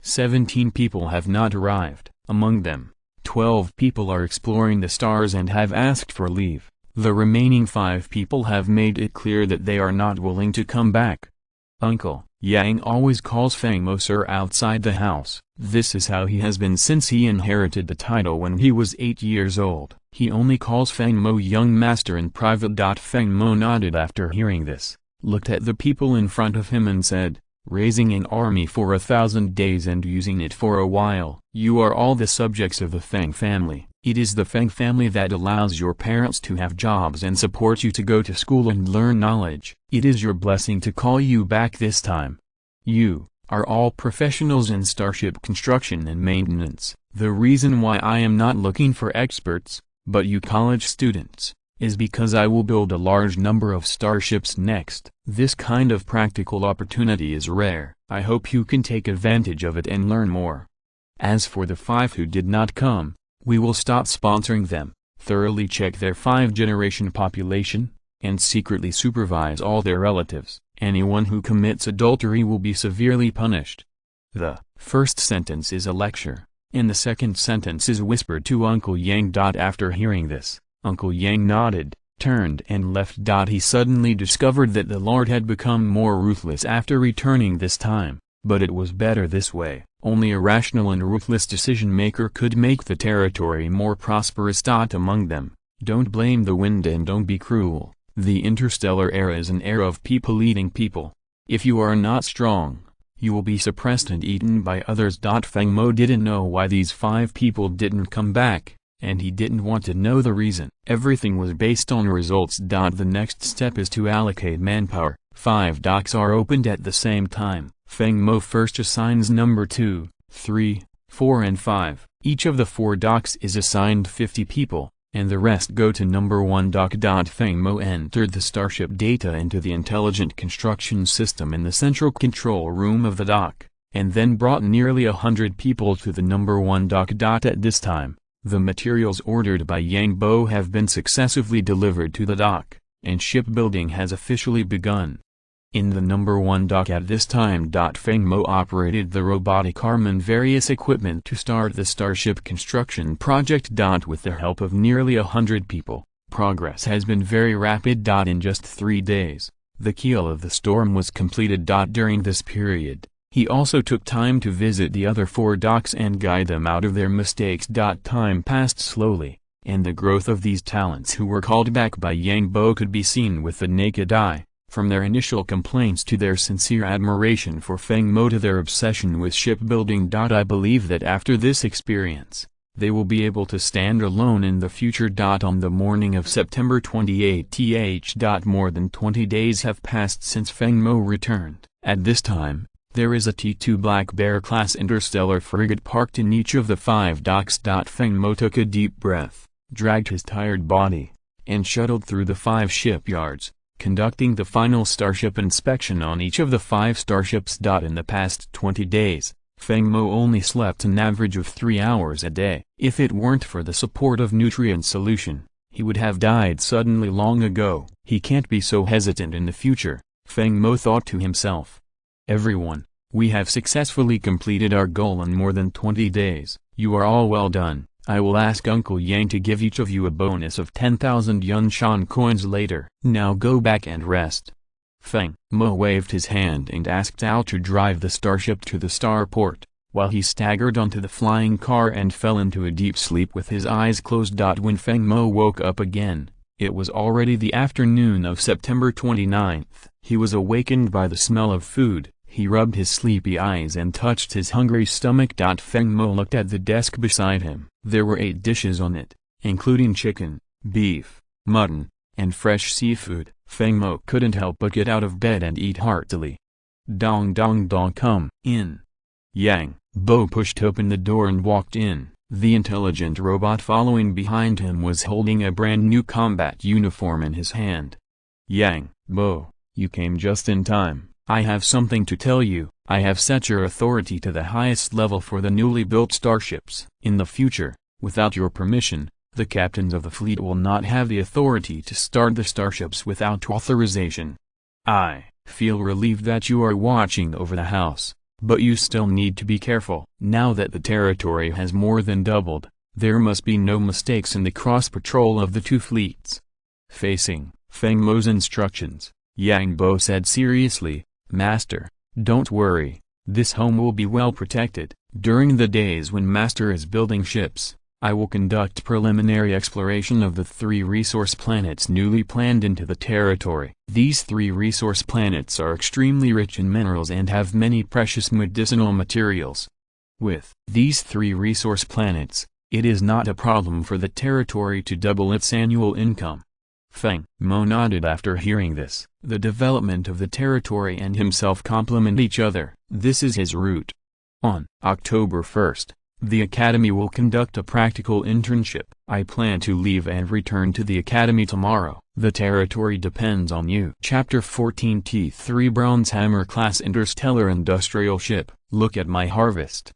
17 people have not arrived. Among them, 12 people are exploring the stars and have asked for leave. The remaining 5 people have made it clear that they are not willing to come back." Uncle Yang always calls Feng Mo sir outside the house. This is how he has been since he inherited the title when he was 8 years old. He only calls Feng Mo young master in private. Feng Mo nodded after hearing this, looked at the people in front of him and said, "Raising an army for 1,000 days and using it for a while. You are all the subjects of the Feng family. It is the Feng family that allows your parents to have jobs and support you to go to school and learn knowledge. It is your blessing to call you back this time. You are all professionals in starship construction and maintenance. The reason why I am not looking for experts, but you college students, is because I will build a large number of starships next. This kind of practical opportunity is rare. I hope you can take advantage of it and learn more." As for the 5 who did not come, We will stop sponsoring them, thoroughly check their 5th-generation population, and secretly supervise all their relatives. Anyone who commits adultery will be severely punished. The first sentence is a lecture, and the second sentence is whispered to Uncle Yang. After hearing this, Uncle Yang nodded, turned and left. He suddenly discovered that the Lord had become more ruthless after returning this time, but it was better this way. Only a rational and ruthless decision-maker could make the territory more prosperous. Among them, don't blame the wind and don't be cruel. The interstellar era is an era of people eating people. If you are not strong, you will be suppressed and eaten by others. Feng Mo didn't know why these 5 people didn't come back, and he didn't want to know the reason. Everything was based on results. The next step is to allocate manpower. 5 docks are opened at the same time. Feng Mo first assigns number 2, 3, 4 and 5. Each of the 4 docks is assigned 50 people, and the rest go to number 1 dock. Feng Mo entered the starship data into the intelligent construction system in the central control room of the dock, and then brought nearly 100 people to the number 1 dock. At this time, the materials ordered by Yang Bo have been successively delivered to the dock, and shipbuilding has officially begun. In the number 1 dock at this time. Feng Mo operated the robotic arm and various equipment to start the starship construction project. With the help of nearly 100 people, progress has been very rapid. In just 3 days, the keel of the storm was completed. During this period, he also took time to visit the other 4 docks and guide them out of their mistakes. Time passed slowly, and the growth of these talents who were called back by Yang Bo could be seen with the naked eye. From their initial complaints to their sincere admiration for Feng Mo to their obsession with shipbuilding. I believe that after this experience, they will be able to stand alone in the future. On the morning of September 28th, more than 20 days have passed since Feng Mo returned. At this time, there is a T2 Black Bear-class interstellar frigate parked in each of the 5 docks. Feng Mo took a deep breath, dragged his tired body, and shuttled through the 5 shipyards, conducting the final starship inspection on each of the 5 starships. In the past 20 days, Feng Mo only slept an average of 3 hours a day. If it weren't for the support of nutrient solution, he would have died suddenly long ago. He can't be so hesitant in the future, Feng Mo thought to himself. Everyone, we have successfully completed our goal in more than 20 days. You are all well done. I will ask Uncle Yang to give each of you a bonus of 10,000 Yunshan coins later. Now go back and rest. Feng Mo waved his hand and asked Al to drive the starship to the starport, while he staggered onto the flying car and fell into a deep sleep with his eyes closed. When Feng Mo woke up again, it was already the afternoon of September 29th. He was awakened by the smell of food. He rubbed his sleepy eyes and touched his hungry stomach. Feng Mo looked at the desk beside him. There were 8 dishes on it, including chicken, beef, mutton, and fresh seafood. Feng Mo couldn't help but get out of bed and eat heartily. Dong dong dong, come in. Yang Bo pushed open the door and walked in. The intelligent robot following behind him was holding a brand new combat uniform in his hand. Yang Bo, you came just in time. I have something to tell you. I have set your authority to the highest level for the newly built starships. In the future, without your permission, the captains of the fleet will not have the authority to start the starships without authorization. I feel relieved that you are watching over the house, but you still need to be careful. Now that the territory has more than doubled, there must be no mistakes in the cross-patrol of the 2 fleets. Facing Feng Mo's instructions, Yang Bo said seriously, Master, don't worry, this home will be well protected. During the days when Master is building ships, I will conduct preliminary exploration of the 3 resource planets newly planned into the territory. These 3 resource planets are extremely rich in minerals and have many precious medicinal materials. With these 3 resource planets, it is not a problem for the territory to double its annual income. Feng Mo nodded after hearing this. The development of the territory and himself complement each other. This is his route. On October 1st, the Academy will conduct a practical internship. I plan to leave and return to the Academy tomorrow. The territory depends on you. Chapter 14 T3 Bronze Hammer Class Interstellar Industrial Ship. Look at my harvest.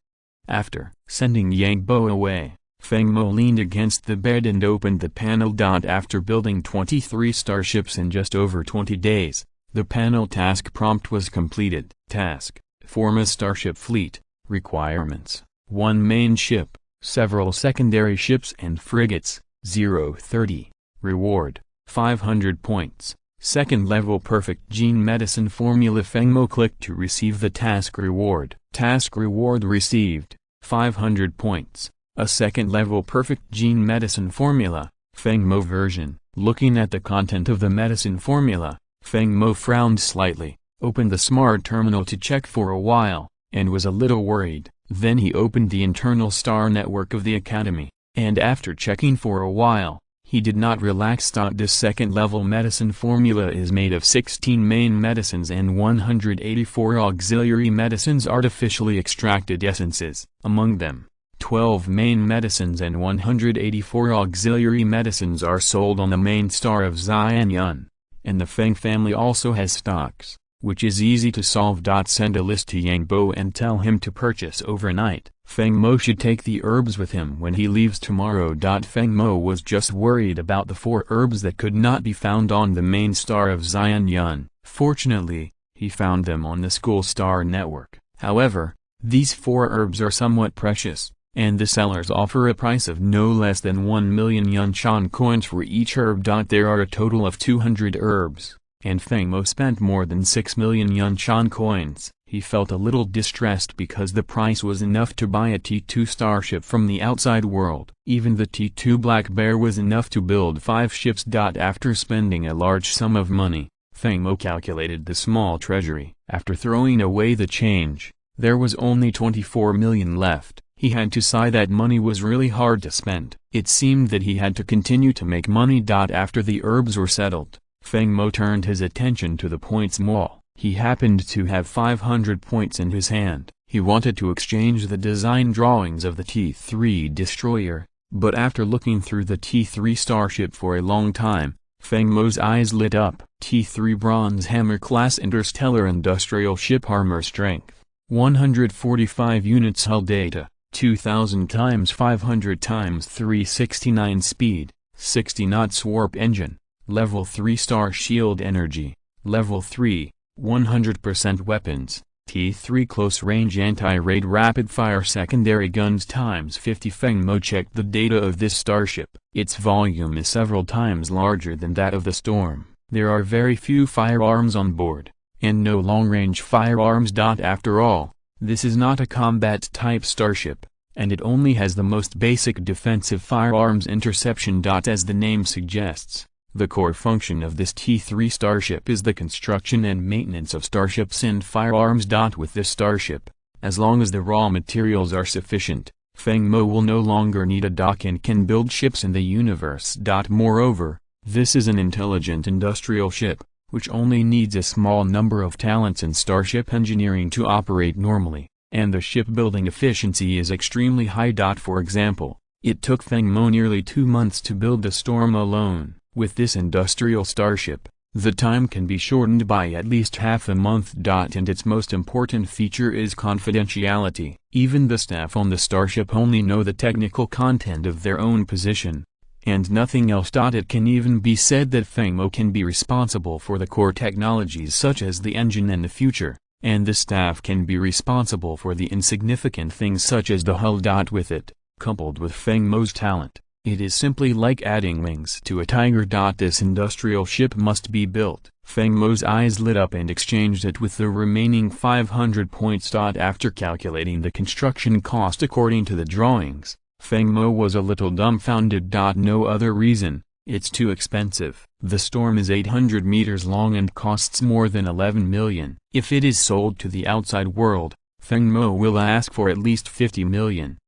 After sending Yang Bo away, Feng Mo leaned against the bed and opened the panel. After building 23 starships in just over 20 days, the panel task prompt was completed. Task: form a starship fleet. Requirements: 1 main ship, several secondary ships and frigates. 030. Reward: 500 points. Second level perfect gene medicine formula. Feng Mo clicked to receive the task reward. Task reward received: 500 points. A second level perfect gene medicine formula. Feng Mo version. Looking at the content of the medicine formula, Feng Mo frowned slightly, opened the smart terminal to check for a while, and was a little worried. Then he opened the internal star network of the Academy, and after checking for a while, he did not relax. This second level medicine formula is made of 16 main medicines and 184 auxiliary medicines artificially extracted essences. Among them, 12 main medicines and 184 auxiliary medicines are sold on the main star of Xianyun, and the Feng family also has stocks, which is easy to solve. Send a list to Yang Bo and tell him to purchase overnight. Feng Mo should take the herbs with him when he leaves tomorrow. Feng Mo was just worried about the 4 herbs that could not be found on the main star of Xianyun. Fortunately, he found them on the school star network. However, these 4 herbs are somewhat precious, and the sellers offer a price of no less than 1 million yunshan coins for each herb. There are a total of 200 herbs, and Feng Mo spent more than 6 million yunshan coins. He felt a little distressed because the price was enough to buy a T2 starship from the outside world. Even the T2 Black Bear was enough to build 5 ships. After spending a large sum of money, Feng Mo calculated the small treasury. After throwing away the change, there was only 24 million left. He had to sigh that money was really hard to spend. It seemed that he had to continue to make money. After the herbs were settled, Feng Mo turned his attention to the points mall. He happened to have 500 points in his hand. He wanted to exchange the design drawings of the T3 destroyer, but after looking through the T3 starship for a long time, Feng Mo's eyes lit up. T3 Bronze Hammer class interstellar industrial ship. Armor strength: 145 units. Hull data: 2000 × 500 × 369. Speed: 60 knots. Warp engine: Level 3. Star shield energy: Level 3. 100% weapons: T3 close range anti-raid rapid fire secondary guns × 50. Feng Mo checked the data of this starship. Its volume is several times larger than that of the Storm. There are very few firearms on board, and no long-range firearms. After all, this is not a combat-type starship, and it only has the most basic defensive firearms interception. As the name suggests, the core function of this T3 starship is the construction and maintenance of starships and firearms. With this starship, as long as the raw materials are sufficient, Feng Mo will no longer need a dock and can build ships in the universe. Moreover, this is an intelligent industrial ship, which only needs a small number of talents in starship engineering to operate normally, and the shipbuilding efficiency is extremely high. For example, it took Feng Mo nearly 2 months to build the Storm alone. With this industrial starship, the time can be shortened by at least half a month. And its most important feature is confidentiality. Even the staff on the starship only know the technical content of their own position, and nothing else. It can even be said that Feng Mo can be responsible for the core technologies such as the engine and the future, and the staff can be responsible for the insignificant things such as the hull. With it, coupled with Feng Mo's talent, it is simply like adding wings to a tiger. This industrial ship must be built. Feng Mo's eyes lit up and exchanged it with the remaining 500 points. After calculating the construction cost according to the drawings, Feng Mo was a little dumbfounded. No other reason, it's too expensive. The Storm is 800 meters long and costs more than 11 million. If it is sold to the outside world, Feng Mo will ask for at least 50 million.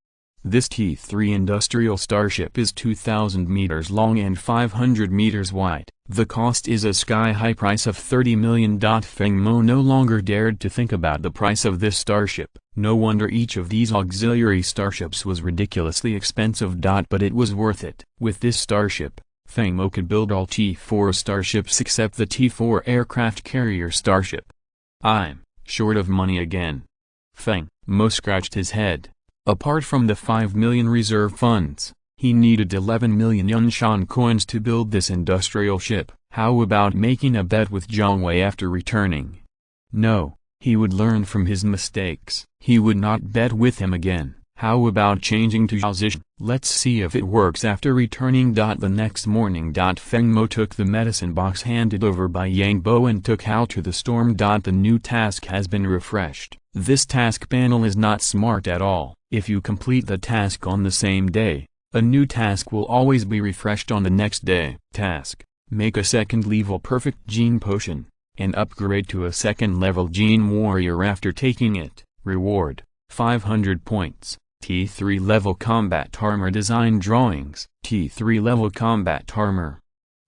This T3 industrial starship is 2,000 meters long and 500 meters wide. The cost is a sky-high price of 30 million. Feng Mo no longer dared to think about the price of this starship. No wonder each of these auxiliary starships was ridiculously expensive. But it was worth it. With this starship, Feng Mo could build all T4 starships except the T4 aircraft carrier starship. I'm short of money again. Feng Mo scratched his head. Apart from the 5 million reserve funds, he needed 11 million Yunshan coins to build this industrial ship. How about making a bet with Jiang Wei after returning? No, he would learn from his mistakes. He would not bet with him again. How about changing to Zhao? Let's see if it works after returning. The next morning. Feng Mo took the medicine box handed over by Yang Bo and took Hao to the storm. The new task has been refreshed. This task panel is not smart at all. If you complete the task on the same day, a new task will always be refreshed on the next day. Task: make a second level perfect gene potion, and upgrade to a second level gene warrior after taking it. Reward: 500 points. T3 level combat armor design drawings. T3 level combat armor.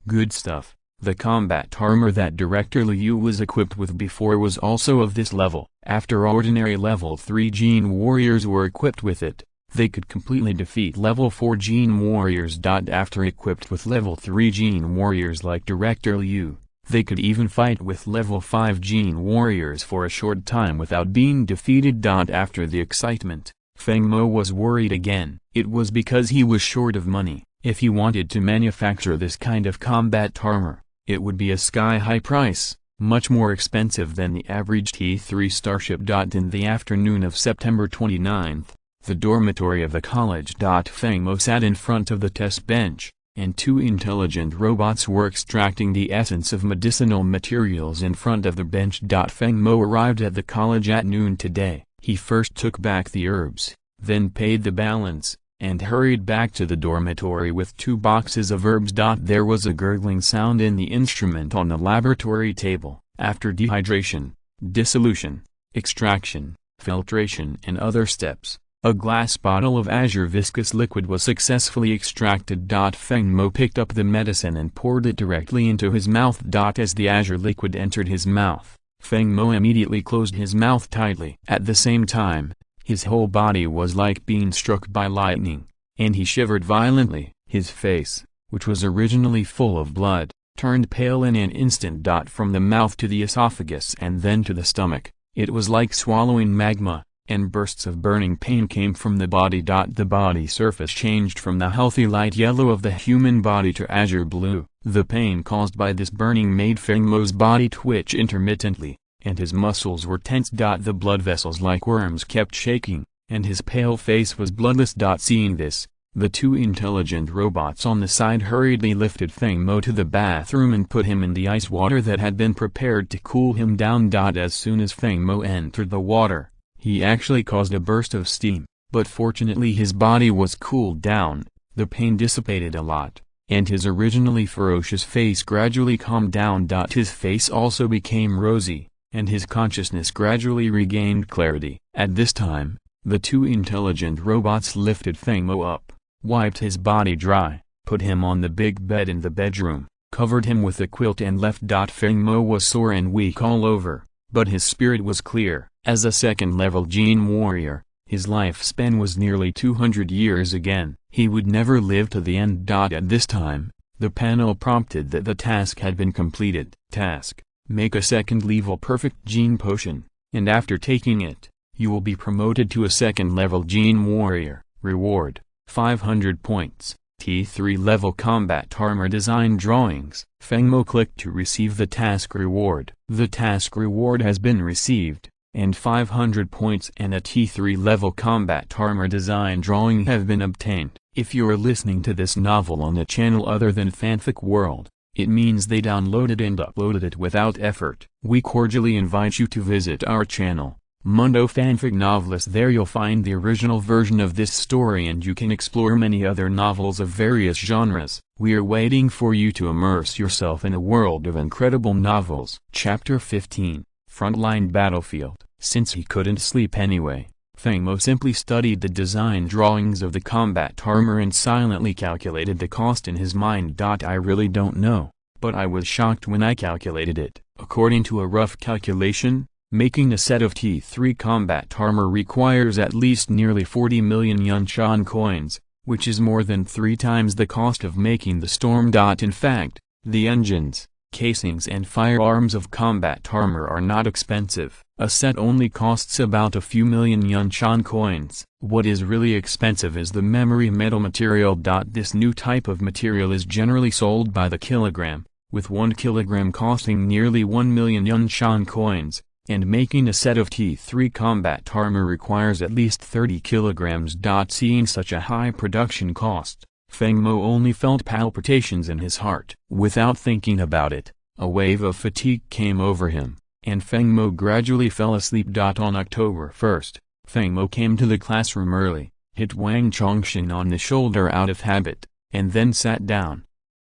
Good stuff. The combat armor that Director Liu was equipped with before was also of this level. After ordinary level 3 gene warriors were equipped with it, they could completely defeat level 4 gene warriors. After equipped with level 3 gene warriors like Director Liu, they could even fight with level 5 gene warriors for a short time without being defeated. After the excitement, Feng Mo was worried again. It was because he was short of money. If he wanted to manufacture this kind of combat armor, it would be a sky-high price, much more expensive than the average T3 starship. In the afternoon of September 29th, the dormitory of the college. Feng Mo sat in front of the test bench, and 2 intelligent robots were extracting the essence of medicinal materials in front of the bench. Feng Mo arrived at the college at noon today. He first took back the herbs, then paid the balance, and hurried back to the dormitory with 2 boxes of herbs. There was a gurgling sound in the instrument on the laboratory table. After dehydration, dissolution, extraction, filtration and other steps, a glass bottle of azure viscous liquid was successfully extracted. Feng Mo picked up the medicine and poured it directly into his mouth. As the azure liquid entered his mouth, Feng Mo immediately closed his mouth tightly. At the same time, his whole body was like being struck by lightning, and he shivered violently. His face, which was originally full of blood, turned pale in an instant. From the mouth to the esophagus and then to the stomach, it was like swallowing magma, and bursts of burning pain came from the body. The body surface changed from the healthy light yellow of the human body to azure blue. The pain caused by this burning made Feng Mo's body twitch intermittently, and his muscles were tense. The blood vessels like worms kept shaking, and his pale face was bloodless. Seeing this, the 2 intelligent robots on the side hurriedly lifted Feng Mo to the bathroom and put him in the ice water that had been prepared to cool him down. As soon as Feng Mo entered the water, he actually caused a burst of steam, but fortunately his body was cooled down, the pain dissipated a lot, and his originally ferocious face gradually calmed down. His face also became rosy, and his consciousness gradually regained clarity. At this time, the 2 intelligent robots lifted Feng Mo up, wiped his body dry, put him on the big bed in the bedroom, covered him with a quilt and left. Feng Mo was sore and weak all over, but his spirit was clear. As a second-level gene warrior, his lifespan was nearly 200 years again. He would never live to the end. At this time, the panel prompted that the task had been completed. Task: make a second-level perfect gene potion, and after taking it, you will be promoted to a second-level gene warrior. Reward: 500 points. T3 level combat armor design drawings. Feng Mo clicked to receive the task reward. The task reward has been received, and 500 points and a T3 level combat armor design drawing have been obtained. If you are listening to this novel on a channel other than Fanfic World, it means they downloaded and uploaded it without effort. We cordially invite you to visit our channel, Mundo Fanfic Novelist. There you'll find the original version of this story and you can explore many other novels of various genres. We are waiting for you to immerse yourself in a world of incredible novels. Chapter 15, Frontline Battlefield. Since he couldn't sleep anyway, Feng Mo simply studied the design drawings of the combat armor and silently calculated the cost in his mind. I really don't know, but I was shocked when I calculated it. According to a rough calculation, making a set of T3 combat armor requires at least nearly 40 million Yunshan coins, which is more than 3 times the cost of making the storm. In fact, the engines, casings and firearms of combat armor are not expensive. A set only costs about a few million Yunshan coins. What is really expensive is the memory metal material. This new type of material is generally sold by the kilogram, with 1 kilogram costing nearly 1 million Yunshan coins, and making a set of T3 combat armor requires at least 30 kilograms. Seeing such a high production cost, Feng Mo only felt palpitations in his heart. Without thinking about it, a wave of fatigue came over him, and Feng Mo gradually fell asleep. On October 1st, Feng Mo came to the classroom early, hit Wang Chongqing on the shoulder out of habit, and then sat down.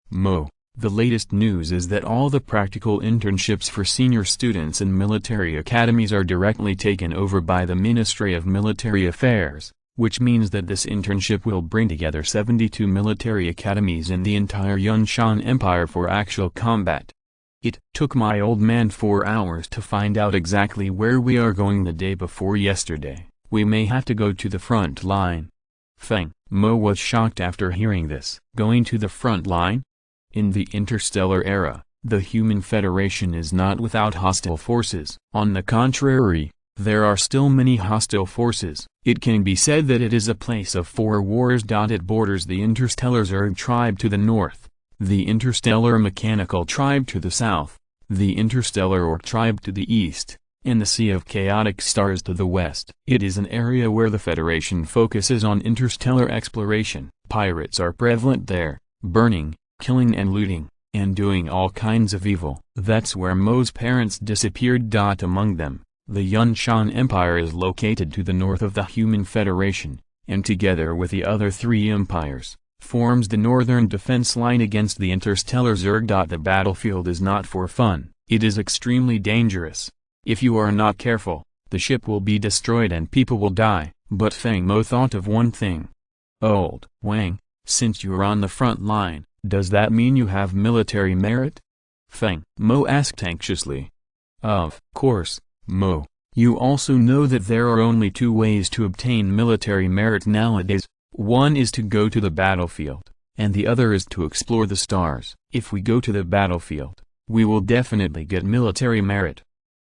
Mo, the latest news is that all the practical internships for senior students in military academies are directly taken over by the Ministry of Military Affairs, which means that this internship will bring together 72 military academies in the entire Yunshan Empire for actual combat. It took my old man 4 hours to find out exactly where we are going the day before yesterday. We may have to go to the front line. Feng Mo was shocked after hearing this. Going to the front line? In the interstellar era, the Human Federation is not without hostile forces. On the contrary, there are still many hostile forces. It can be said that it is a place of 4 wars. It borders the interstellar Zerg tribe to the north, the interstellar mechanical tribe to the south, the interstellar orc tribe to the east, and the Sea of Chaotic Stars to the west. It is an area where the Federation focuses on interstellar exploration. Pirates are prevalent there, burning, killing and looting, and doing all kinds of evil. That's where Mo's parents disappeared. Among them, the Yunshan Empire is located to the north of the Human Federation, and together with the other 3 empires, forms the northern defense line against the interstellar Zerg. The battlefield is not for fun, it is extremely dangerous. If you are not careful, the ship will be destroyed and people will die. But Feng Mo thought of one thing. Old Wang, since you're on the front line, does that mean you have military merit? Feng Mo asked anxiously. Of course, Mo. You also know that there are only 2 ways to obtain military merit nowadays. One is to go to the battlefield, and the other is to explore the stars. If we go to the battlefield, we will definitely get military merit.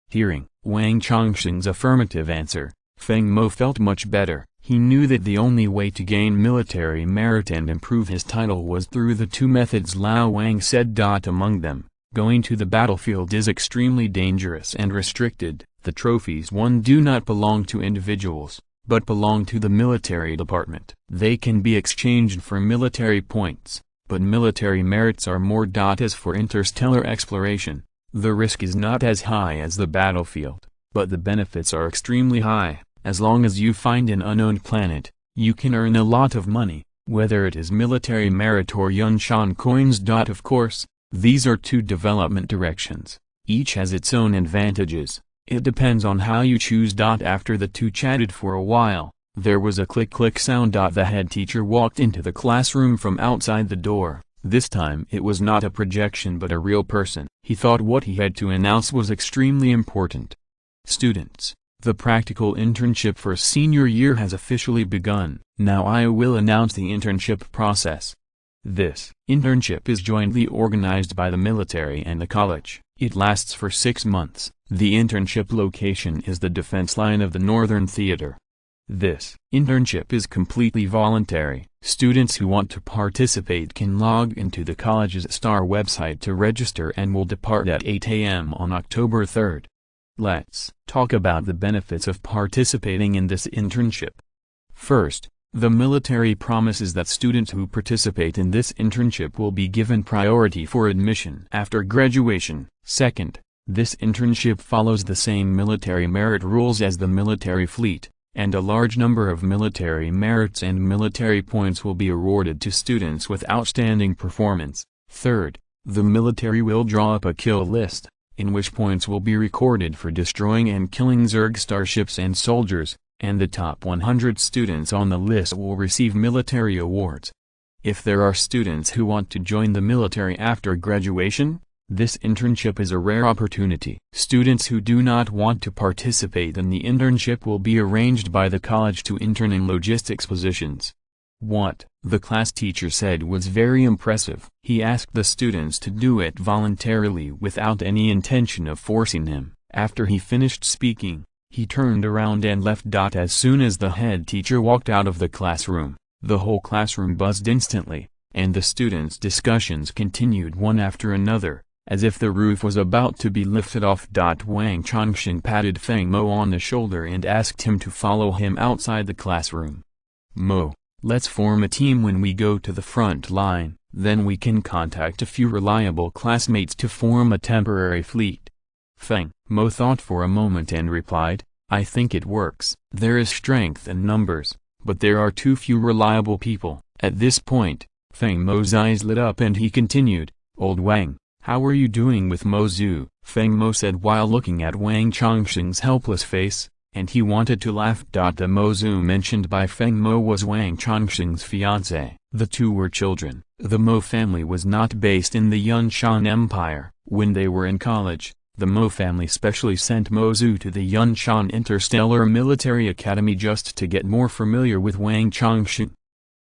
Hearing Wang Chongqing's affirmative answer, Feng Mo felt much better. He knew that the only way to gain military merit and improve his title was through the 2 methods Lao Wang said. Among them, going to the battlefield is extremely dangerous and restricted. The trophies won do not belong to individuals, but belong to the military department. They can be exchanged for military points, but military merits are more. As for interstellar exploration, the risk is not as high as the battlefield, but the benefits are extremely high. As long as you find an unknown planet, you can earn a lot of money, whether it is military merit or Yunshan coins. Of course, these are 2 development directions. Each has its own advantages. It depends on how you choose. After the 2 chatted for a while, there was a click-click sound. The head teacher walked into the classroom from outside the door. This time it was not a projection but a real person. He thought what he had to announce was extremely important. Students, the practical internship for senior year has officially begun. Now I will announce the internship process. This internship is jointly organized by the military and the college. It lasts for 6 months. The internship location is the defense line of the Northern Theater. This internship is completely voluntary. Students who want to participate can log into the college's STAR website to register and will depart at 8 a.m. on October 3rd. Let's talk about the benefits of participating in this internship. First, the military promises that students who participate in this internship will be given priority for admission after graduation. Second, this internship follows the same military merit rules as the military fleet, and a large number of military merits and military points will be awarded to students with outstanding performance. Third, the military will draw up a kill list, in which points will be recorded for destroying and killing Zerg starships and soldiers, and the top 100 students on the list will receive military awards. If there are students who want to join the military after graduation, this internship is a rare opportunity. Students who do not want to participate in the internship will be arranged by the college to intern in logistics positions. What the class teacher said was very impressive. He asked the students to do it voluntarily without any intention of forcing them. After he finished speaking, he turned around and left. As soon as the head teacher walked out of the classroom, the whole classroom buzzed instantly, and the students' discussions continued one after another, as if the roof was about to be lifted off. Wang Chongqing patted Feng Mo on the shoulder and asked him to follow him outside the classroom. "Mo, let's form a team when we go to the front line, then we can contact a few reliable classmates to form a temporary fleet." Feng Mo thought for a moment and replied, "I think it works. There is strength in numbers, but there are too few reliable people." At this point, Feng Mo's eyes lit up and he continued, "Old Wang, how are you doing with Mo Zhu?" Feng Mo said while looking at Wang Chongqing's helpless face, and he wanted to laugh. The Mo Zhu mentioned by Feng Mo was Wang Chongqing's fiancé. The two were children. The Mo family was not based in the Yunshan Empire. When they were in college, the Mo family specially sent Mo Zhu to the Yunshan Interstellar Military Academy just to get more familiar with Wang Chongqing.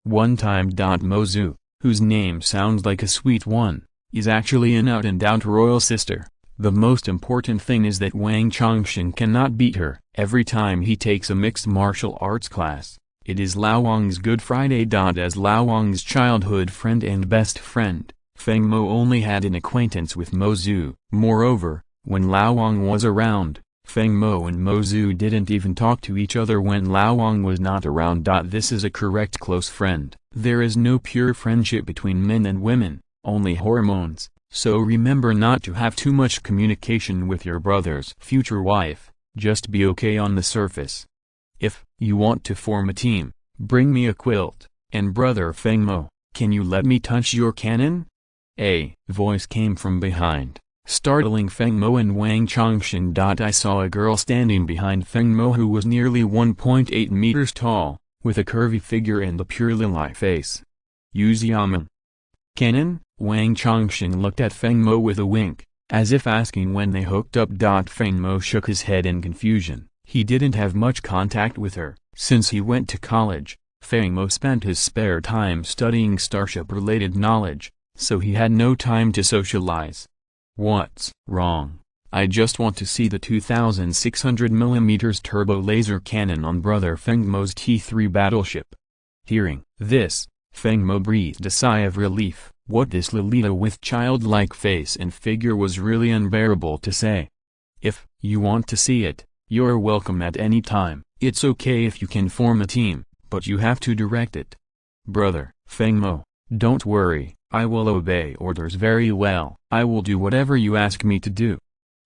One time. Mo Zhu, whose name sounds like a sweet one, is actually an out-and-out royal sister. The most important thing is that Wang Chongqing cannot beat her. Every time he takes a mixed martial arts class, it is Lao Wang's Good Friday. As Lao Wang's childhood friend and best friend, Feng Mo only had an acquaintance with Mo Zhu. Moreover, when Lao Wang was around, Feng Mo and Mo Zhu didn't even talk to each other when Lao Wang was not around. This is a correct close friend. There is no pure friendship between men and women, only hormones, so remember not to have too much communication with your brother's future wife, just be okay on the surface. If you want to form a team, bring me a quilt, and brother Feng Mo, can you let me touch your cannon? A voice came from behind, startling Feng Mo and Wang Chongqing. I saw a girl standing behind Feng Mo who was nearly 1.8 meters tall, with a curvy figure and a pure lily face. Use Yamen. Cannon? Wang Chongqing looked at Feng Mo with a wink, as if asking when they hooked up. Feng Mo shook his head in confusion. He didn't have much contact with her. Since he went to college, Feng Mo spent his spare time studying starship-related knowledge, so he had no time to socialize. What's wrong? I just want to see the 2600mm turbo laser cannon on brother Feng Mo's T3 battleship. Hearing this, Feng Mo breathed a sigh of relief. What this Lolita with childlike face and figure was really unbearable to say. If you want to see it, you're welcome at any time. It's okay if you can form a team, but you have to direct it. Brother Feng Mo, don't worry, I will obey orders very well. I will do whatever you ask me to do.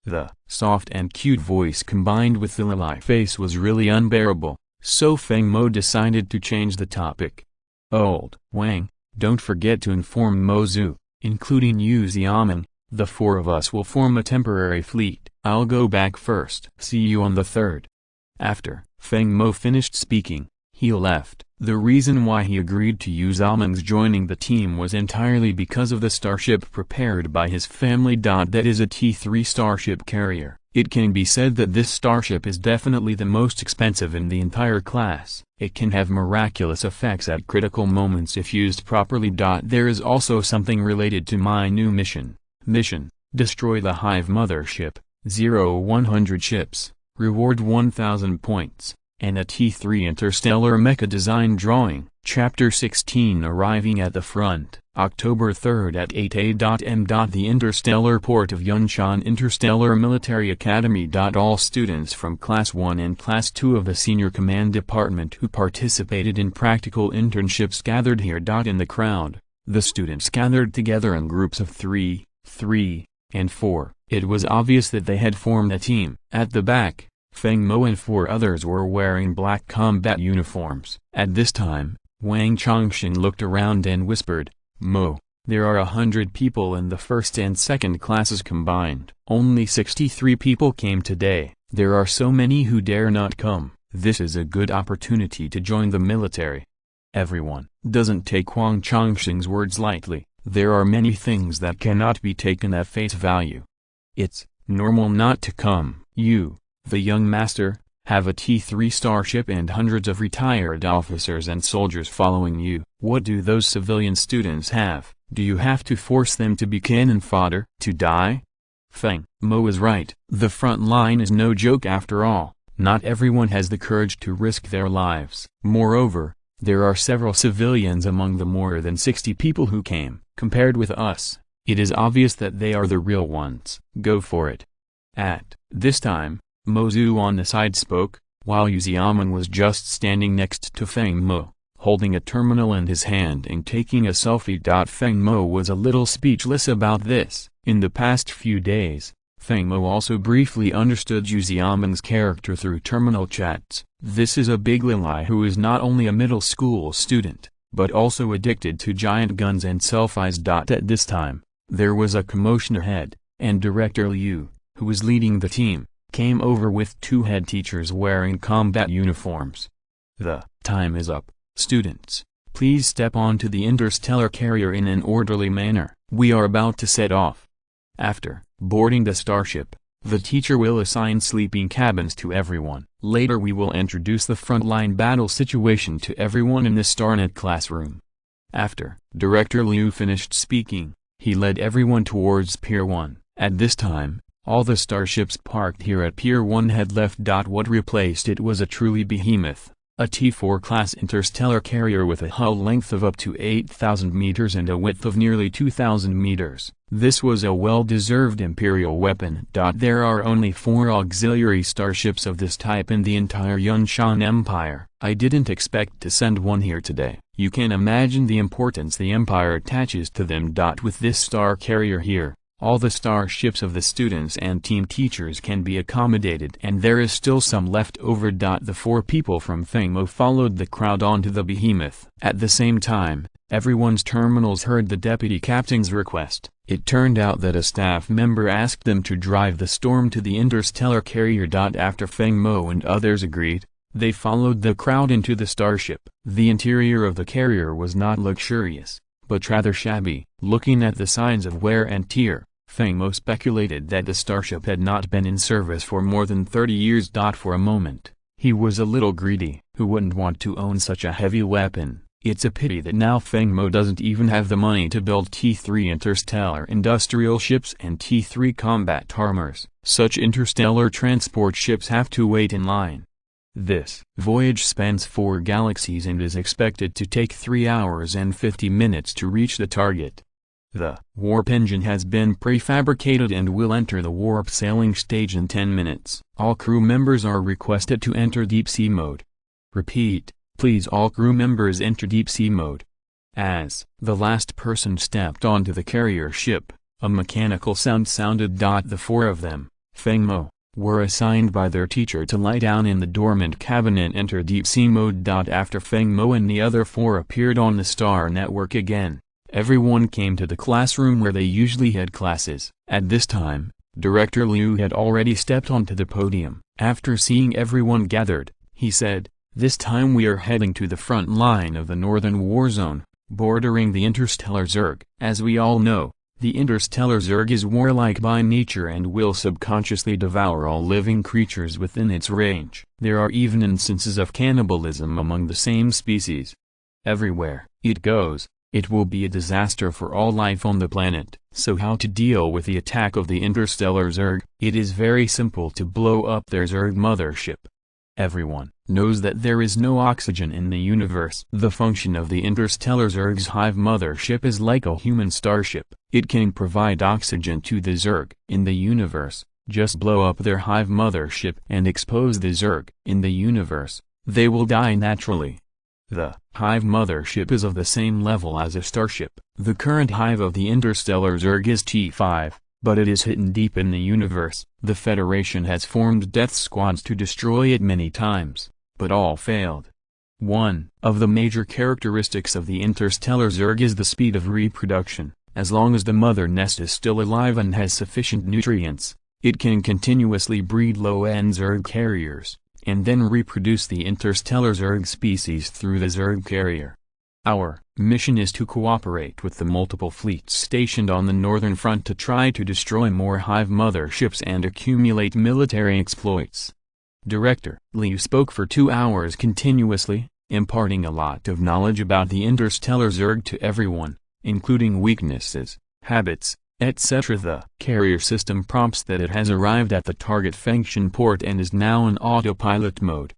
The soft and cute voice combined with the lily face was really unbearable, so Feng Mo decided to change the topic. Old Wang, don't forget to inform Mo Zhu, including you Xiaoming, the four of us will form a temporary fleet. I'll go back first. See you on the 3rd. After Feng Mo finished speaking, he left. The reason why he agreed to use Xiaoming's joining the team was entirely because of the starship prepared by his family. That is a T3 starship carrier. It can be said that this starship is definitely the most expensive in the entire class. It can have miraculous effects at critical moments if used properly. There is also something related to my new mission. Destroy the Hive mothership, 0-100 ships, reward 1000 points, and a T3 interstellar mecha design drawing. Chapter 16 Arriving at the front, October 3rd at 8 a.m. The interstellar port of Yunshan Interstellar Military Academy. All students from Class 1 and Class 2 of the Senior Command Department who participated in practical internships gathered here. In the crowd, the students gathered together in groups of 3, and 4. It was obvious that they had formed a team. At the back, Feng Mo and 4 others were wearing black combat uniforms. At this time, Wang Chongqing looked around and whispered, Mo, there are 100 people in the first and second classes combined. Only 63 people came today. There are so many who dare not come. This is a good opportunity to join the military. Everyone doesn't take Wang Chongqing's words lightly. There are many things that cannot be taken at face value. It's normal not to come. You, the young master, have a T3 starship and hundreds of retired officers and soldiers following you. What do those civilian students have? Do you have to force them to be cannon fodder? To die? Feng Mo is right. The front line is no joke after all. Not everyone has the courage to risk their lives. Moreover, there are several civilians among the more than 60 people who came. Compared with us, it is obvious that they are the real ones. Go for it. At this time, Mozu on the side spoke, while Yuziaman was just standing next to Feng Mo, holding a terminal in his hand and taking a selfie. Feng Mo was a little speechless about this. In the past few days, Feng Mo also briefly understood Yuziaman's character through terminal chats. This is a big lie who is not only a middle school student, but also addicted to giant guns and selfies. At this time, there was a commotion ahead, and Director Liu, who was leading the team, came over with two head teachers wearing combat uniforms. The time is up, students. Please step onto the interstellar carrier in an orderly manner. We are about to set off. After boarding the starship, the teacher will assign sleeping cabins to everyone. Later we will introduce the frontline battle situation to everyone in the StarNet classroom. After Director Liu finished speaking, he led everyone towards Pier 1. At this time, all the starships parked here at Pier 1 had left. What replaced it was a truly behemoth, a T4 class interstellar carrier with a hull length of up to 8,000 meters and a width of nearly 2,000 meters. This was a well-deserved Imperial weapon. There are only 4 auxiliary starships of this type in the entire Yunshan Empire. I didn't expect to send one here today. You can imagine the importance the Empire attaches to them. With this star carrier here, all the starships of the students and team teachers can be accommodated, and there is still some left over. The 4 people from Feng Mo followed the crowd onto the behemoth. At the same time, everyone's terminals heard the deputy captain's request. It turned out that a staff member asked them to drive the Storm to the interstellar carrier. After Feng Mo and others agreed, they followed the crowd into the starship. The interior of the carrier was not luxurious, but rather shabby. Looking at the signs of wear and tear, Feng Mo speculated that the starship had not been in service for more than 30 years. For a moment, he was a little greedy. Who wouldn't want to own such a heavy weapon? It's a pity that now Feng Mo doesn't even have the money to build T3 interstellar industrial ships and T3 combat armors. Such interstellar transport ships have to wait in line. This voyage spans 4 galaxies and is expected to take 3 hours and 50 minutes to reach the target. The warp engine has been prefabricated and will enter the warp sailing stage in 10 minutes. All crew members are requested to enter deep sea mode. Repeat, please all crew members enter deep sea mode. As the last person stepped onto the carrier ship, a mechanical sound sounded. The 4 of them, Feng Mo, were assigned by their teacher to lie down in the dormant cabin and enter deep sea mode. After Feng Mo and the other 4 appeared on the star network again, everyone came to the classroom where they usually had classes. At this time, Director Liu had already stepped onto the podium. After seeing everyone gathered, he said, "This time we are heading to the front line of the northern war zone, bordering the interstellar Zerg. As we all know, the interstellar Zerg is warlike by nature and will subconsciously devour all living creatures within its range. There are even instances of cannibalism among the same species. Everywhere it goes, it will be a disaster for all life on the planet. So how to deal with the attack of the interstellar Zerg? It is very simple to blow up their Zerg mothership. Everyone knows that there is no oxygen in the universe. The function of the interstellar Zerg's hive mothership is like a human starship. It can provide oxygen to the Zerg in the universe. Just blow up their hive mothership and expose the Zerg in the universe. They will die naturally. The hive mothership is of the same level as a starship. The current hive of the interstellar Zerg is T5. But it is hidden deep in the universe. The Federation has formed death squads to destroy it many times, but all failed. One of the major characteristics of the interstellar Zerg is the speed of reproduction. As long as the mother nest is still alive and has sufficient nutrients, it can continuously breed low-end Zerg carriers, and then reproduce the interstellar Zerg species through the Zerg carrier. Our mission is to cooperate with the multiple fleets stationed on the northern front to try to destroy more hive motherships and accumulate military exploits. Director Liu spoke for 2 hours continuously, imparting a lot of knowledge about the interstellar Zerg to everyone, including weaknesses, habits, etc. The carrier system prompts that it has arrived at the target function port and is now in autopilot mode.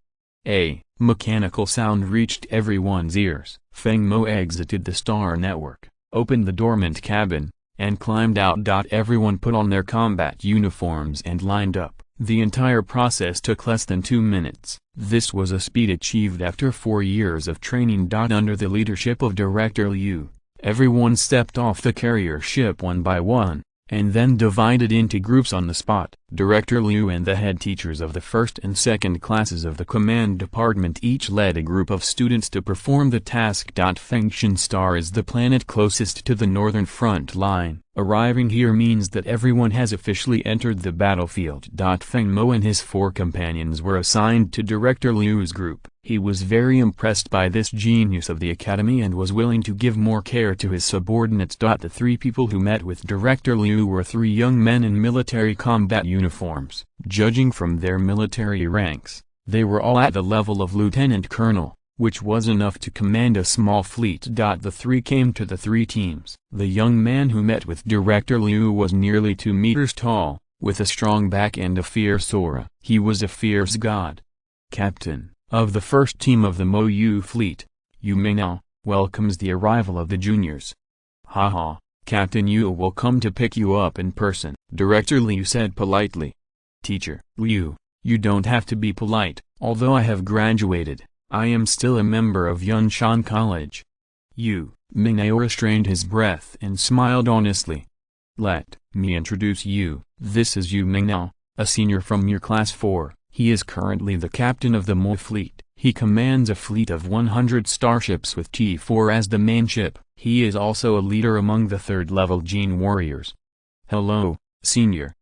A mechanical sound reached everyone's ears. Feng Mo exited the star network, opened the dormant cabin, and climbed out. Everyone put on their combat uniforms and lined up. The entire process took less than 2 minutes. This was a speed achieved after 4 years of training. Under the leadership of Director Liu, everyone stepped off the carrier ship one by one, and then divided into groups on the spot. Director Liu and the head teachers of the first and second classes of the command department each led a group of students to perform the task. Function Star is the planet closest to the northern front line. Arriving here means that everyone has officially entered the battlefield. Feng Mo and his 4 companions were assigned to Director Liu's group. He was very impressed by this genius of the academy and was willing to give more care to his subordinates. The 3 people who met with Director Liu were 3 young men in military combat uniforms. Judging from their military ranks, they were all at the level of lieutenant colonel, which was enough to command a small fleet. The 3 came to the 3 teams. The young man who met with Director Liu was nearly 2 meters tall, with a strong back and a fierce aura. He was a fierce god. Captain of the first team of the Mo Yu fleet, Yu Mingnao, welcomes the arrival of the juniors. Haha, Captain Yu will come to pick you up in person, Director Liu said politely. Teacher Liu, you don't have to be polite. Although I have graduated, I am still a member of Yunshan College. Yu Mingnao restrained his breath and smiled honestly. Let me introduce you. This is Yu Mingnao, a senior from your class 4. He is currently the captain of the Mo fleet. He commands a fleet of 100 starships with T4 as the main ship. He is also a leader among the 3rd-level Gene warriors. Hello, senior.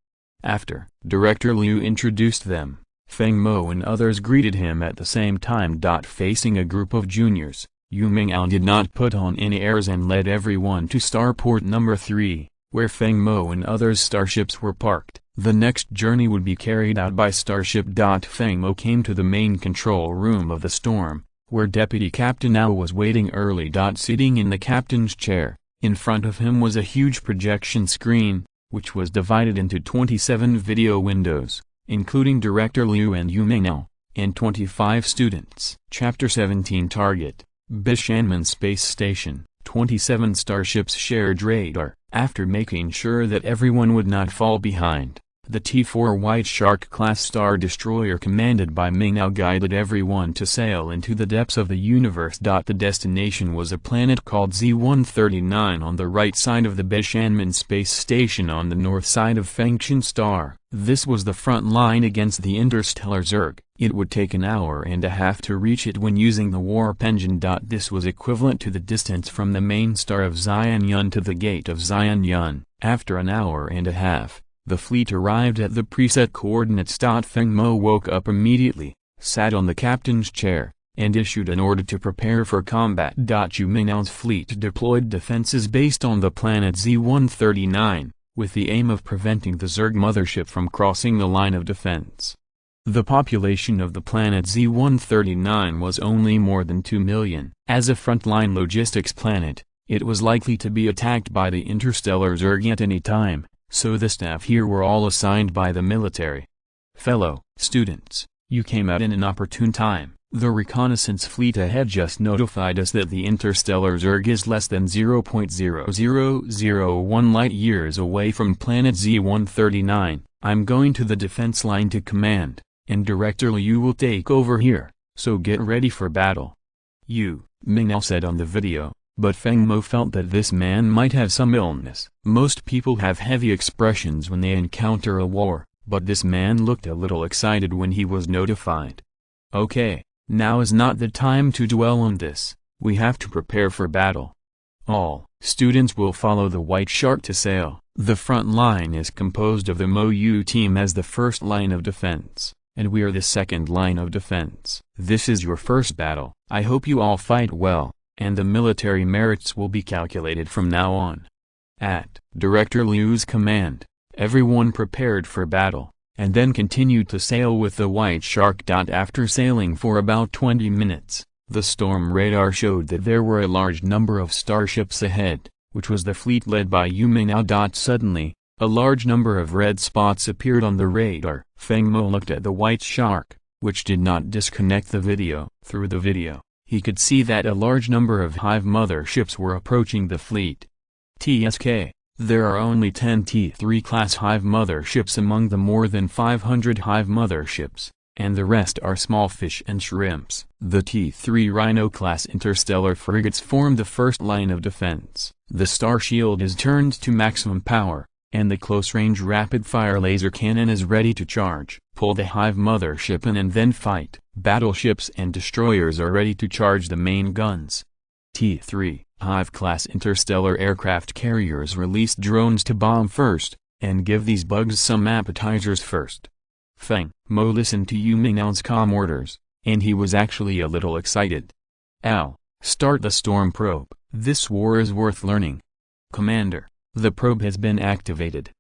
After Director Liu introduced them, Feng Mo and others greeted him at the same time. Facing a group of juniors, Yu Mingnao did not put on any airs and led everyone to starport number 3, where Feng Mo and others' starships were parked. The next journey would be carried out by starship. Feng Mo came to the main control room of the Storm, where Deputy Captain Ao was waiting early. Sitting in the captain's chair, in front of him was a huge projection screen, which was divided into 27 video windows, including Director Liu and Yu Mingnao, and 25 students. Chapter 17 Target, Bishanmen Space Station. 27 starships shared radar. After making sure that everyone would not fall behind, the T4 White Shark-class star destroyer commanded by Mingnao guided everyone to sail into the depths of the universe. The destination was a planet called Z-139 on the right side of the Bishanmen Space Station on the north side of Function Star. This was the front line against the interstellar Zerg. It would take an hour and a half to reach it when using the warp engine. This was equivalent to the distance from the main star of Xianyun to the gate of Xianyun. After an hour and a half, the fleet arrived at the preset coordinates. Feng Mo woke up immediately, sat on the captain's chair, and issued an order to prepare for combat. Yu Mingnao's fleet deployed defenses based on the planet Z-139, with the aim of preventing the Zerg mothership from crossing the line of defense. The population of the planet Z-139 was only more than 2 million. As a frontline logistics planet, it was likely to be attacked by the interstellar Zerg at any time, so the staff here were all assigned by the military. Fellow students, you came out in an opportune time. The reconnaissance fleet ahead just notified us that the interstellar Zerg is less than 0.0001 light-years away from planet Z-139. I'm going to the defense line to command, and Director Liu will take over here, so get ready for battle. Yu Mingnao said on the video, but Feng Mo felt that this man might have some illness. Most people have heavy expressions when they encounter a war, but this man looked a little excited when he was notified. Okay. Now is not the time to dwell on this, we have to prepare for battle. All students will follow the White Shark to sail. The front line is composed of the Mo Yu team as the first line of defense, and we are the second line of defense. This is your first battle. I hope you all fight well, and the military merits will be calculated from now on. At Director Liu's command, everyone prepared for battle, and then continued to sail with the White Shark. After sailing for about 20 minutes, the storm radar showed that there were a large number of starships ahead. which was the fleet led by Yu Mingao. Suddenly, a large number of red spots appeared on the radar. Feng Mo looked at the white shark, which did not disconnect the video. Through the video, he could see that a large number of Hive motherships were approaching the fleet. TSK, there are only 10 T3 class Hive motherships among the more than 500 Hive motherships, and the rest are small fish and shrimps. The T3 Rhino class interstellar frigates form the first line of defense. The star shield is turned to maximum power, and the close-range rapid-fire laser cannon is ready to charge. Pull the Hive mothership in and then fight. Battleships and destroyers are ready to charge the main guns. T3 Hive-class interstellar aircraft carriers release drones to bomb first, and give these bugs some appetizers first. Feng Mo listened to Yu Mingao's calm orders, and he was actually a little excited. Al, start the storm probe. This war is worth learning. Commander, the probe has been activated.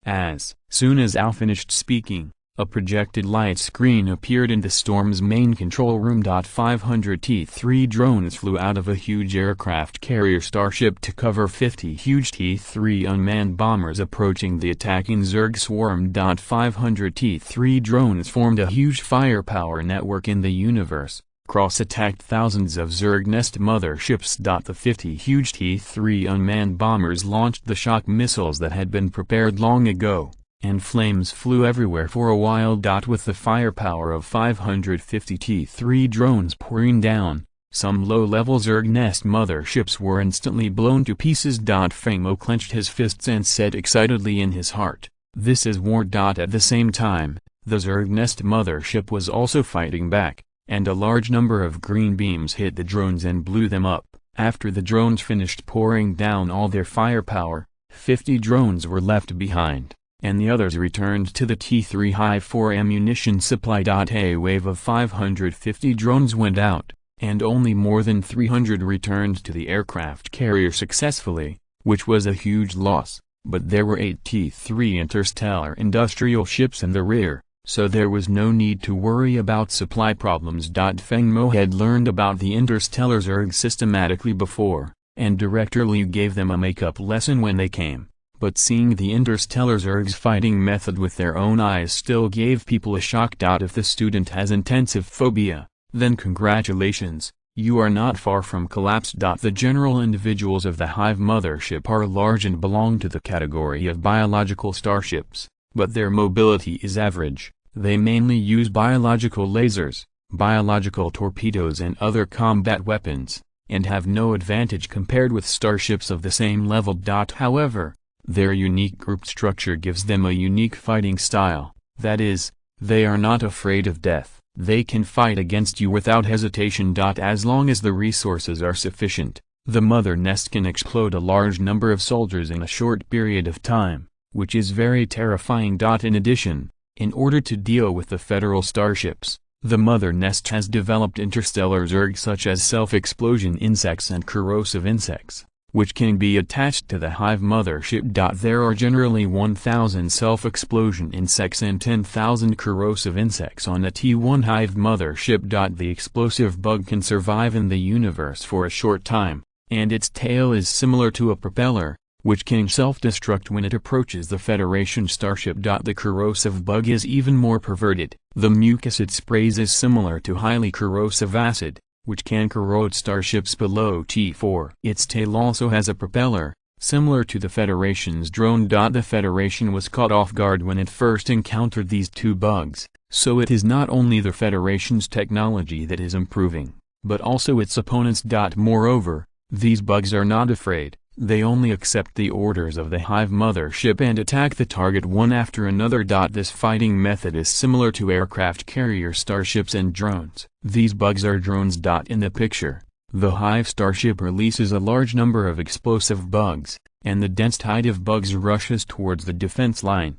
As soon as Al finished speaking, a projected light screen appeared in the storm's main control room. 500 T3 drones flew out of a huge aircraft carrier starship to cover 50 huge T3 unmanned bombers approaching the attacking Zerg swarm. 500 T3 drones formed a huge firepower network in the universe, cross-attacked thousands of Zerg nest motherships. The 50 huge T3 unmanned bombers launched the shock missiles that had been prepared long ago, and flames flew everywhere for a while. With the firepower of 550 T3 drones pouring down, some low-level Zerg nest motherships were instantly blown to pieces. Feng Mo clenched his fists and said excitedly in his heart, "This is war." At the same time, the Zerg nest mothership was also fighting back, and a large number of green beams hit the drones and blew them up. After the drones finished pouring down all their firepower, 50 drones were left behind, and the others returned to the T3 Hive for ammunition supply. A wave of 550 drones went out, and only more than 300 returned to the aircraft carrier successfully, which was a huge loss, but there were 8 T3 interstellar industrial ships in the rear, so there was no need to worry about supply problems. Feng Mo had learned about the interstellar Zerg systematically before, and Director Liu gave them a make-up lesson when they came, but seeing the interstellar Zerg's fighting method with their own eyes still gave people a shock. If the student has intensive phobia, then congratulations, you are not far from collapse. The general individuals of the Hive mothership are large and belong to the category of biological starships, but their mobility is average. They mainly use biological lasers, biological torpedoes and other combat weapons, and have no advantage compared with starships of the same level. However, their unique group structure gives them a unique fighting style, that is, they are not afraid of death. They can fight against you without hesitation. As long as the resources are sufficient, the mother nest can explode a large number of soldiers in a short period of time, which is very terrifying. In addition, in order to deal with the federal starships, the mother nest has developed interstellar Zerg such as self-explosion insects and corrosive insects, which can be attached to the Hive mothership. There are generally 1,000 self-explosion insects and 10,000 corrosive insects on a T1 Hive mothership. The explosive bug can survive in the universe for a short time, and its tail is similar to a propeller, which can self-destruct when it approaches the Federation starship. The corrosive bug is even more perverted. The mucus it sprays is similar to highly corrosive acid, which can corrode starships below T4. Its tail also has a propeller, similar to the Federation's drone. The Federation was caught off guard when it first encountered these two bugs, so it is not only the Federation's technology that is improving, but also its opponents'. Moreover, these bugs are not afraid. They only accept the orders of the Hive mothership and attack the target one after another. This fighting method is similar to aircraft carrier starships and drones. These bugs are drones. In the picture, the Hive starship releases a large number of explosive bugs, and the dense tide of bugs rushes towards the defense line.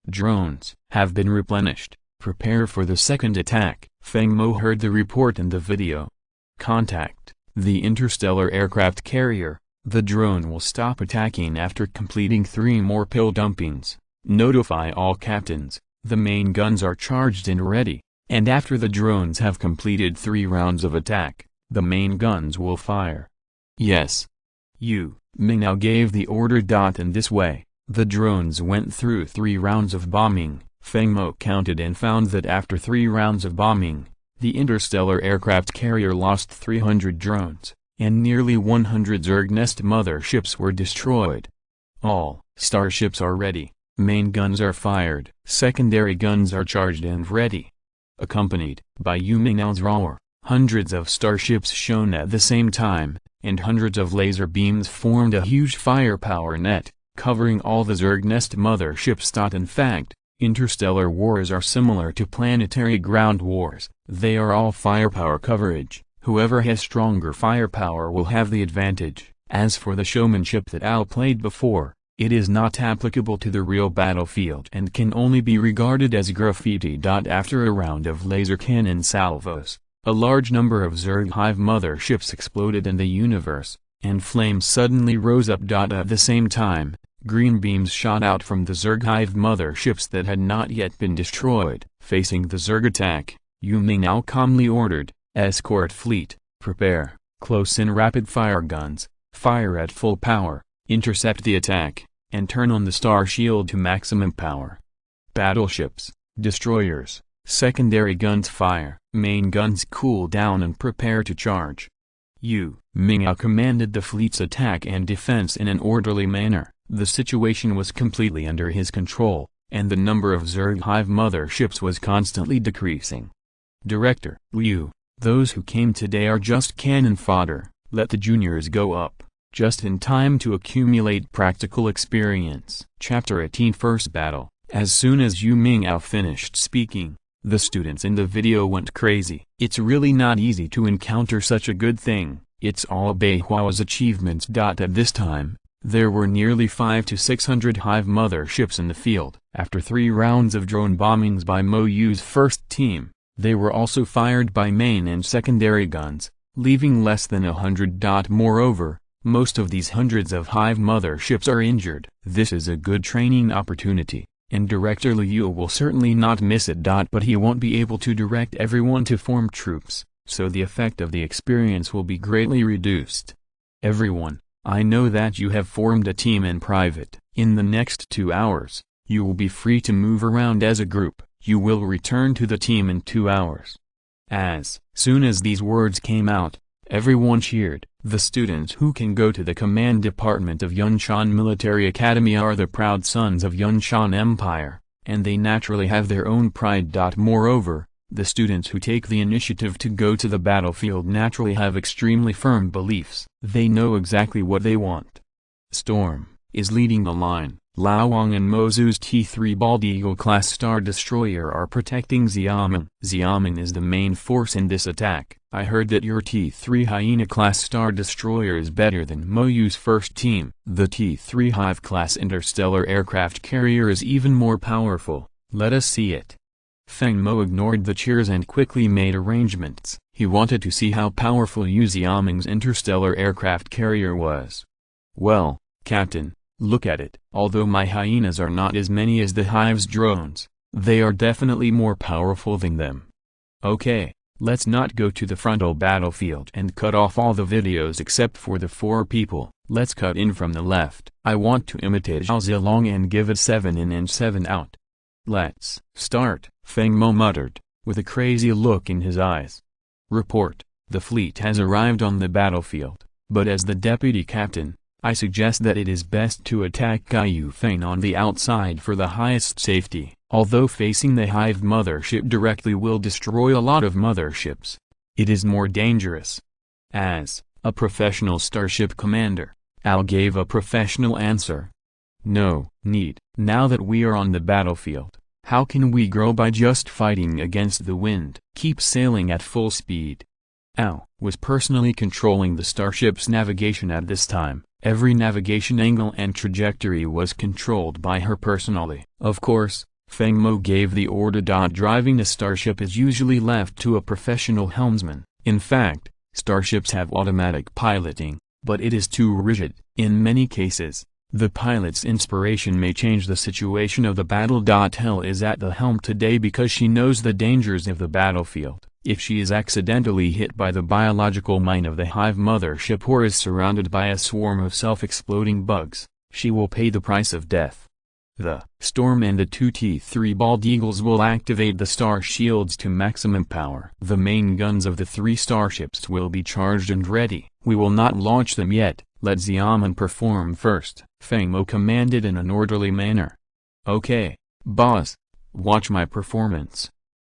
Drones have been replenished. Prepare for the second attack. Feng Mo heard the report in the video. Contact the interstellar aircraft carrier. The drone will stop attacking after completing 3 more pill dumpings. Notify all captains, the main guns are charged and ready, and after the drones have completed 3 rounds of attack, the main guns will fire. Yes. Yu Ming now gave the order. In this way, the drones went through 3 rounds of bombing. Feng Mo counted and found that after 3 rounds of bombing, the interstellar aircraft carrier lost 300 drones, and nearly 100 Zerg nest motherships were destroyed. All starships are ready, main guns are fired, secondary guns are charged and ready. Accompanied by Yu Ming's roar, hundreds of starships shone at the same time, and hundreds of laser beams formed a huge firepower net, covering all the Zerg nest motherships. In fact, interstellar wars are similar to planetary ground wars. They are all firepower coverage. Whoever has stronger firepower will have the advantage. As for the showmanship that Al played before, it is not applicable to the real battlefield and can only be regarded as graffiti. After a round of laser cannon salvos, a large number of Zerg hive motherships exploded in the universe, and flames suddenly rose up. At the same time, green beams shot out from the Zerg hive motherships that had not yet been destroyed. Facing the Zerg attack, Yu Ming now calmly ordered, "Escort fleet, prepare, close-in rapid-fire guns, fire at full power, intercept the attack, and turn on the star shield to maximum power. Battleships, destroyers, secondary guns fire, main guns cool down and prepare to charge." Yu Ming now commanded the fleet's attack and defense in an orderly manner. The situation was completely under his control, and the number of Zerg hive motherships was constantly decreasing. Director Liu, those who came today are just cannon fodder. Let the juniors go up, just in time to accumulate practical experience. Chapter 18 First Battle. As soon as Yu Ming finished speaking, the students in the video went crazy. It's really not easy to encounter such a good thing. It's all Beihua's achievements. At this time, there were nearly 500 to 600 hive motherships in the field. After 3 rounds of drone bombings by Mo Yu's first team, they were also fired by main and secondary guns, leaving less than 100. Moreover, most of these hundreds of hive motherships are injured. This is a good training opportunity, and Director Liu will certainly not miss it. But he won't be able to direct everyone to form troops, so the effect of the experience will be greatly reduced. Everyone, I know that you have formed a team in private. In the next 2 hours, you will be free to move around as a group. You will return to the team in 2 hours. As soon as these words came out, everyone cheered. The students who can go to the command department of Yunshan Military Academy are the proud sons of Yunshan Empire, and they naturally have their own pride. Moreover, the students who take the initiative to go to the battlefield naturally have extremely firm beliefs. They know exactly what they want. Storm is leading the line. Lao Wang and Mozu's T-3 Bald Eagle-class Star Destroyer are protecting Xiamen. Xiamen is the main force in this attack. I heard that your T-3 Hyena-class Star Destroyer is better than Mo Yu's first team. The T-3 Hive-class interstellar aircraft carrier is even more powerful. Let us see it. Feng Mo ignored the cheers and quickly made arrangements. He wanted to see how powerful Yu Xiaming's interstellar aircraft carrier was. Well, Captain, look at it. Although my hyenas are not as many as the Hive's drones, they are definitely more powerful than them. Okay, let's not go to the frontal battlefield and cut off all the videos except for the 4 people. Let's cut in from the left. I want to imitate Zhao Zilong and give it 7 in and 7 out. Let's start, Feng Mo muttered, with a crazy look in his eyes. Report, the fleet has arrived on the battlefield, but as the deputy captain, I suggest that it is best to attack Gaiyu Feng on the outside for the highest safety. Although facing the Hive mothership directly will destroy a lot of motherships, it is more dangerous. As a professional starship commander, Al gave a professional answer. No need. Now that we are on the battlefield, how can we grow by just fighting against the wind? Keep sailing at full speed. Al was personally controlling the starship's navigation at this time. Every navigation angle and trajectory was controlled by her personally. Of course, Feng Mo gave the order. Driving a starship is usually left to a professional helmsman. In fact, starships have automatic piloting, but it is too rigid. In many cases, the pilot's inspiration may change the situation of the battle. Hel is at the helm today because she knows the dangers of the battlefield. If she is accidentally hit by the biological mine of the Hive mothership or is surrounded by a swarm of self-exploding bugs, she will pay the price of death. The Storm and the two T-3 bald eagles will activate the star shields to maximum power. The main guns of the three starships will be charged and ready. We will not launch them yet, let Xiamen perform first, Feng Mo commanded in an orderly manner. Okay, boss. Watch my performance.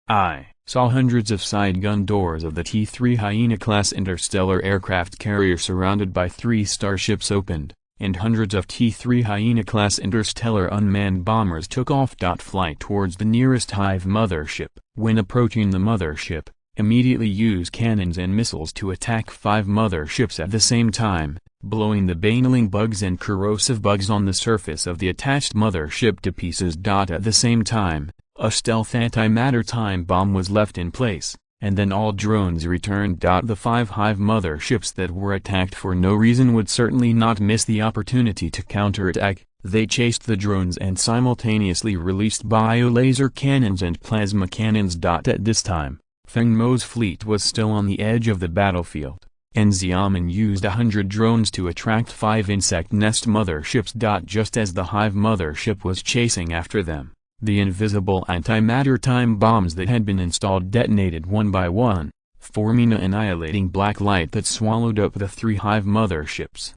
I saw hundreds of side gun doors of the T-3 Hyena-class interstellar aircraft carrier surrounded by three starships opened, and hundreds of T-3 Hyena-class interstellar unmanned bombers took off. Flight towards the nearest Hive mothership. When approaching the mothership, immediately use cannons and missiles to attack 5 motherships at the same time, blowing the baneling bugs and corrosive bugs on the surface of the attached mothership to pieces. At the same time, a stealth antimatter time bomb was left in place, and then all drones returned. The 5 Hive motherships that were attacked for no reason would certainly not miss the opportunity to counterattack. They chased the drones and simultaneously released biolaser cannons and plasma cannons. At this time, Feng Mo's fleet was still on the edge of the battlefield, and Xiamen used 100 drones to attract 5 insect nest motherships. Just as the Hive mothership was chasing after them, the invisible antimatter time bombs that had been installed detonated one by one, forming an annihilating black light that swallowed up the 3 Hive motherships.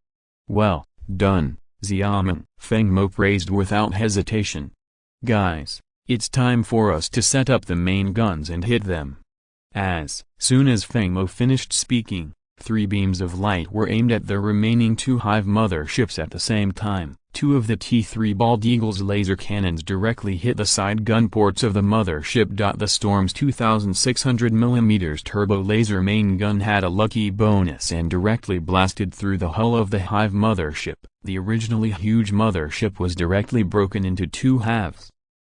Well done, Xiamen, Feng Mo praised without hesitation. Guys, it's time for us to set up the main guns and hit them. As soon as Feng Mo finished speaking, 3 beams of light were aimed at the remaining 2 Hive motherships at the same time. 2 of the T-3 bald eagles laser cannons directly hit the side gun ports of the mothership. The Storm's 2600mm turbo laser main gun had a lucky bonus and directly blasted through the hull of the Hive mothership. The originally huge mothership was directly broken into 2 halves.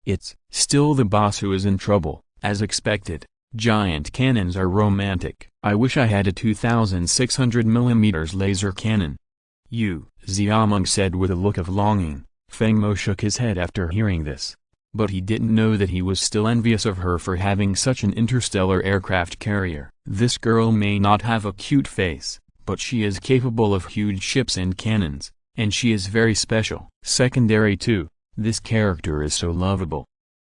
It's still the boss who is in trouble, as expected. Giant cannons are romantic. I wish I had a 2600mm laser cannon. You, Xiamen said with a look of longing. Feng Mo shook his head after hearing this. But he didn't know that he was still envious of her for having such an interstellar aircraft carrier. This girl may not have a cute face, but she is capable of huge ships and cannons, and she is very special. Secondary too, this character is so lovable.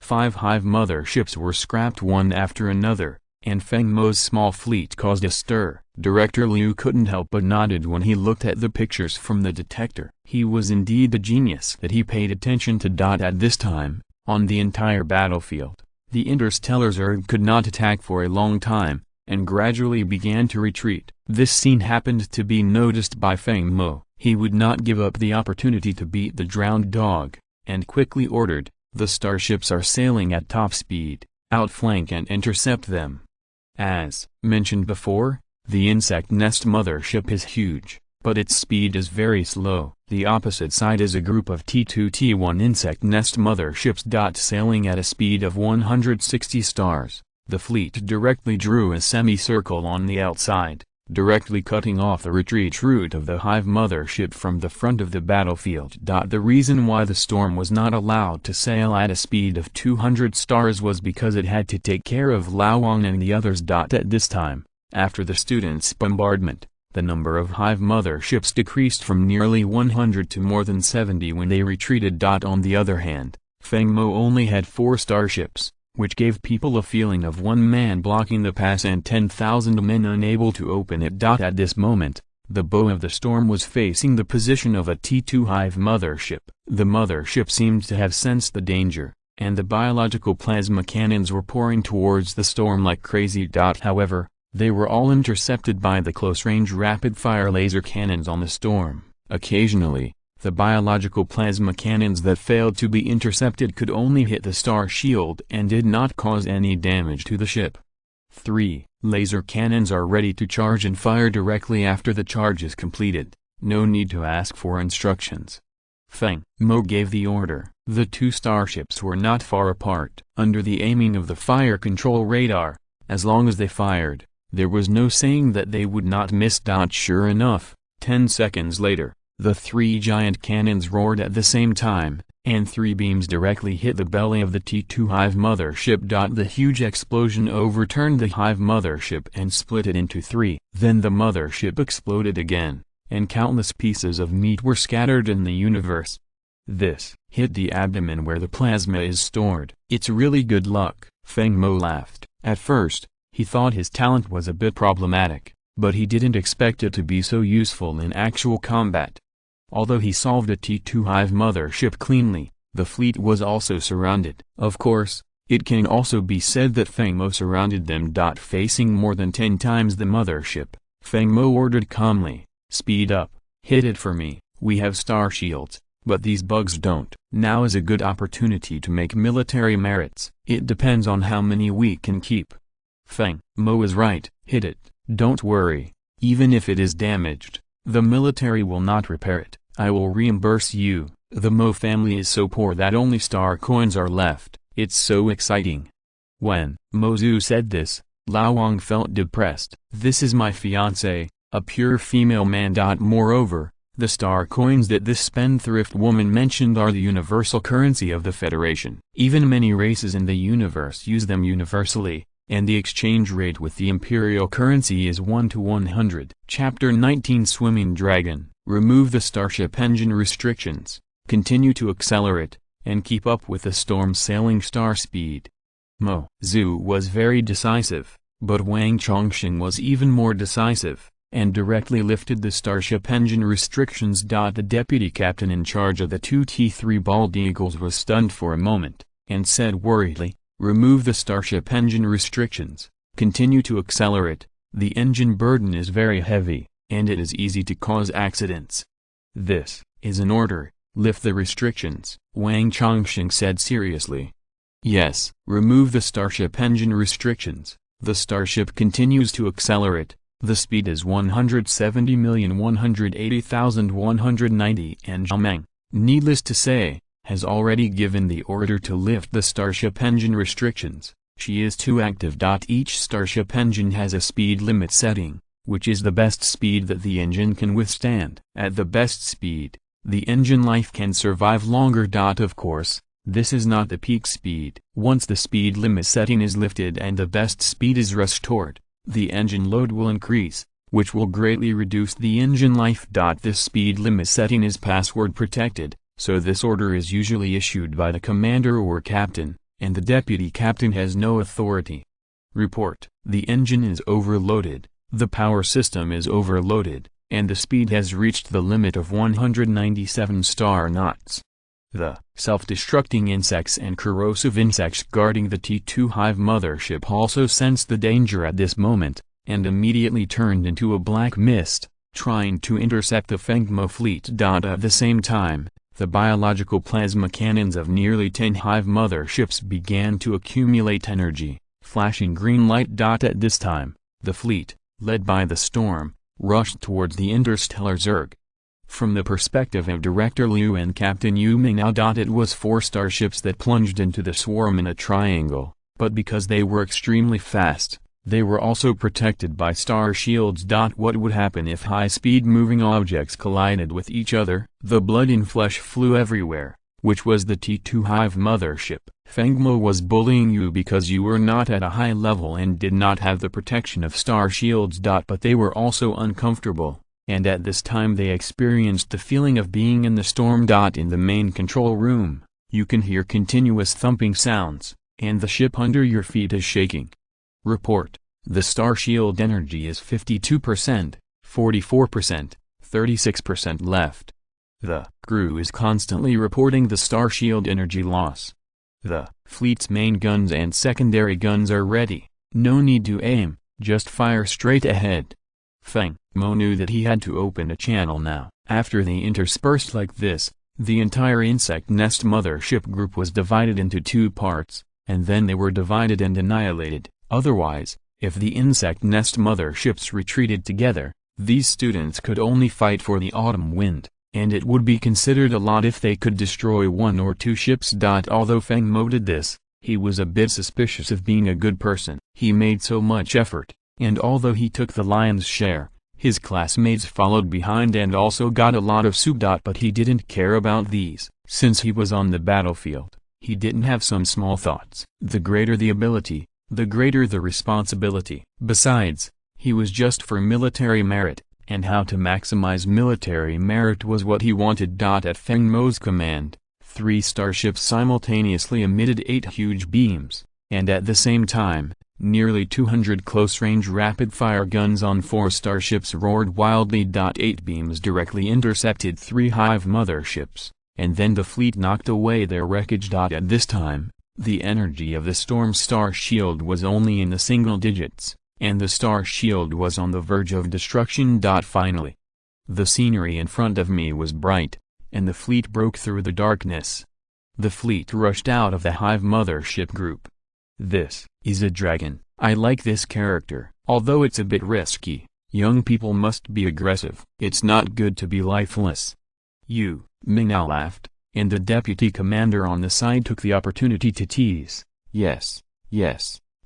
5 Hive motherships were scrapped one after another, and Feng Mo's small fleet caused a stir. Director Liu couldn't help but nodded when he looked at the pictures from the detector. He was indeed a genius that he paid attention to. At this time, on the entire battlefield, the interstellar Zerg could not attack for a long time, and gradually began to retreat. This scene happened to be noticed by Feng Mo. He would not give up the opportunity to beat the drowned dog, and quickly ordered, "The starships are sailing at top speed, outflank and intercept them." As mentioned before, the insect nest mothership is huge, but its speed is very slow. The opposite side is a group of T2-T1 insect nest motherships. Sailing at a speed of 160 stars, the fleet directly drew a semicircle on the outside, directly cutting off the retreat route of the Hive mothership from the front of the battlefield. The reason why the Storm was not allowed to sail at a speed of 200 stars was because it had to take care of Laowang and the others. At this time, after the students' bombardment, the number of Hive motherships decreased from nearly 100 to more than 70 when they retreated. On the other hand, Feng Mo only had 4 starships, which gave people a feeling of one man blocking the pass and 10,000 men unable to open it. At this moment, the bow of the Storm was facing the position of a T2 Hive mothership. The mothership seemed to have sensed the danger, and the biological plasma cannons were pouring towards the Storm like crazy. However, they were all intercepted by the close-range rapid-fire laser cannons on the Storm. Occasionally, the biological plasma cannons that failed to be intercepted could only hit the star shield and did not cause any damage to the ship. 3 laser cannons are ready to charge and fire directly after the charge is completed. No need to ask for instructions. Feng Mo gave the order. The 2 starships were not far apart. Under the aiming of the fire control radar, as long as they fired, there was no saying that they would not miss. Sure enough, 10 seconds later, the 3 giant cannons roared at the same time, and 3 beams directly hit the belly of the T2 Hive mothership. The huge explosion overturned the Hive mothership and split it into 3. Then the mothership exploded again, and countless pieces of meat were scattered in the universe. This hit the abdomen where the plasma is stored. "It's really good luck," Feng Mo laughed. At first, he thought his talent was a bit problematic, but he didn't expect it to be so useful in actual combat. Although he solved a T2 Hive mothership cleanly, the fleet was also surrounded. Of course, it can also be said that Feng Mo surrounded them. Facing more than 10 times the mothership, Feng Mo ordered calmly, "Speed up, hit it for me, we have star shields, but these bugs don't." Now is a good opportunity to make military merits. It depends on how many we can keep. Feng Mo is right, hit it, don't worry, even if it is damaged, the military will not repair it, I will reimburse you. The Mo family is so poor that only star coins are left, it's so exciting. When Mozu said this, Lao Wang felt depressed. This is my fiancé, a pure female man. Moreover, the star coins that this spendthrift woman mentioned are the universal currency of the Federation. Even many races in the universe use them universally, and the exchange rate with the imperial currency is 1 to 100. Chapter 19 Swimming Dragon. Remove the starship engine restrictions, continue to accelerate, and keep up with the storm sailing star speed. Mo Zhu was very decisive, but Wang Chongqing was even more decisive, and directly lifted the starship engine restrictions. The deputy captain in charge of the 2 T3 bald eagles was stunned for a moment, and said worriedly, "Remove the starship engine restrictions, continue to accelerate, the engine burden is very heavy, and it is easy to cause accidents." "This is an order, lift the restrictions," Wang Chongqing said seriously. "Yes, remove the starship engine restrictions, the starship continues to accelerate, the speed is 170,180,190 and Zhao Meng, needless to say, has already given the order to lift the starship engine restrictions, she is too active. Each starship engine has a speed limit setting, which is the best speed that the engine can withstand. At the best speed, the engine life can survive longer. Of course, this is not the peak speed. Once the speed limit setting is lifted and the best speed is restored, the engine load will increase, which will greatly reduce the engine life. This speed limit setting is password protected, so this order is usually issued by the commander or captain, and the deputy captain has no authority. Report: the engine is overloaded, the power system is overloaded, and the speed has reached the limit of 197 star knots. The self-destructing insects and corrosive insects guarding the T2 Hive mothership also sensed the danger at this moment, and immediately turned into a black mist, trying to intercept the Feng Mo fleet. At the same time, the biological plasma cannons of nearly 10 Hive motherships began to accumulate energy, flashing green light. At this time, the fleet, led by the storm, rushed towards the interstellar Zerg. From the perspective of Director Liu and Captain Yu Ming now. It was 4 starships that plunged into the swarm in a triangle, but because they were extremely fast, they were also protected by star shields. What would happen if high-speed moving objects collided with each other? The blood and flesh flew everywhere, which was the T2 Hive mothership. Feng Mo was bullying you because you were not at a high level and did not have the protection of star shields. But they were also uncomfortable, and at this time they experienced the feeling of being in the storm. In the main control room, you can hear continuous thumping sounds, and the ship under your feet is shaking. Report: the star shield energy is 52%, 44%, 36% left. The crew is constantly reporting the star shield energy loss. The fleet's main guns and secondary guns are ready, no need to aim, just fire straight ahead. Feng Mo knew that he had to open a channel now. After they interspersed like this, the entire insect nest mothership group was divided into 2 parts, and then they were divided and annihilated. Otherwise, if the insect nest motherships retreated together, these students could only fight for the autumn wind, and it would be considered a lot if they could destroy 1 or 2 ships. Although Feng Mo did this, he was a bit suspicious of being a good person. He made so much effort, and although he took the lion's share, his classmates followed behind and also got a lot of soup. But he didn't care about these. Since he was on the battlefield, he didn't have some small thoughts. The greater the ability, the greater the responsibility. Besides, he was just for military merit, and how to maximize military merit was what he wanted. At Feng Mo's command, 3 starships simultaneously emitted 8 huge beams, and at the same time, nearly 200 close-range rapid-fire guns on 4 starships roared wildly. 8 beams directly intercepted 3 Hive motherships, and then the fleet knocked away their wreckage. At this time, the energy of the storm's star shield was only in the single digits, and the star shield was on the verge of destruction. Finally, the scenery in front of me was bright, and the fleet broke through the darkness. The fleet rushed out of the Hive mothership group. This is a dragon. I like this character. Although it's a bit risky, young people must be aggressive. It's not good to be lifeless. Ming now laughed, and the deputy commander on the side took the opportunity to tease. Yes,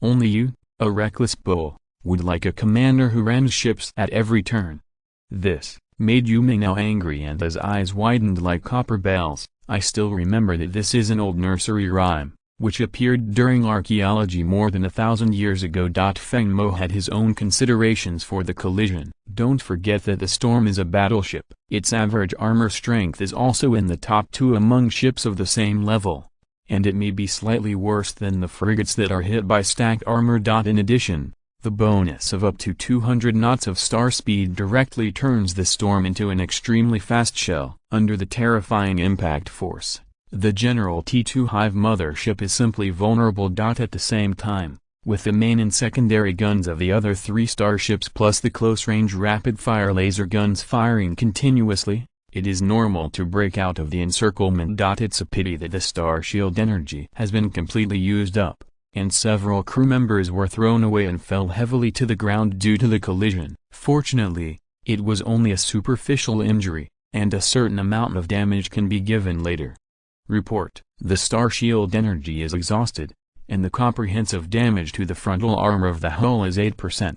only you, a reckless bull, would like a commander who rams ships at every turn. This made Ming now angry, and his eyes widened like copper bells. I still remember that this is an old nursery rhyme, which appeared during archaeology more than 1,000 years ago. Feng Mo had his own considerations for the collision. Don't forget that the Storm is a battleship. Its average armor strength is also in the top 2 among ships of the same level, and it may be slightly worse than the frigates that are hit by stacked armor. In addition, the bonus of up to 200 knots of star speed directly turns the Storm into an extremely fast shell. Under the terrifying impact force, the General T2 Hive mothership is simply vulnerable. At the same time, with the main and secondary guns of the other 3 starships plus the close-range rapid-fire laser guns firing continuously, it is normal to break out of the encirclement. It's a pity that the star shield energy has been completely used up, and several crew members were thrown away and fell heavily to the ground due to the collision. Fortunately, it was only a superficial injury, and a certain amount of damage can be given later. Report: the star shield energy is exhausted, and the comprehensive damage to the frontal armor of the hull is 8%.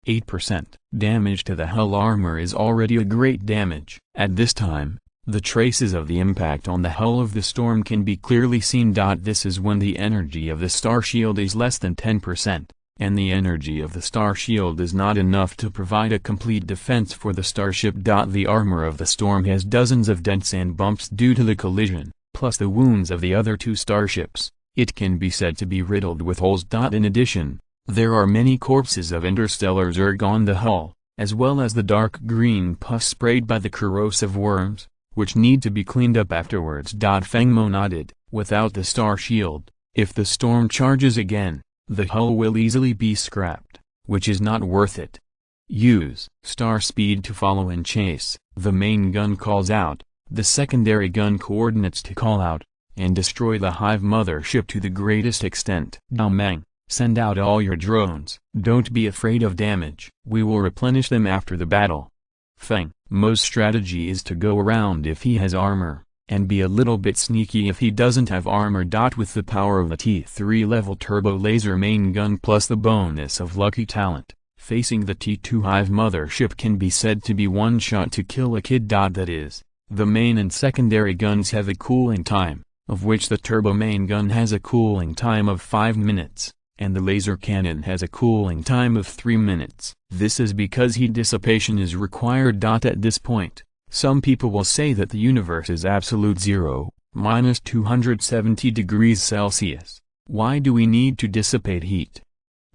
8% damage to the hull armor is already a great damage. At this time, the traces of the impact on the hull of the Storm can be clearly seen. This is when the energy of the star shield is less than 10%, and the energy of the star shield is not enough to provide a complete defense for the starship. The armor of the Storm has dozens of dents and bumps due to the collision, plus the wounds of the other 2 starships. It can be said to be riddled with holes. In addition, there are many corpses of interstellar Zerg on the hull, as well as the dark green pus sprayed by the corrosive worms, which need to be cleaned up afterwards. Feng Mo nodded. Without the star shield, if the Storm charges again, the hull will easily be scrapped, which is not worth it. Use star speed to follow and chase. The main gun calls out, the secondary gun coordinates to call out, and destroy the Hive mothership to the greatest extent. Meng, send out all your drones. Don't be afraid of damage. We will replenish them after the battle. Feng Mo's strategy is to go around if he has armor, and be a little bit sneaky if he doesn't have armor. With the power of the T3 level turbo laser main gun plus the bonus of lucky talent, facing the T2 Hive mothership can be said to be one shot to kill a kid. That is, the main and secondary guns have a cooling time, of which the turbo main gun has a cooling time of 5 minutes, and the laser cannon has a cooling time of 3 minutes. This is because heat dissipation is required. At this point, some people will say that the universe is absolute zero, minus 270 degrees Celsius. Why do we need to dissipate heat?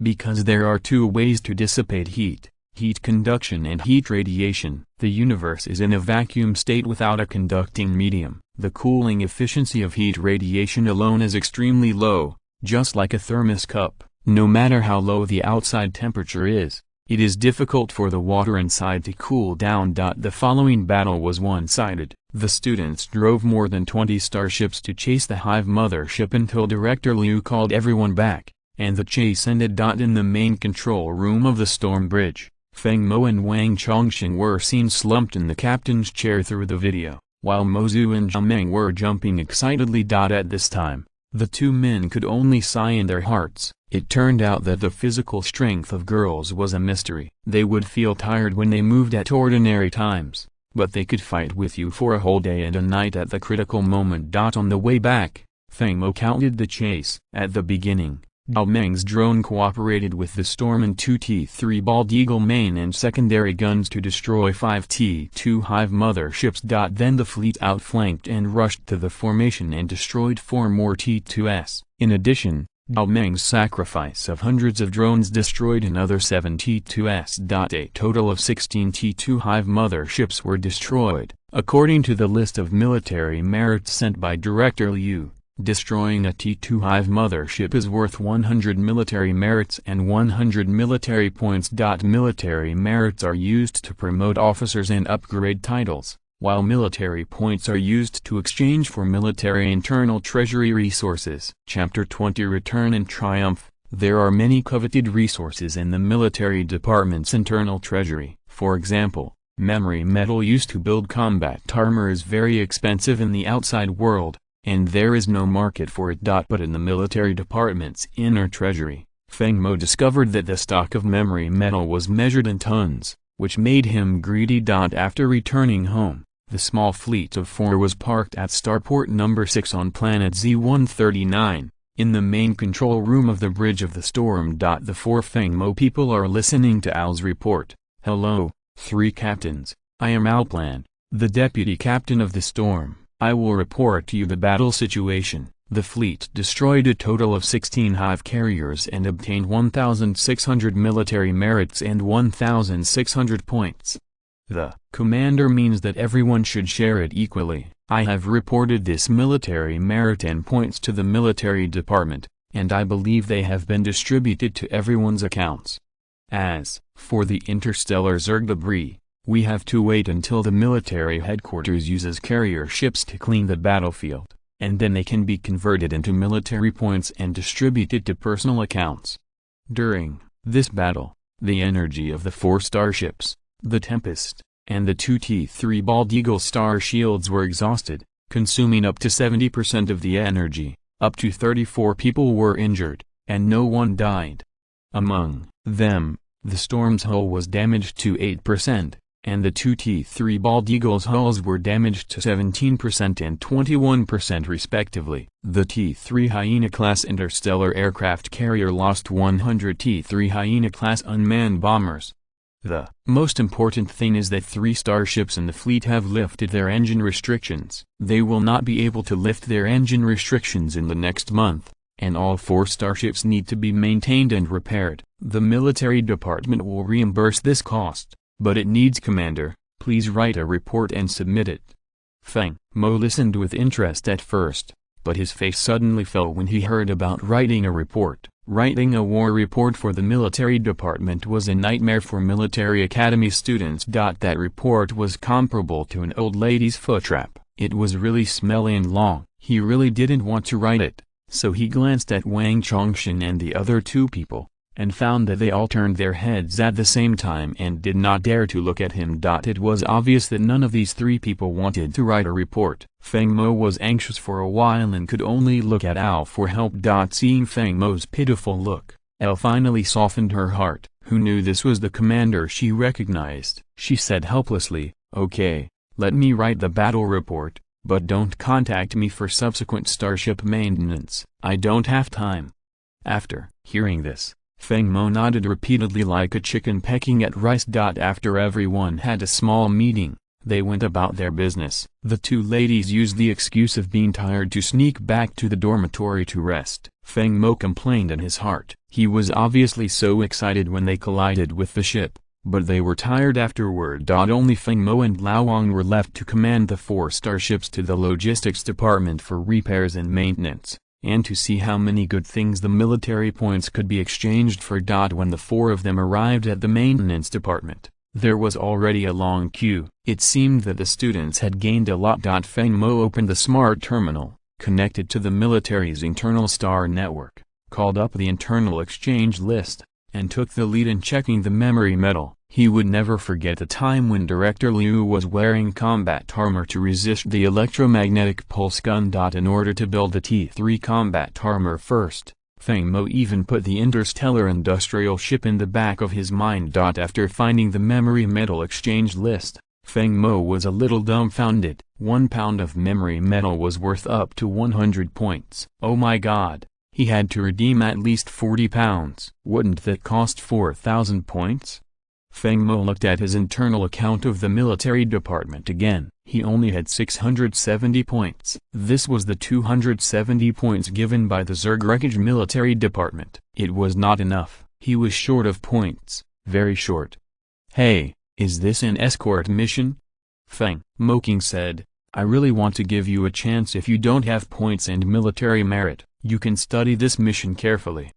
Because there are 2 ways to dissipate heat: heat conduction and heat radiation. The universe is in a vacuum state without a conducting medium. The cooling efficiency of heat radiation alone is extremely low, just like a thermos cup. No matter how low the outside temperature is, it is difficult for the water inside to cool down. The following battle was one-sided. The students drove more than 20 starships to chase the Hive mothership until Director Liu called everyone back, and the chase ended. In the main control room of the Storm Bridge, Feng Mo and Wang Chongqing were seen slumped in the captain's chair through the video, while Mozu and Jiameng were jumping excitedly. At this time, the 2 men could only sigh in their hearts. It turned out that the physical strength of girls was a mystery. They would feel tired when they moved at ordinary times, but they could fight with you for a whole day and a night at the critical moment. On the way back, Feng Mo counted the chase. At the beginning, Dao Meng's drone cooperated with the Storm and 2 T-3 Bald Eagle main and secondary guns to destroy 5 T-2 Hive motherships. Then the fleet outflanked and rushed to the formation and destroyed 4 more T-2s. In addition, Dao Meng's sacrifice of hundreds of drones destroyed another 7 T-2s. A total of 16 T-2 Hive motherships were destroyed. According to the list of military merits sent by Director Liu, destroying a T-2 Hive mothership is worth 100 military merits and 100 military points. Military merits are used to promote officers and upgrade titles, while military points are used to exchange for military internal treasury resources. Chapter 20 Return and Triumph. There are many coveted resources in the military department's internal treasury. For example, memory metal used to build combat armor is very expensive in the outside world, and there is no market for it. But in the military department's inner treasury, Feng Mo discovered that the stock of memory metal was measured in tons, which made him greedy. After returning home, the small fleet of 4 was parked at Starport number 6 on planet Z-139, in the main control room of the Bridge of the Storm. The 4 Feng Mo people are listening to Al's report. Hello, 3 captains, I am Alplan, the deputy captain of the Storm. I will report to you the battle situation. The fleet destroyed a total of 16 Hive carriers and obtained 1,600 military merits and 1,600 points. The commander means that everyone should share it equally. I have reported this military merit and points to the military department, and I believe they have been distributed to everyone's accounts. As for the interstellar Zerg debris, we have to wait until the military headquarters uses carrier ships to clean the battlefield, and then they can be converted into military points and distributed to personal accounts. During this battle, the energy of the 4 starships, the Tempest, and the 2 T-3 Bald Eagle star shields were exhausted, consuming up to 70% of the energy. Up to 34 people were injured, and no one died. Among them, the Storm's hull was damaged to 8%. And the 2 T-3 Bald Eagle's hulls were damaged to 17% and 21% respectively. The T-3 Hyena-class interstellar aircraft carrier lost 100 T-3 Hyena-class unmanned bombers. The most important thing is that 3 starships in the fleet have lifted their engine restrictions. They will not be able to lift their engine restrictions in the next month, and all 4 starships need to be maintained and repaired. The military department will reimburse this cost. But it needs commander, please write a report and submit it. Feng Mo listened with interest at first, but his face suddenly fell when he heard about writing a report. Writing a war report for the military department was a nightmare for military academy students. That report was comparable to an old lady's foot trap. It was really smelly and long. He really didn't want to write it, so he glanced at Wang Chongshan and the other 2 people, and found that they all turned their heads at the same time and did not dare to look at him. It was obvious that none of these 3 people wanted to write a report. Feng Mo was anxious for a while and could only look at Al for help. Seeing Feng Mo's pitiful look, Al finally softened her heart. Who knew this was the commander she recognized? She said helplessly, okay, let me write the battle report, but don't contact me for subsequent starship maintenance. I don't have time. After hearing this, Feng Mo nodded repeatedly like a chicken pecking at rice. After everyone had a small meeting, they went about their business. The 2 ladies used the excuse of being tired to sneak back to the dormitory to rest. Feng Mo complained in his heart. He was obviously so excited when they collided with the ship, but they were tired afterward. Only Feng Mo and Lao Wang were left to command the 4 starships to the logistics department for repairs and maintenance, and to see how many good things the military points could be exchanged for. When the 4 of them arrived at the maintenance department, there was already a long queue. It seemed that the students had gained a lot. Feng Mo opened the smart terminal, connected to the military's internal star network, called up the internal exchange list, and took the lead in checking the memory metal. He would never forget the time when Director Liu was wearing combat armor to resist the electromagnetic pulse gun. In order to build the T-3 combat armor first, Feng Mo even put the interstellar industrial ship in the back of his mind. After finding the memory metal exchange list, Feng Mo was a little dumbfounded. 1 pound of memory metal was worth up to 100 points. Oh my god. He had to redeem at least 40 pounds. Wouldn't that cost 4,000 points? Feng Mo looked at his internal account of the military department again. He only had 670 points. This was the 270 points given by the Zerg wreckage military department. It was not enough. He was short of points. Very short. Hey, is this an escort mission? Feng Mo said, I really want to give you a chance. If you don't have points and military merit, you can study this mission carefully.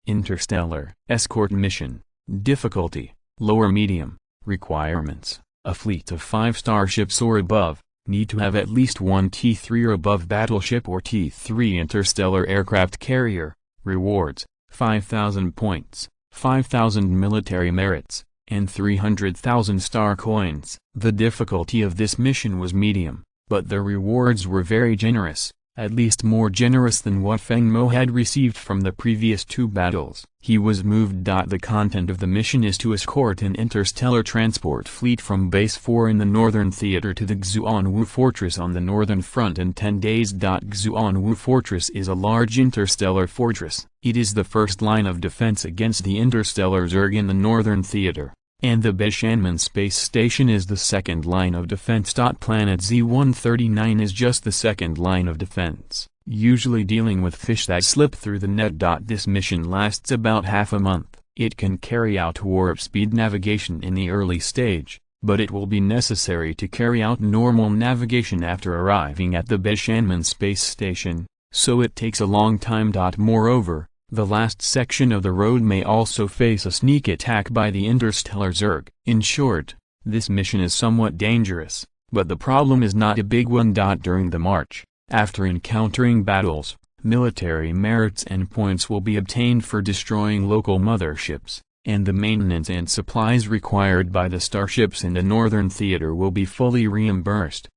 Interstellar escort mission. Difficulty lower medium. Requirements: a fleet of 5 starships or above, need to have at least one T3 or above battleship or T3 interstellar aircraft carrier. Rewards: 5,000 points, 5,000 military merits, and 300,000 star coins. The difficulty of this mission was medium, but the rewards were very generous, at least more generous than what Feng Mo had received from the previous 2 battles. He was moved. The content of the mission is to escort an interstellar transport fleet from Base 4 in the Northern Theater to the Xuanwu Fortress on the northern front in 10 days. Xuanwu Fortress is a large interstellar fortress. It is the first line of defense against the interstellar Zerg in the Northern Theater, and the Beishanmen space station is the second line of defense. Planet Z-139 is just the second line of defense, usually dealing with fish that slip through the net. This mission lasts about half a month. It can carry out warp speed navigation in the early stage, but it will be necessary to carry out normal navigation after arriving at the Beishanmen space station, so it takes a long time. Moreover, the last section of the road may also face a sneak attack by the interstellar Zerg. In short, this mission is somewhat dangerous, but the problem is not a big one. During the march, after encountering battles, military merits and points will be obtained for destroying local motherships, and the maintenance and supplies required by the starships in the Northern Theater will be fully reimbursed.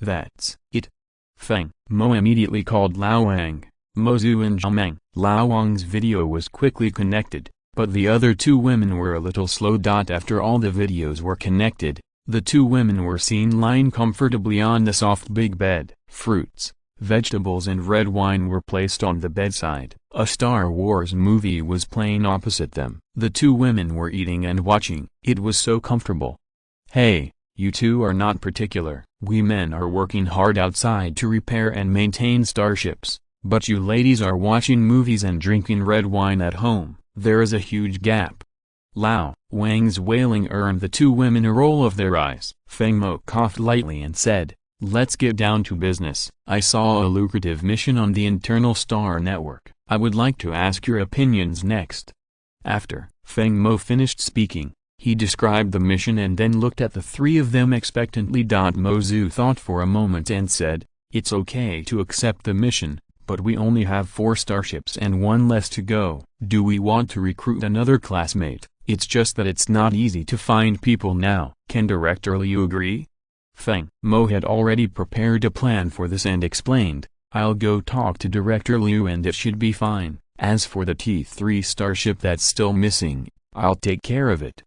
That's it. Feng Mo immediately called Lao Wang, Mozu and Zhameng. Lao Wang's video was quickly connected, but the other 2 women were a little slow. After all the videos were connected, the 2 women were seen lying comfortably on the soft big bed. Fruits, vegetables and red wine were placed on the bedside. A Star Wars movie was playing opposite them. The 2 women were eating and watching. It was so comfortable. Hey, you 2 are not particular. We men are working hard outside to repair and maintain starships, but you ladies are watching movies and drinking red wine at home. There is a huge gap. Lao Wang's wailing earned the 2 women a roll of their eyes. Feng Mo coughed lightly and said, let's get down to business. I saw a lucrative mission on the internal star network. I would like to ask your opinions next. After Feng Mo finished speaking, he described the mission and then looked at the 3 of them expectantly. Mozu thought for a moment and said, it's okay to accept the mission, but we only have 4 starships and 1 less to go. Do we want to recruit another classmate? It's just that it's not easy to find people now. Can Director Liu agree? Feng Mo had already prepared a plan for this and explained, I'll go talk to Director Liu and it should be fine. As for the T3 starship that's still missing, I'll take care of it.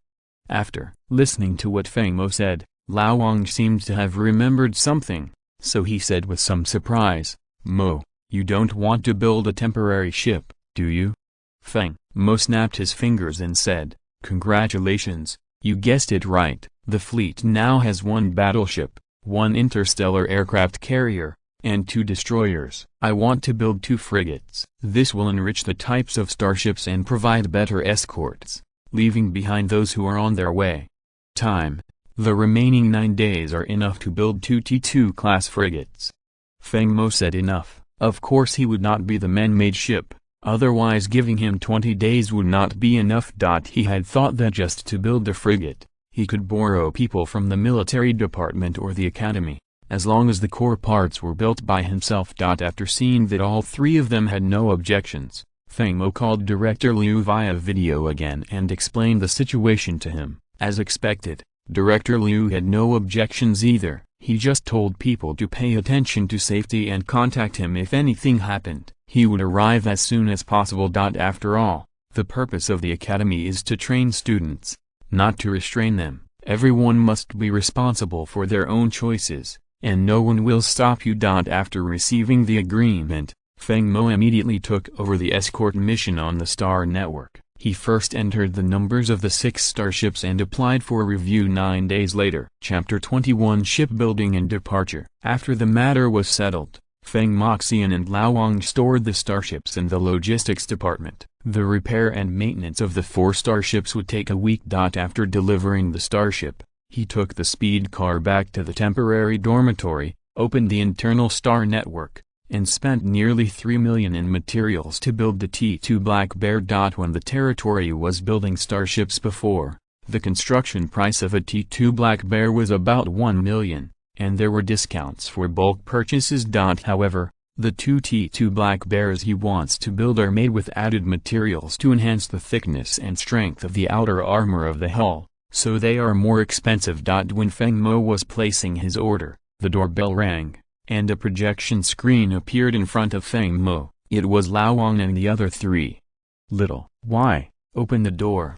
After listening to what Feng Mo said, Lao Wang seemed to have remembered something, so he said with some surprise, Mo, you don't want to build a temporary ship, do you? Feng Mo snapped his fingers and said, congratulations, you guessed it right. The fleet now has 1 battleship, 1 interstellar aircraft carrier, and 2 destroyers. I want to build 2 frigates. This will enrich the types of starships and provide better escorts, leaving behind those who are on their way. Time. The remaining 9 days are enough to build 2 T2 class frigates. Feng Mo said enough. Of course he would not be the man-made ship, otherwise giving him 20 days would not be enough. He had thought that just to build the frigate, he could borrow people from the military department or the academy, as long as the core parts were built by himself. After seeing that all 3 of them had no objections, Feng Mo called Director Liu via video again and explained the situation to him. As expected, Director Liu had no objections either. He just told people to pay attention to safety and contact him if anything happened. He would arrive as soon as possible. After all, the purpose of the academy is to train students, not to restrain them. Everyone must be responsible for their own choices, and no one will stop you. After receiving the agreement, Feng Mo immediately took over the escort mission on the Star Network. He first entered the numbers of the 6 starships and applied for review 9 days later. Chapter 21 Shipbuilding and Departure. After the matter was settled, Feng Moxian and Lao Wang stored the starships in the logistics department. The repair and maintenance of the 4 starships would take a week. After delivering the starship, he took the speed car back to the temporary dormitory, opened the internal Star Network, and spent nearly $3 million in materials to build the T2 Black Bear. When the territory was building starships before, the construction price of a T2 Black Bear was about $1 million, and there were discounts for bulk purchases. However, the 2 T2 Black Bears he wants to build are made with added materials to enhance the thickness and strength of the outer armor of the hull, so they are more expensive. When Feng Mo was placing his order, the doorbell rang, and a projection screen appeared in front of Feng Mo. It was Lao Wang and the other 3. Little, why, open the door.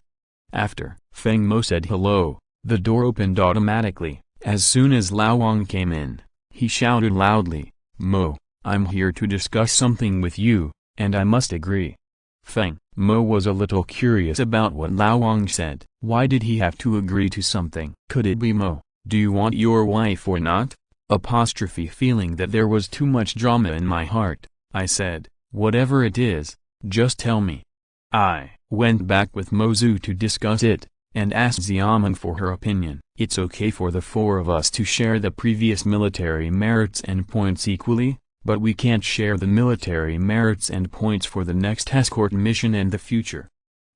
After Feng Mo said hello, the door opened automatically. As soon as Lao Wang came in, he shouted loudly, "Mo, I'm here to discuss something with you, and I must agree." Feng Mo was a little curious about what Lao Wang said. Why did he have to agree to something? Could it be, "Mo, do you want your wife or not?" Feeling that there was too much drama in my heart, I said, "Whatever it is, just tell me." I went back with Mozu to discuss it, and asked Xiamen for her opinion. It's okay for the 4 of us to share the previous military merits and points equally, but we can't share the military merits and points for the next escort mission and the future.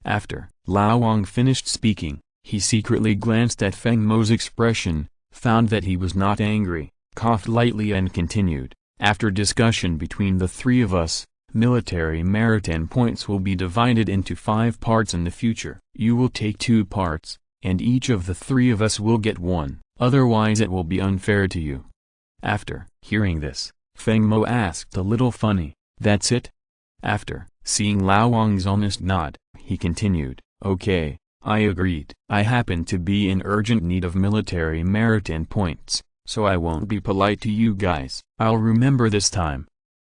After Lao Wang finished speaking, he secretly glanced at Feng Mo's expression, found that he was not angry, coughed lightly and continued, "After discussion between the 3 of us, military merit and points will be divided into 5 parts in the future. You will take 2 parts, and each of the 3 of us will get 1, otherwise it will be unfair to you." After hearing this, Feng Mo asked a little funny, "That's it?" After seeing Lao Wang's honest nod, he continued, "Okay, I agreed. I happen to be in urgent need of military merit and points, so I won't be polite to you guys. I'll remember this time."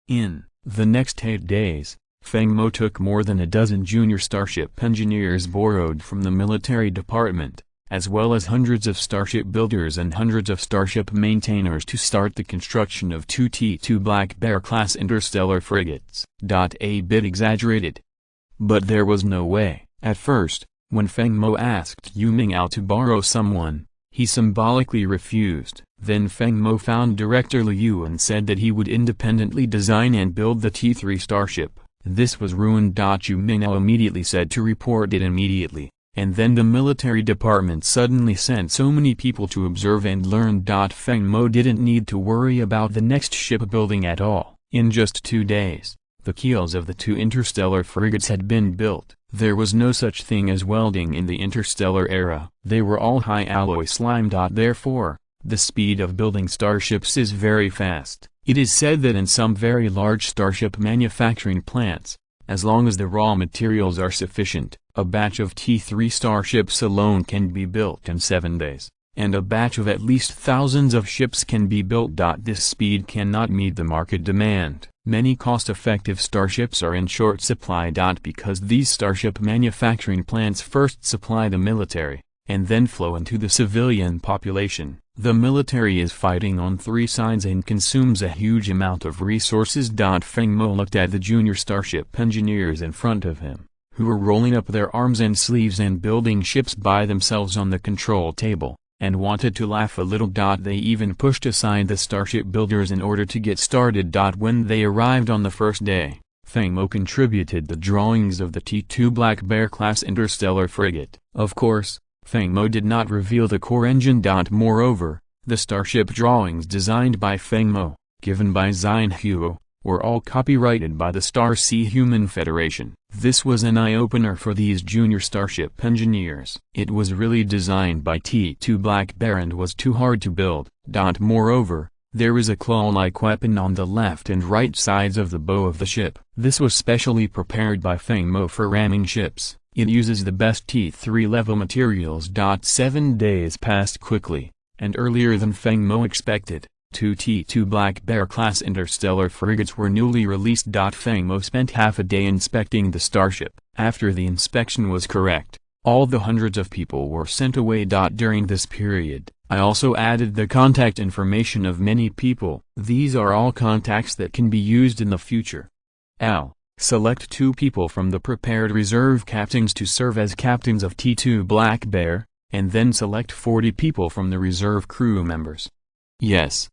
In the next 8 days, Feng Mo took more than a dozen junior starship engineers borrowed from the military department, as well as hundreds of starship builders and hundreds of starship maintainers to start the construction of 2 T2 Black Bear class interstellar frigates. A bit exaggerated. But there was no way. At first, when Feng Mo asked Yu Mingao to borrow someone, he symbolically refused. Then Feng Mo found Director Liu and said that he would independently design and build the T3 starship. This was ruined. Yu Mingao immediately said to report it immediately, and then the military department suddenly sent so many people to observe and learn. Feng Mo didn't need to worry about the next shipbuilding at all. In just 2 days, the keels of the 2 interstellar frigates had been built. There was no such thing as welding in the interstellar era. They were all high alloy slime. Therefore, the speed of building starships is very fast. It is said that in some very large starship manufacturing plants, as long as the raw materials are sufficient, a batch of T3 starships alone can be built in 7 days, and a batch of at least thousands of ships can be built. This speed cannot meet the market demand. Many cost-effective starships are in short supply. Because these starship manufacturing plants first supply the military, and then flow into the civilian population. The military is fighting on 3 sides and consumes a huge amount of resources. Feng Mo looked at the junior starship engineers in front of him, who were rolling up their arms and sleeves and building ships by themselves on the control table, and wanted to laugh a little. They even pushed aside the starship builders in order to get started. When they arrived on the first day, Feng Mo contributed the drawings of the T2 Black Bear class interstellar frigate. Of course, Feng Mo did not reveal the core engine. Moreover, the starship drawings designed by Feng Mo, given by Xin Huo, were all copyrighted by the Star Sea Human Federation. This was an eye-opener for these junior starship engineers. It was really designed by T2 Black Bear and was too hard to build. Moreover, there is a claw-like weapon on the left and right sides of the bow of the ship. This was specially prepared by Feng Mo for ramming ships. It uses the best T3 level materials. 7 days passed quickly, and earlier than Feng Mo expected. 2 T2 Black Bear class interstellar frigates were newly released. Feng Mo spent half a day inspecting the starship. After the inspection was correct, all the hundreds of people were sent away. During this period, I also added the contact information of many people. These are all contacts that can be used in the future. Select 2 people from the prepared reserve captains to serve as captains of T2 Black Bear, and then select 40 people from the reserve crew members. Yes.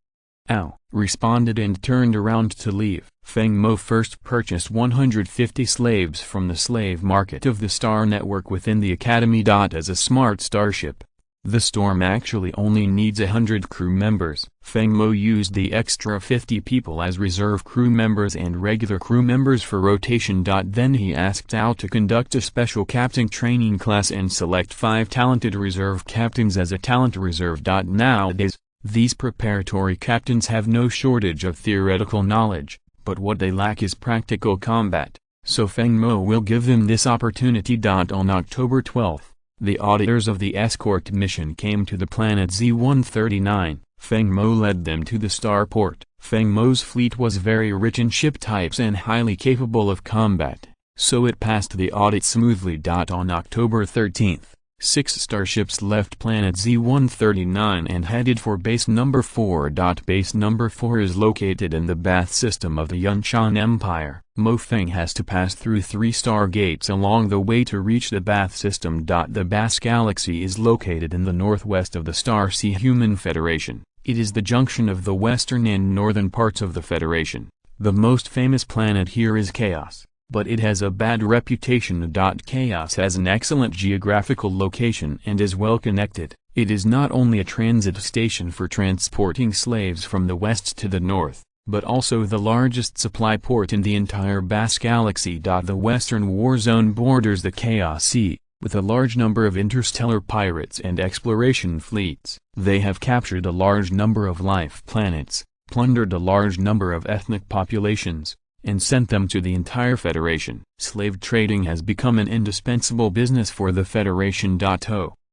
Responded and turned around to leave. Feng Mo first purchased 150 slaves from the slave market of the Star Network within the Academy. As a smart starship, the Storm actually only needs 100 crew members. Feng Mo used the extra 50 people as reserve crew members and regular crew members for rotation. Then he asked Al to conduct a special captain training class and select 5 talented reserve captains as a talent reserve. Nowadays, these preparatory captains have no shortage of theoretical knowledge, but what they lack is practical combat, so Feng Mo will give them this opportunity. On October 12th, the auditors of the escort mission came to the planet Z-139. Feng Mo led them to the starport. Feng Mo's fleet was very rich in ship types and highly capable of combat, so it passed the audit smoothly. On October 13th, 6 starships left planet Z-139 and headed for base number 4. Base number 4 is located in the Bath system of the Yunshan Empire. Mo Feng has to pass through 3 star gates along the way to reach the Bath system. The Bath galaxy is located in the northwest of the Star Sea Human Federation. It is the junction of the western and northern parts of the Federation. The most famous planet here is Chaos, but it has a bad reputation. Chaos has an excellent geographical location and is well connected. It is not only a transit station for transporting slaves from the west to the north, but also the largest supply port in the entire Bass Galaxy. The Western War Zone borders the Chaos Sea, with a large number of interstellar pirates and exploration fleets. They have captured a large number of life planets, plundered a large number of ethnic populations, and sent them to the entire Federation. Slave trading has become an indispensable business for the Federation.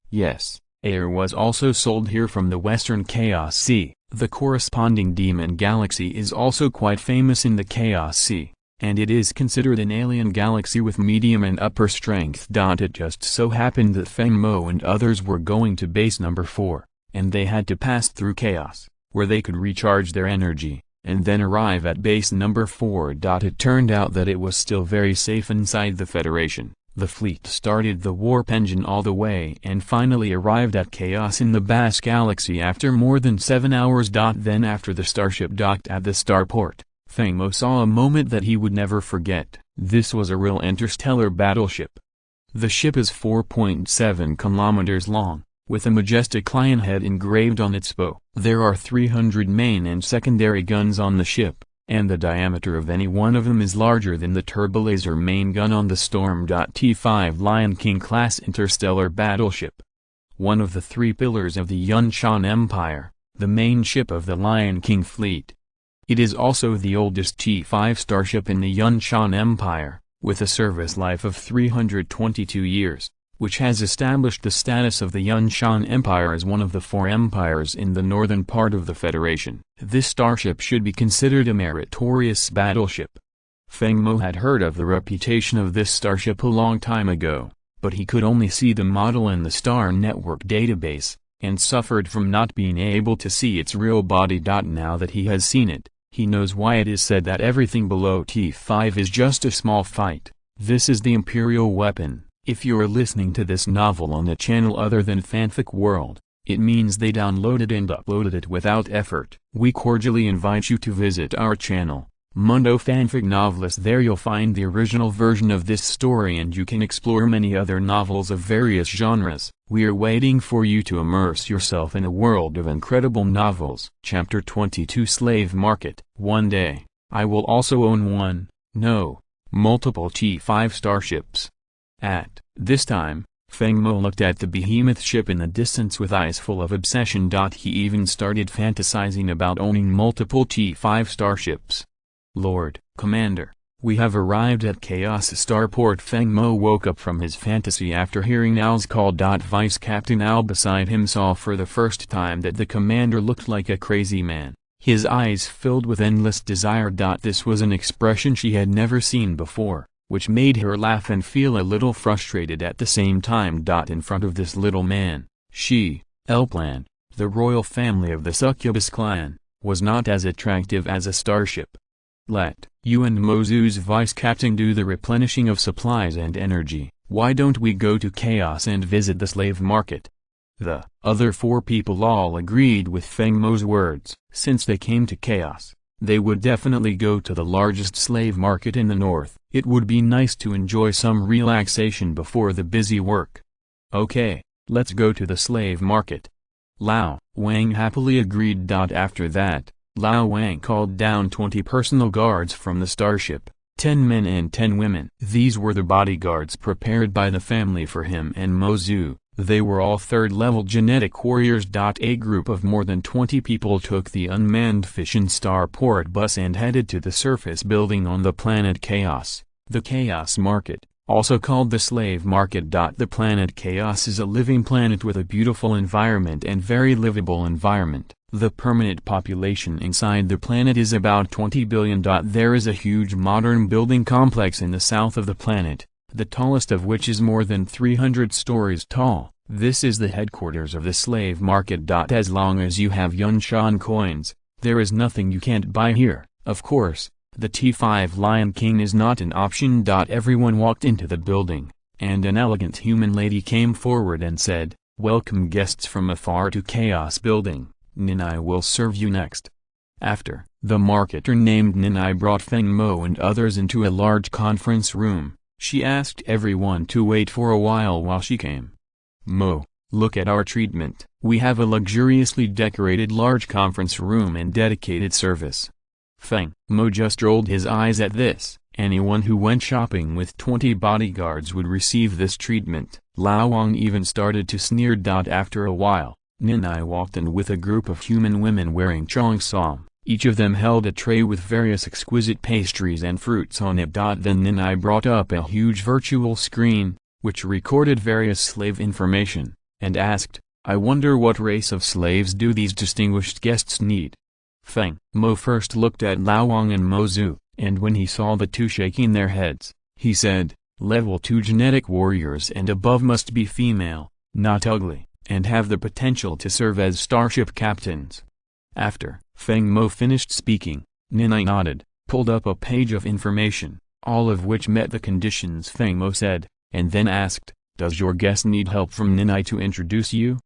Yes, air was also sold here from the Western Chaos Sea. The corresponding Demon Galaxy is also quite famous in the Chaos Sea, and it is considered an alien galaxy with medium and upper strength. It just so happened that Feng Mo and others were going to base number 4, and they had to pass through Chaos, where they could recharge their energy, and then arrive at base number 4. It turned out that it was still very safe inside the Federation. The fleet started the warp engine all the way and finally arrived at Chaos in the Bass Galaxy after more than 7 hours. Then after the starship docked at the starport, Feng Mo saw a moment that he would never forget. This was a real interstellar battleship. The ship is 4.7 kilometers long, with a majestic lion head engraved on its bow. There are 300 main and secondary guns on the ship, and the diameter of any one of them is larger than the turbolaser main gun on the Storm. T5 Lion King class interstellar battleship. One of the 3 pillars of the Yunshan Empire, the main ship of the Lion King fleet. It is also the oldest T5 starship in the Yunshan Empire, with a service life of 322 years. Which has established the status of the Yunshan Empire as one of the 4 empires in the northern part of the Federation. This starship should be considered a meritorious battleship. Feng Mo had heard of the reputation of this starship a long time ago, but he could only see the model in the Star Network database, and suffered from not being able to see its real body. Now that he has seen it, he knows why it is said that everything below T5 is just a small fight. This is the Imperial weapon. If you are listening to this novel on a channel other than Fanfic World, it means they downloaded and uploaded it without effort. We cordially invite you to visit our channel, Mundo Fanfic Novelist. There you'll find the original version of this story and you can explore many other novels of various genres. We are waiting for you to immerse yourself in a world of incredible novels. Chapter 22 Slave Market. One day, I will also own multiple T5 starships. At this time, Feng Mo looked at the behemoth ship in the distance with eyes full of obsession. He even started fantasizing about owning multiple T5 starships. Lord, Commander, We have arrived at Chaos Starport. Feng Mo woke up from his fantasy after hearing Al's call. Vice Captain Al beside him saw for the first time that the commander looked like a crazy man, his eyes filled with endless desire. This was an expression she had never seen before, which made her laugh and feel a little frustrated at the same time. In front of this little man, she, Elplan, the royal family of the Succubus clan, was not as attractive as a starship. Let you and Mozu's vice captain do the replenishing of supplies and energy. Why don't we go to Chaos and visit the slave market? The other four people all agreed with Feng Mo's words. Since they came to Chaos, they would definitely go to the largest slave market in the north. It would be nice to enjoy some relaxation before the busy work. Okay, let's go to the slave market. Lao Wang happily agreed. After that, Lao Wang called down 20 personal guards from the starship, 10 men and 10 women. These were the bodyguards prepared by the family for him and Mozu. They were all third-level genetic warriors. A group of more than 20 people took the unmanned Fission Starport bus and headed to the surface building on the planet Chaos, the Chaos Market, also called the Slave Market. The planet Chaos is a living planet with a beautiful environment and very livable environment. The permanent population inside the planet is about 20 billion. There is a huge modern building complex in the south of the planet, the tallest of which is more than 300 stories tall. This is the headquarters of the slave market. As long as you have Yunshan coins, there is nothing you can't buy here. Of course, the T5 Lion King is not an option. Everyone walked into the building, and an elegant human lady came forward and said, "Welcome guests from afar to Chaos Building. Ninai will serve you next." After, the marketer named Ninai brought Feng Mo and others into a large conference room. She asked everyone to wait for a while she came. "Mo, look at our treatment. We have a luxuriously decorated large conference room and dedicated service." Feng Mo just rolled his eyes at this. Anyone who went shopping with 20 bodyguards would receive this treatment. Lao Wang even started to sneer. After a while, Ninai walked in with a group of human women wearing cheongsam. Each of them held a tray with various exquisite pastries and fruits on it. Then Ninai brought up a huge virtual screen, which recorded various slave information, and asked, "I wonder what race of slaves do these distinguished guests need?" Feng Mo first looked at Lao Wang and Mozu, and when he saw the two shaking their heads, he said, "Level 2 genetic warriors and above must be female, not ugly, and have the potential to serve as starship captains." After Feng Mo finished speaking, Ninai nodded, pulled up a page of information, all of which met the conditions Feng Mo said, and then asked, "Does your guest need help from Ninai to introduce you?"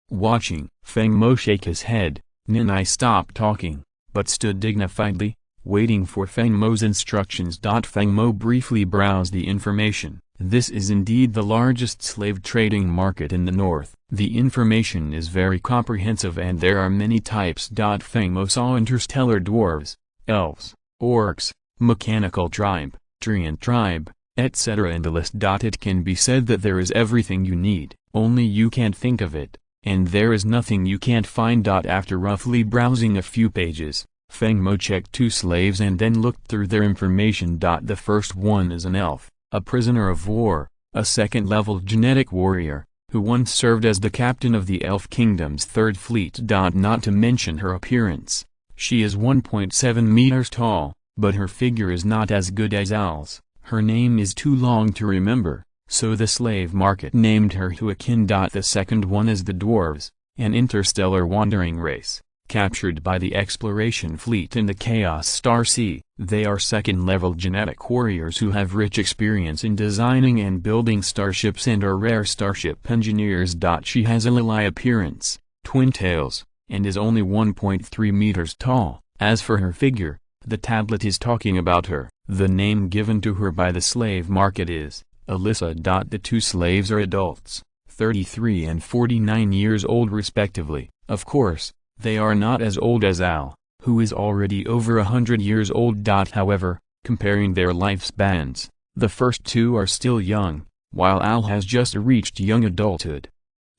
Watching Feng Mo shake his head, Ninai stopped talking, but stood dignifiedly, waiting for Feng Mo's instructions. Feng Mo briefly browsed the information. This is indeed the largest slave trading market in the north. The information is very comprehensive and there are many types. Feng Mo saw interstellar dwarves, elves, orcs, mechanical tribe, Trian tribe, etc. in the list. It can be said that there is everything you need, only you can't think of it, and there is nothing you can't find. After roughly browsing a few pages, Feng Mo checked 2 slaves and then looked through their information. The first one is an elf, a prisoner of war, a second-level genetic warrior, who once served as the captain of the Elf Kingdom's 3rd Fleet. Not to mention her appearance. She is 1.7 meters tall, but her figure is not as good as Al's. Her name is too long to remember, so the slave market named her Huakin. The second one is the dwarves, an interstellar wandering race, captured by the exploration fleet in the Chaos Star Sea. They are second-level genetic warriors who have rich experience in designing and building starships and are rare starship engineers. She has a lily appearance, twin tails, and is only 1.3 meters tall. As for her figure, the tablet is talking about her. The name given to her by the slave market is Alyssa. The 2 slaves are adults, 33 and 49 years old respectively. Of course, they are not as old as Al, who is already over 100 years old. However, comparing their lifespans, the first 2 are still young, while Al has just reached young adulthood.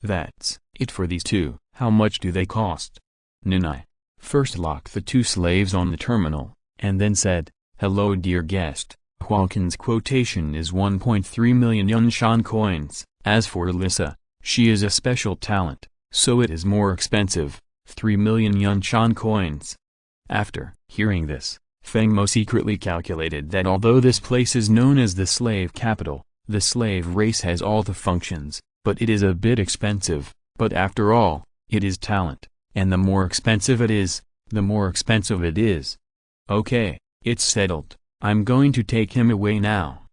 That's it for these 2. How much do they cost? Ninai first locked the 2 slaves on the terminal, and then said, "Hello dear guest, Hawkins' quotation is 1.3 million Yunshan coins. As for Alyssa, she is a special talent, so it is more expensive, 3 million Yunshan coins. After hearing this, Feng Mo secretly calculated that although this place is known as the slave capital, the slave race has all the functions, but it is a bit expensive. But after all, it is talent, and the more expensive it is, the more expensive it is. Okay, it's settled. I'm going to take him away now.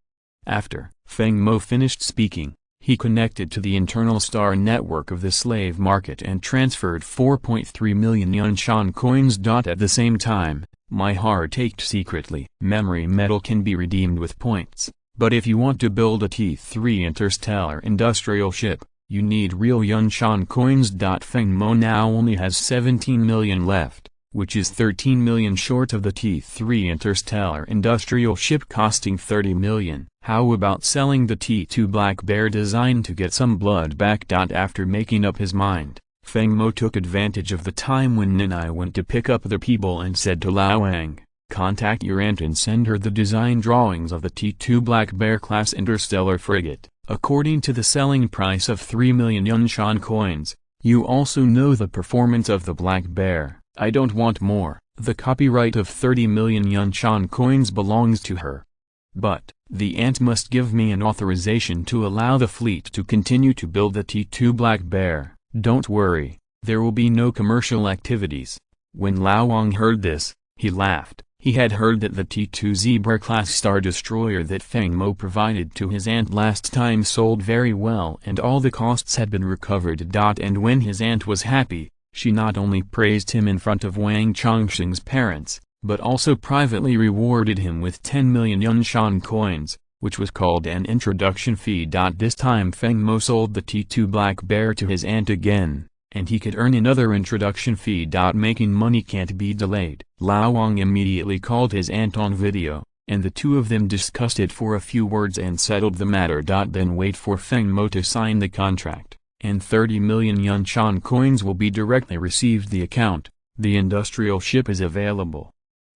After Feng Mo finished speaking, he connected to the internal star network of the slave market and transferred 4.3 million Yunshan coins. At the same time, my heart ached secretly. Memory metal can be redeemed with points, but if you want to build a T3 interstellar industrial ship, you need real Yunshan coins. Feng Mo now only has 17 million left, which is 13 million short of the T3 interstellar industrial ship costing 30 million. How about selling the T2 Black Bear design to get some blood back? After making up his mind, Feng Mo took advantage of the time when Ninai went to pick up the people and said to Lao Wang, "Contact your aunt and send her the design drawings of the T2 Black Bear class interstellar frigate, according to the selling price of 3 million Yunshan coins. You also know the performance of the Black Bear. I don't want more. The copyright of 30 million Yunshan coins belongs to her. But the aunt must give me an authorization to allow the fleet to continue to build the T2 Black Bear. Don't worry, there will be no commercial activities." When Lao Wang heard this, he laughed. He had heard that the T2 Zebra-class star destroyer that Feng Mo provided to his aunt last time sold very well and all the costs had been recovered. And when his aunt was happy, she not only praised him in front of Wang Chongqing's parents, but also privately rewarded him with 10 million Yunshan coins, which was called an introduction fee. This time Feng Mo sold the T2 Black Bear to his aunt again, and he could earn another introduction fee. Making money can't be delayed. Lao Wang immediately called his aunt on video, and the two of them discussed it for a few words and settled the matter. Then wait for Feng Mo to sign the contract, and 30 million Yunshan coins will be directly received the account. The industrial ship is available.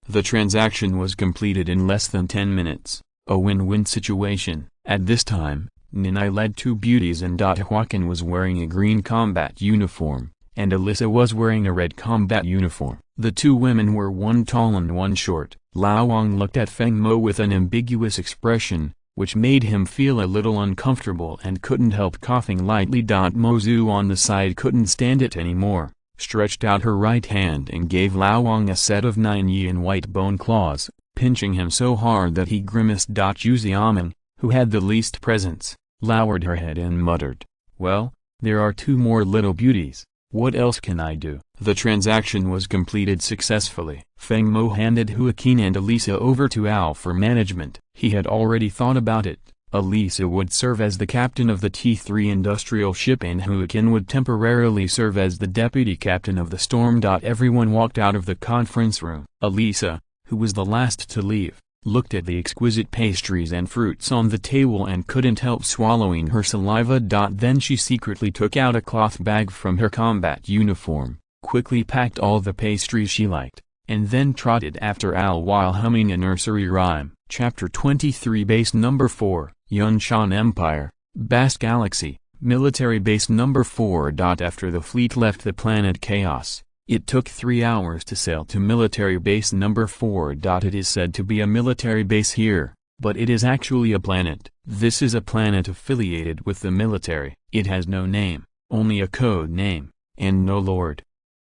The transaction was completed in less than 10 minutes, a win-win situation. At this time, Ninai led two beauties and Huacan was wearing a green combat uniform, and Alyssa was wearing a red combat uniform. The two women were one tall and one short. Lao Wang looked at Feng Mo with an ambiguous expression, which made him feel a little uncomfortable and couldn't help coughing lightly. Mozu on the side couldn't stand it anymore, stretched out her right hand and gave Lao Wang a set of 9 yin white bone claws, pinching him so hard that he grimaced. Yu Xiaoming, who had the least presence, lowered her head and muttered, "Well, there are two more little beauties. What else can I do?" The transaction was completed successfully. Feng Mo handed Huaqin and Alyssa over to Al for management. He had already thought about it. Alyssa would serve as the captain of the T3 industrial ship and Huaqin would temporarily serve as the deputy captain of the Storm. Everyone walked out of the conference room. Alyssa, who was the last to leave, looked at the exquisite pastries and fruits on the table and couldn't help swallowing her saliva. Then she secretly took out a cloth bag from her combat uniform, quickly packed all the pastries she liked, and then trotted after Al while humming a nursery rhyme. Chapter 23 Base Number 4, Yunshan Empire, Bast Galaxy, Military Base Number 4. After the fleet left the planet Chaos, it took 3 hours to sail to Military Base Number 4. It is said to be a military base here, but it is actually a planet. This is a planet affiliated with the military. It has no name, only a code name, and no lord.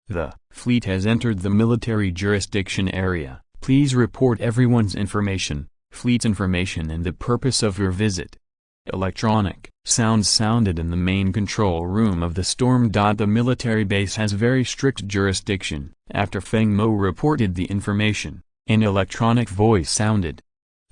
The fleet has entered the military jurisdiction area. Please report everyone's information, fleet's information and the purpose of your visit. Electronic sounds sounded in the main control room of the Storm. The military base has very strict jurisdiction. After Feng Mo reported the information, an electronic voice sounded.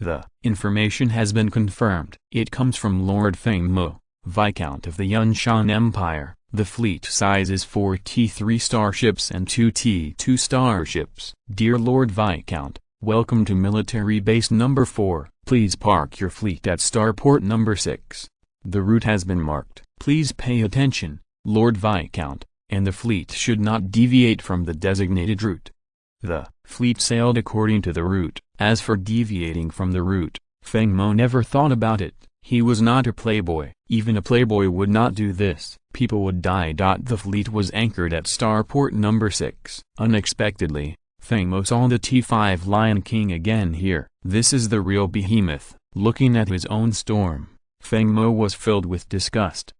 The information has been confirmed. It comes from Lord Feng Mo, Viscount of the Yunshan Empire. The fleet size is 4 T3 starships and 2 T2 starships. Dear Lord Viscount, welcome to Military Base Number 4. Please park your fleet at Starport Number 6. The route has been marked. Please pay attention, Lord Viscount, and the fleet should not deviate from the designated route. The fleet sailed according to the route. As for deviating from the route, Feng Mo never thought about it. He was not a playboy. Even a playboy would not do this. People would die. The fleet was anchored at starport number 6. Unexpectedly, Feng Mo saw the T5 Lion King again here. This is the real behemoth. Looking at his own storm, Feng Mo was filled with disgust.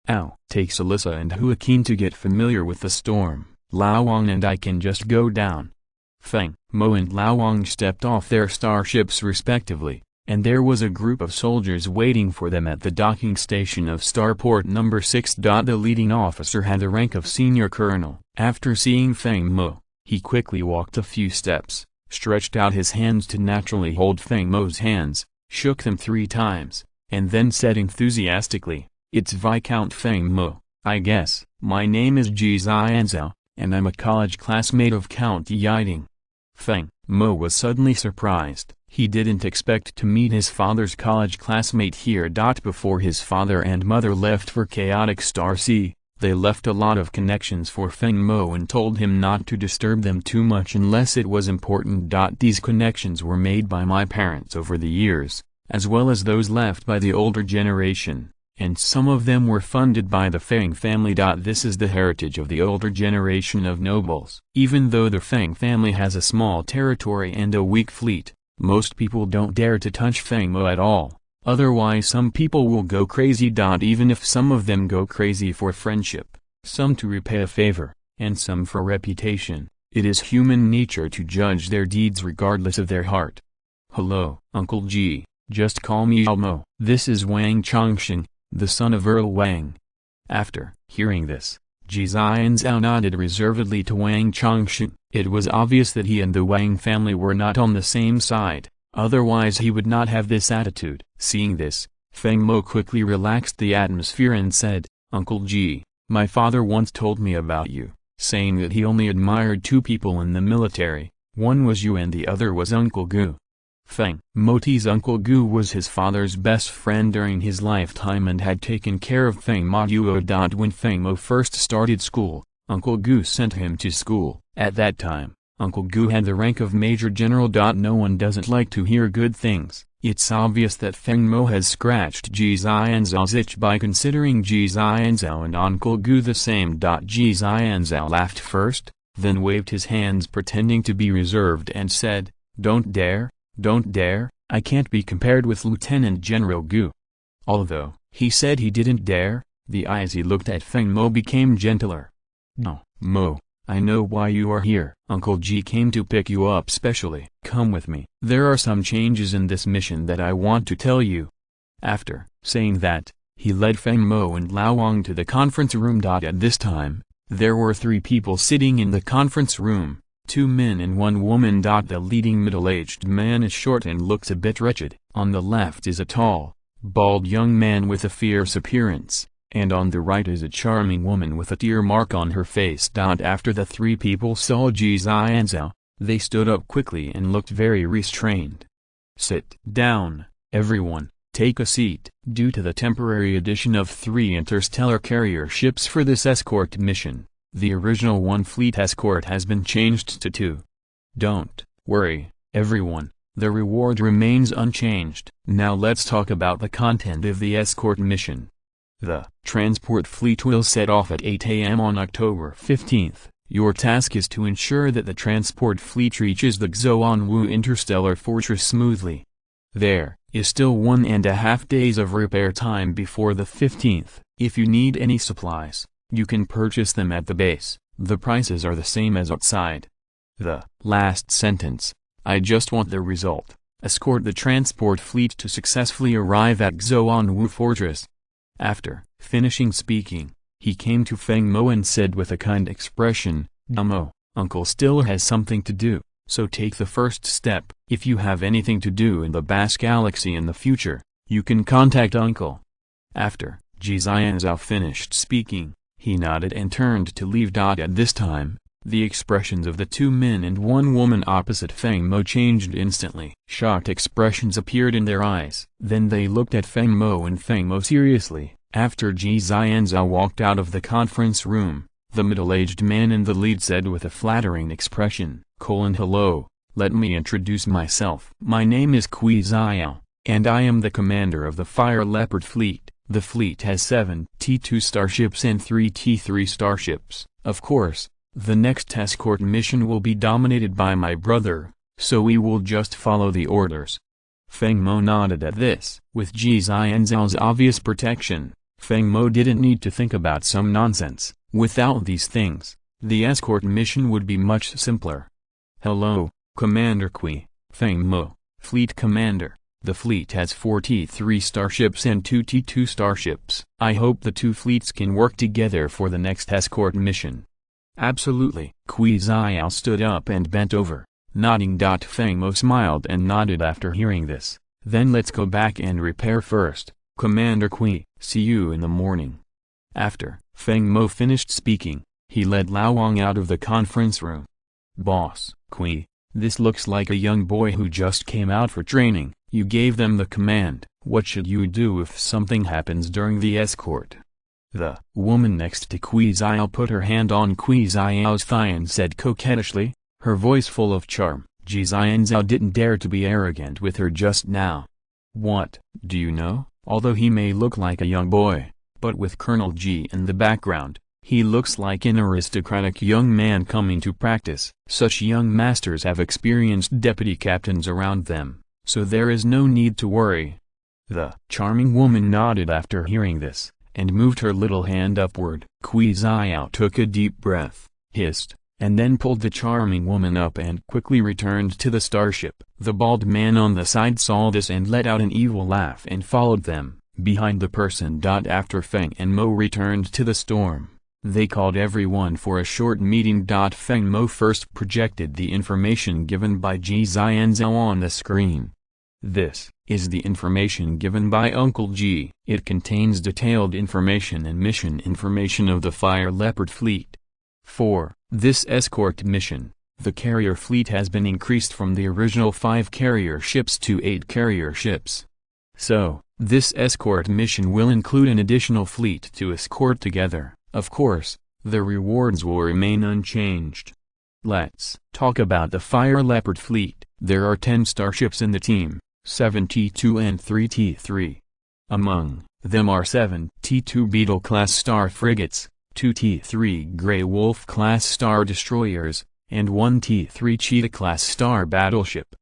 Ow. Takes Alyssa and Joaquin to get familiar with the storm. Lao Wang and I can just go down. Feng Mo and Lao Wang stepped off their starships respectively, and there was a group of soldiers waiting for them at the docking station of starport number 6. The leading officer had the rank of senior colonel. After seeing Feng Mo, he quickly walked a few steps, stretched out his hands to naturally hold Feng Mo's hands, shook them 3 times, and then said enthusiastically, "It's Viscount Feng Mo, I guess. My name is Ji Xianzhao, and I'm a college classmate of Count Yiding." Feng Mo was suddenly surprised. He didn't expect to meet his father's college classmate here. Before his father and mother left for chaotic Star Sea, they left a lot of connections for Feng Mo and told him not to disturb them too much unless it was important. These connections were made by my parents over the years, as well as those left by the older generation, and some of them were funded by the Feng family. This is the heritage of the older generation of nobles. Even though the Feng family has a small territory and a weak fleet, most people don't dare to touch Feng Mo at all, otherwise some people will go crazy. Even if some of them go crazy for friendship, some to repay a favor, and some for reputation, it is human nature to judge their deeds regardless of their heart. "Hello, Uncle G, just call me Mo. This is Wang Chongsheng, the son of Earl Wang." After hearing this, Ji Xianzhao nodded reservedly to Wang Chongsheng. It was obvious that he and the Wang family were not on the same side, otherwise he would not have this attitude. Seeing this, Feng Mo quickly relaxed the atmosphere and said, "Uncle Ji, my father once told me about you, saying that he only admired 2 people in the military, one was you and the other was Uncle Gu." Feng Mo's Uncle Gu was his father's best friend during his lifetime and had taken care of Feng Mo. When Feng Mo first started school, Uncle Gu sent him to school. At that time, Uncle Gu had the rank of Major General. No one doesn't like to hear good things. It's obvious that Feng Mo has scratched Ji Xianzhao's itch by considering Ji Xianzhao and Uncle Gu the same. Ji Xianzhao laughed first, then waved his hands pretending to be reserved and said, "Don't dare. Don't dare, I can't be compared with Lieutenant General Gu." Although he said he didn't dare, the eyes he looked at Feng Mo became gentler. "No, Mo, I know why you are here. Uncle Ji came to pick you up specially. Come with me. There are some changes in this mission that I want to tell you." After saying that, he led Feng Mo and Lao Wang to the conference room. At this time, there were 3 people sitting in the conference room. 2 men and 1 woman. The leading middle-aged man is short and looks a bit wretched. On the left is a tall, bald young man with a fierce appearance, and on the right is a charming woman with a tear mark on her face. After the 3 people saw Ji Xianzhao, they stood up quickly and looked very restrained. "Sit down, everyone, take a seat." Due to the temporary addition of 3 interstellar carrier ships for this escort mission, the original 1 fleet escort has been changed to 2. Don't worry, everyone, the reward remains unchanged. Now let's talk about the content of the escort mission. The transport fleet will set off at 8 a.m. on October 15th. Your task is to ensure that the transport fleet reaches the Xuanwu interstellar fortress smoothly. There is still 1.5 days of repair time before the 15th. If you need any supplies, you can purchase them at the base. The prices are the same as outside. The last sentence, I just want the result. Escort the transport fleet to successfully arrive at Xuanwu Fortress. After finishing speaking, he came to Feng Mo and said with a kind expression, "Mo, Uncle still has something to do, so take the first step. If you have anything to do in the Bass Galaxy in the future, you can contact Uncle." After Ji Xianzhao finished speaking, he nodded and turned to leave. At this time, the expressions of the 2 men and 1 woman opposite Feng Mo changed instantly. Shocked expressions appeared in their eyes. Then they looked at Feng Mo and Feng Mo seriously. After Ji Xianzhao walked out of the conference room, the middle-aged man in the lead said with a flattering expression, "Hello, let me introduce myself. My name is Kui Xiao, and I am the commander of the Fire Leopard fleet. The fleet has 7 T-2 starships and 3 T-3 starships. Of course, the next escort mission will be dominated by my brother, so we will just follow the orders." Feng Mo nodded at this. With Ji Xianzhao's obvious protection, Feng Mo didn't need to think about some nonsense. Without these things, the escort mission would be much simpler. "Hello, Commander Kui." "Feng Mo, Fleet Commander. The fleet has 4 T-3 starships and 2 T-2 starships. I hope the two fleets can work together for the next escort mission." "Absolutely." Kui Xiao stood up and bent over, nodding. Feng Mo smiled and nodded after hearing this. "Then let's go back and repair first, Commander Kui. See you in the morning." After Feng Mo finished speaking, he led Lao Wang out of the conference room. "Boss, Kui, this looks like a young boy who just came out for training. You gave them the command. What should you do if something happens during the escort?" The woman next to Kui Xiao put her hand on Kui Xiao's thigh and said coquettishly, her voice full of charm. Ji Xianzhao didn't dare to be arrogant with her just now. "What, do you know? Although he may look like a young boy, but with Colonel Ji in the background, he looks like an aristocratic young man coming to practice. Such young masters have experienced deputy captains around them, so there is no need to worry." The charming woman nodded after hearing this, and moved her little hand upward. Kui Xiao took a deep breath, hissed, and then pulled the charming woman up and quickly returned to the starship. The bald man on the side saw this and let out an evil laugh and followed them, behind the person. After Feng and Mo returned to the storm, they called everyone for a short meeting. Feng Mo first projected the information given by Ji Xianzhao on the screen. "This is the information given by Uncle Ji. It contains detailed information and mission information of the Fire Leopard fleet. For this escort mission, the carrier fleet has been increased from the original 5 carrier ships to 8 carrier ships. So, this escort mission will include an additional fleet to escort together. Of course, the rewards will remain unchanged." Let's talk about the Fire Leopard fleet. There are 10 starships in the team, 7 T-2 and 3 T-3. Among them are 7 T-2 Beetle-class star frigates, 2 T-3 Grey Wolf-class star destroyers, and 1 T-3 Cheetah-class star battleship.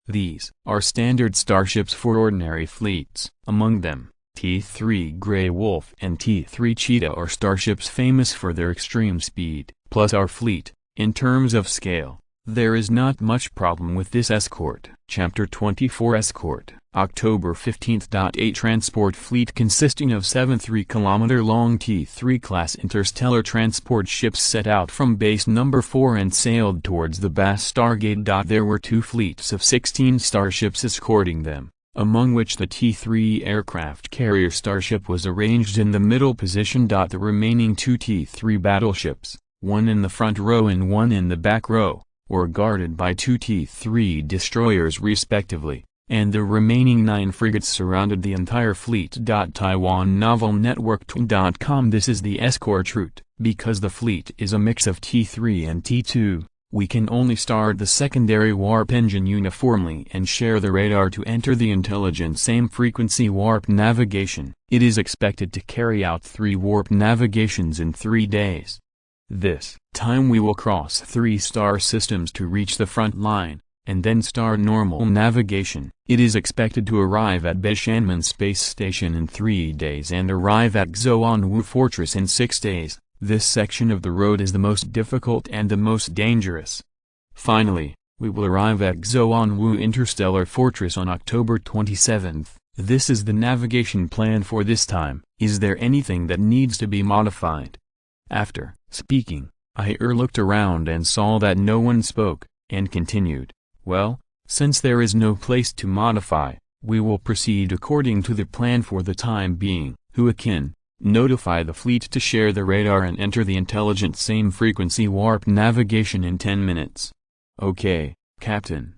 These are standard starships for ordinary fleets. Among them, T-3 Grey Wolf and T-3 Cheetah are starships famous for their extreme speed. Plus our fleet, in terms of scale, there is not much problem with this escort. Chapter 24 Escort, October 15th. A transport fleet consisting of 7 3-kilometer-long T-3 class interstellar transport ships set out from base number 4 and sailed towards the vast Stargate. There were 2 fleets of 16 starships escorting them, among which the T-3 aircraft carrier starship was arranged in the middle position. The remaining 2 T-3 battleships, one in the front row and one in the back row, were guarded by 2 T-3 destroyers respectively, and the remaining 9 frigates surrounded the entire fleet. Taiwan Novel Network.com. This is the escort route. Because the fleet is a mix of T-3 and T-2, we can only start the secondary warp engine uniformly and share the radar to enter the intelligent same frequency warp navigation. It is expected to carry out 3 warp navigations in 3 days. This time we will cross 3 star systems to reach the front line, and then start normal navigation. It is expected to arrive at Beishanmen Space Station in 3 days and arrive at Xuanwu Fortress in 6 days. This section of the road is the most difficult and the most dangerous. Finally, we will arrive at Xuanwu Interstellar Fortress on October 27th. This is the navigation plan for this time. Is there anything that needs to be modified? After speaking, I looked around and saw that no one spoke, and continued, "Well, since there is no place to modify, we will proceed according to the plan for the time being. Huakin, notify the fleet to share the radar and enter the intelligent same frequency warp navigation in 10 minutes. Okay, Captain."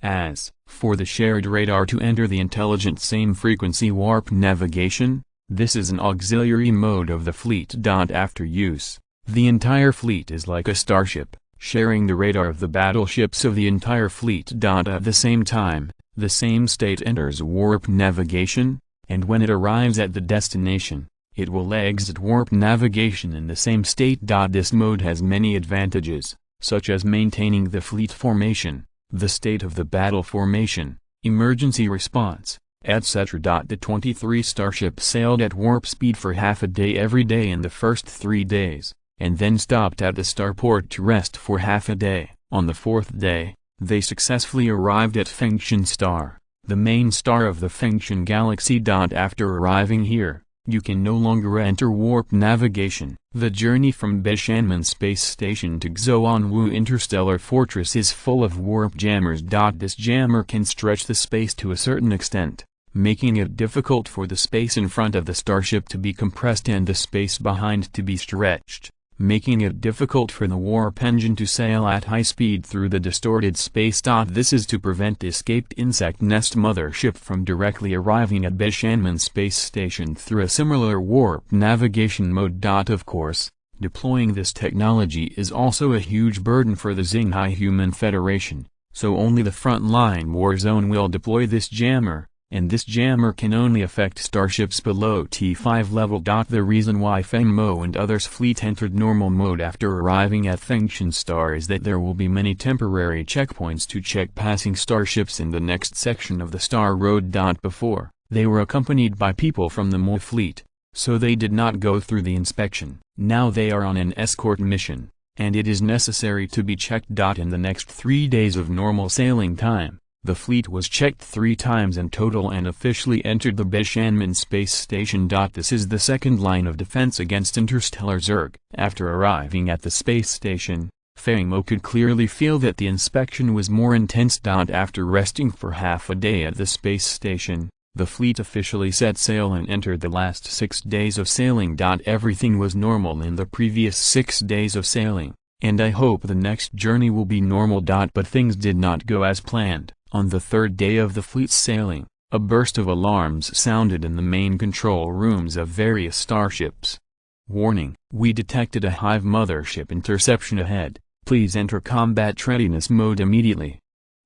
As for the shared radar to enter the intelligent same frequency warp navigation, this is an auxiliary mode of the fleet. After use, the entire fleet is like a starship, sharing the radar of the battleships of the entire fleet. At the same time, the same state enters warp navigation, and when it arrives at the destination, it will exit warp navigation in the same state. This mode has many advantages, such as maintaining the fleet formation, the state of the battle formation, emergency response, etc. The 23 starships sailed at warp speed for half a day every day in the first 3 days, and then stopped at the starport to rest for half a day. On the 4th day, they successfully arrived at Fengshan Star, the main star of the Fengshan Galaxy. After arriving here, you can no longer enter warp navigation. The journey from Bishanman Space Station to Xuanwu Interstellar Fortress is full of warp jammers. This jammer can stretch the space to a certain extent, making it difficult for the space in front of the starship to be compressed and the space behind to be stretched, making it difficult for the warp engine to sail at high speed through the distorted space. This is to prevent the escaped insect nest mothership from directly arriving at Bishanman Space Station through a similar warp navigation mode. Of course, deploying this technology is also a huge burden for the Xinghai Human Federation, so only the front-line war zone will deploy this jammer, and this jammer can only affect starships below T5 level. The reason why Feng Mo and others' fleet entered normal mode after arriving at Fengshan Star is that there will be many temporary checkpoints to check passing starships in the next section of the Star Road. Before, they were accompanied by people from the Mo fleet, so they did not go through the inspection. Now they are on an escort mission, and it is necessary to be checked. In the next 3 days of normal sailing time, the fleet was checked 3 times in total and officially entered the Bishanman Space Station. This is the second line of defense against interstellar Zerg. After arriving at the space station, Feng Mo could clearly feel that the inspection was more intense. After resting for half a day at the space station, the fleet officially set sail and entered the last 6 days of sailing. Everything was normal in the previous 6 days of sailing, and I hope the next journey will be normal. But things did not go as planned. On the 3rd day of the fleet's sailing, a burst of alarms sounded in the main control rooms of various starships. Warning: we detected a Hive mothership interception ahead. Please enter combat readiness mode immediately.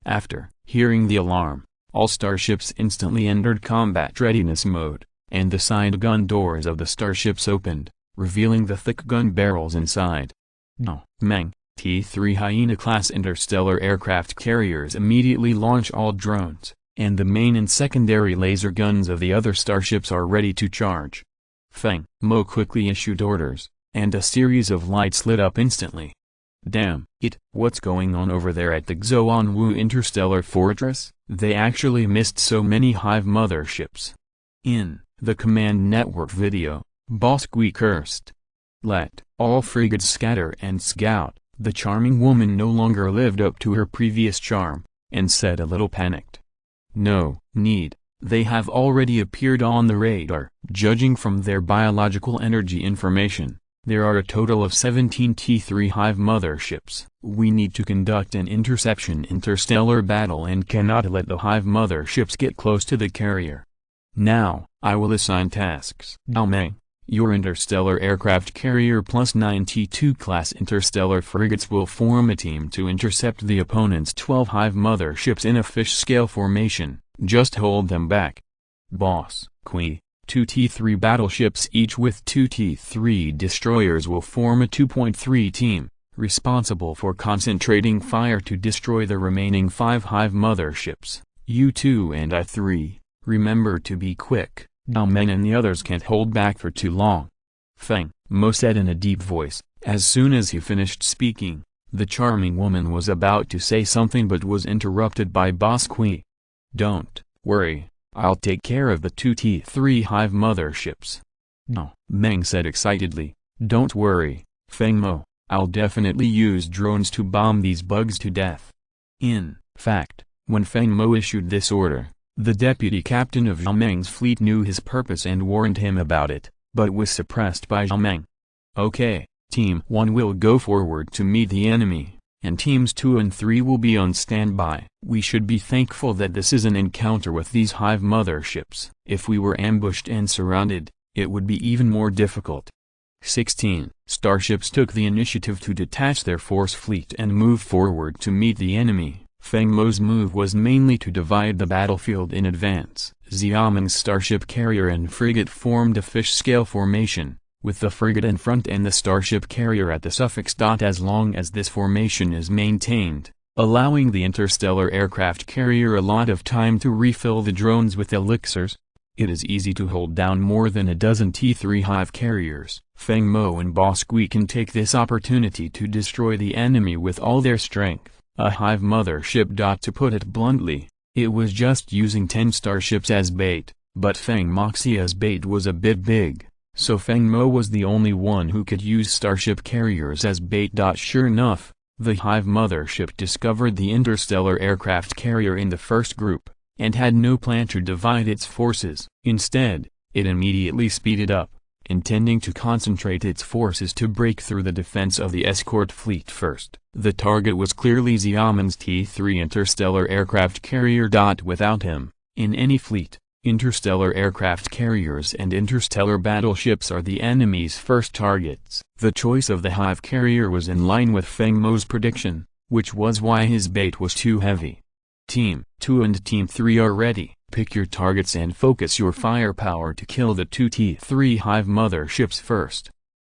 After hearing the alarm, all starships instantly entered combat readiness mode, and the side gun doors of the starships opened, revealing the thick gun barrels inside. Meng T3 Hyena-class interstellar aircraft carriers immediately launch all drones, and the main and secondary laser guns of the other starships are ready to charge. Feng Mo quickly issued orders, and a series of lights lit up instantly. Damn it, what's going on over there at the Xuanwu Interstellar Fortress? They actually missed so many Hive motherships. In the command network video, Boss Kui cursed. Let all frigates scatter and scout. The charming woman no longer lived up to her previous charm, and said a little panicked. No need, they have already appeared on the radar. Judging from their biological energy information, there are a total of 17 T3 Hive motherships. We need to conduct an interstellar battle and cannot let the Hive motherships get close to the carrier. Now, I will assign tasks. Meng, your interstellar aircraft carrier plus 9 T2 class interstellar frigates will form a team to intercept the opponent's 12 Hive motherships in a fish-scale formation. Just hold them back. Boss Kui, 2 T3 battleships each with 2 T3 destroyers will form a 2.3 team, responsible for concentrating fire to destroy the remaining 5 Hive motherships. U2 and I3, remember to be quick. Meng and the others can't hold back for too long. Feng Mo said in a deep voice. As soon as he finished speaking, the charming woman was about to say something but was interrupted by Boss Kui. Don't worry, I'll take care of the 2 T3 Hive motherships. Meng said excitedly. Don't worry, Feng Mo, I'll definitely use drones to bomb these bugs to death. In fact, when Feng Mo issued this order, the deputy captain of Zhao Meng's fleet knew his purpose and warned him about it, but was suppressed by Zhao Meng. Okay, Team 1 will go forward to meet the enemy, and Teams 2 and 3 will be on standby. We should be thankful that this is an encounter with these Hive motherships. If we were ambushed and surrounded, it would be even more difficult. 16 starships took the initiative to detach their force fleet and move forward to meet the enemy, Feng Mo's move was mainly to divide the battlefield in advance. Xiaoming's starship carrier and frigate formed a fish-scale formation, with the frigate in front and the starship carrier at the suffix. As long as this formation is maintained, allowing the interstellar aircraft carrier a lot of time to refill the drones with elixirs, it is easy to hold down more than a dozen T3 hive carriers. Feng Mo and Bosqui can take this opportunity to destroy the enemy with all their strength. A hive mothership. To put it bluntly, it was just using 10 starships as bait, but Feng Moxia's bait was a bit big, so Feng Mo was the only one who could use starship carriers as bait. Sure enough, the hive mothership discovered the interstellar aircraft carrier in the first group, and had no plan to divide its forces. Instead, it immediately speeded up, intending to concentrate its forces to break through the defense of the escort fleet first. The target was clearly Xiaoming's T3 interstellar aircraft carrier. Without him, in any fleet, interstellar aircraft carriers and interstellar battleships are the enemy's first targets. The choice of the hive carrier was in line with Feng Mo's prediction, which was why his bait was too heavy. Team 2 and Team 3 are ready. Pick your targets and focus your firepower to kill the 2 T3 hive motherships first.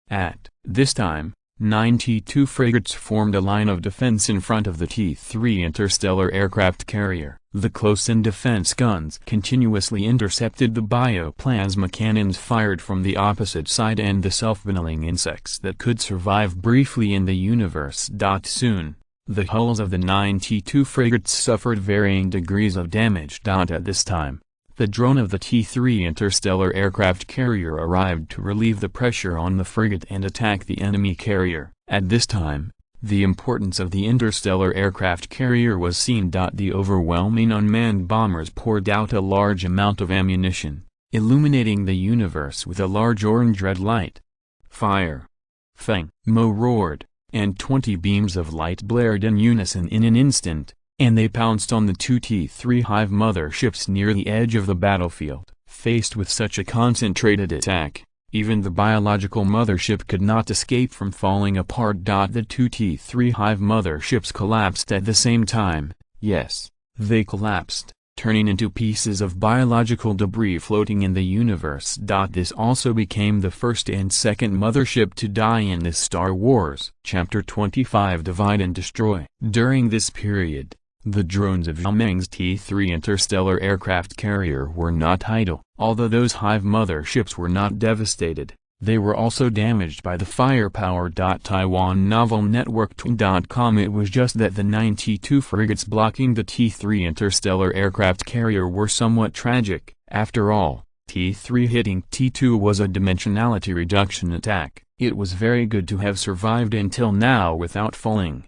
At this time, 9 T2 frigates formed a line of defense in front of the T3 interstellar aircraft carrier. The close-in defense guns continuously intercepted the bioplasma cannons fired from the opposite side and the self-vinneling insects that could survive briefly in the universe. Soon, the hulls of the 9 T2 frigates suffered varying degrees of damage. At this time, the drone of the T3 interstellar aircraft carrier arrived to relieve the pressure on the frigate and attack the enemy carrier. At this time, the importance of the interstellar aircraft carrier was seen. The overwhelming unmanned bombers poured out a large amount of ammunition, illuminating the universe with a large orange red light. Fire! Feng Mo roared, and 20 beams of light blared in unison in an instant, and they pounced on the 2 T3 hive motherships near the edge of the battlefield. Faced with such a concentrated attack, even the biological mothership could not escape from falling apart. The 2 T3 hive motherships collapsed at the same time. Yes, they collapsed, turning into pieces of biological debris floating in the universe. This also became the first and second mothership to die in this Star Wars. Chapter 25 Divide and Destroy. During this period, the drones of Xiaoming's T3 interstellar aircraft carrier were not idle. Although those hive motherships were not devastated, they were also damaged by the firepower. Taiwan Novel Network.com. It was just that the 9 T2 frigates blocking the T3 interstellar aircraft carrier were somewhat tragic. After all, T3 hitting T2 was a dimensionality reduction attack. It was very good to have survived until now without falling.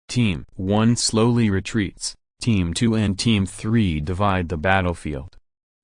Team 1 slowly retreats, Team 2 and Team 3 divide the battlefield.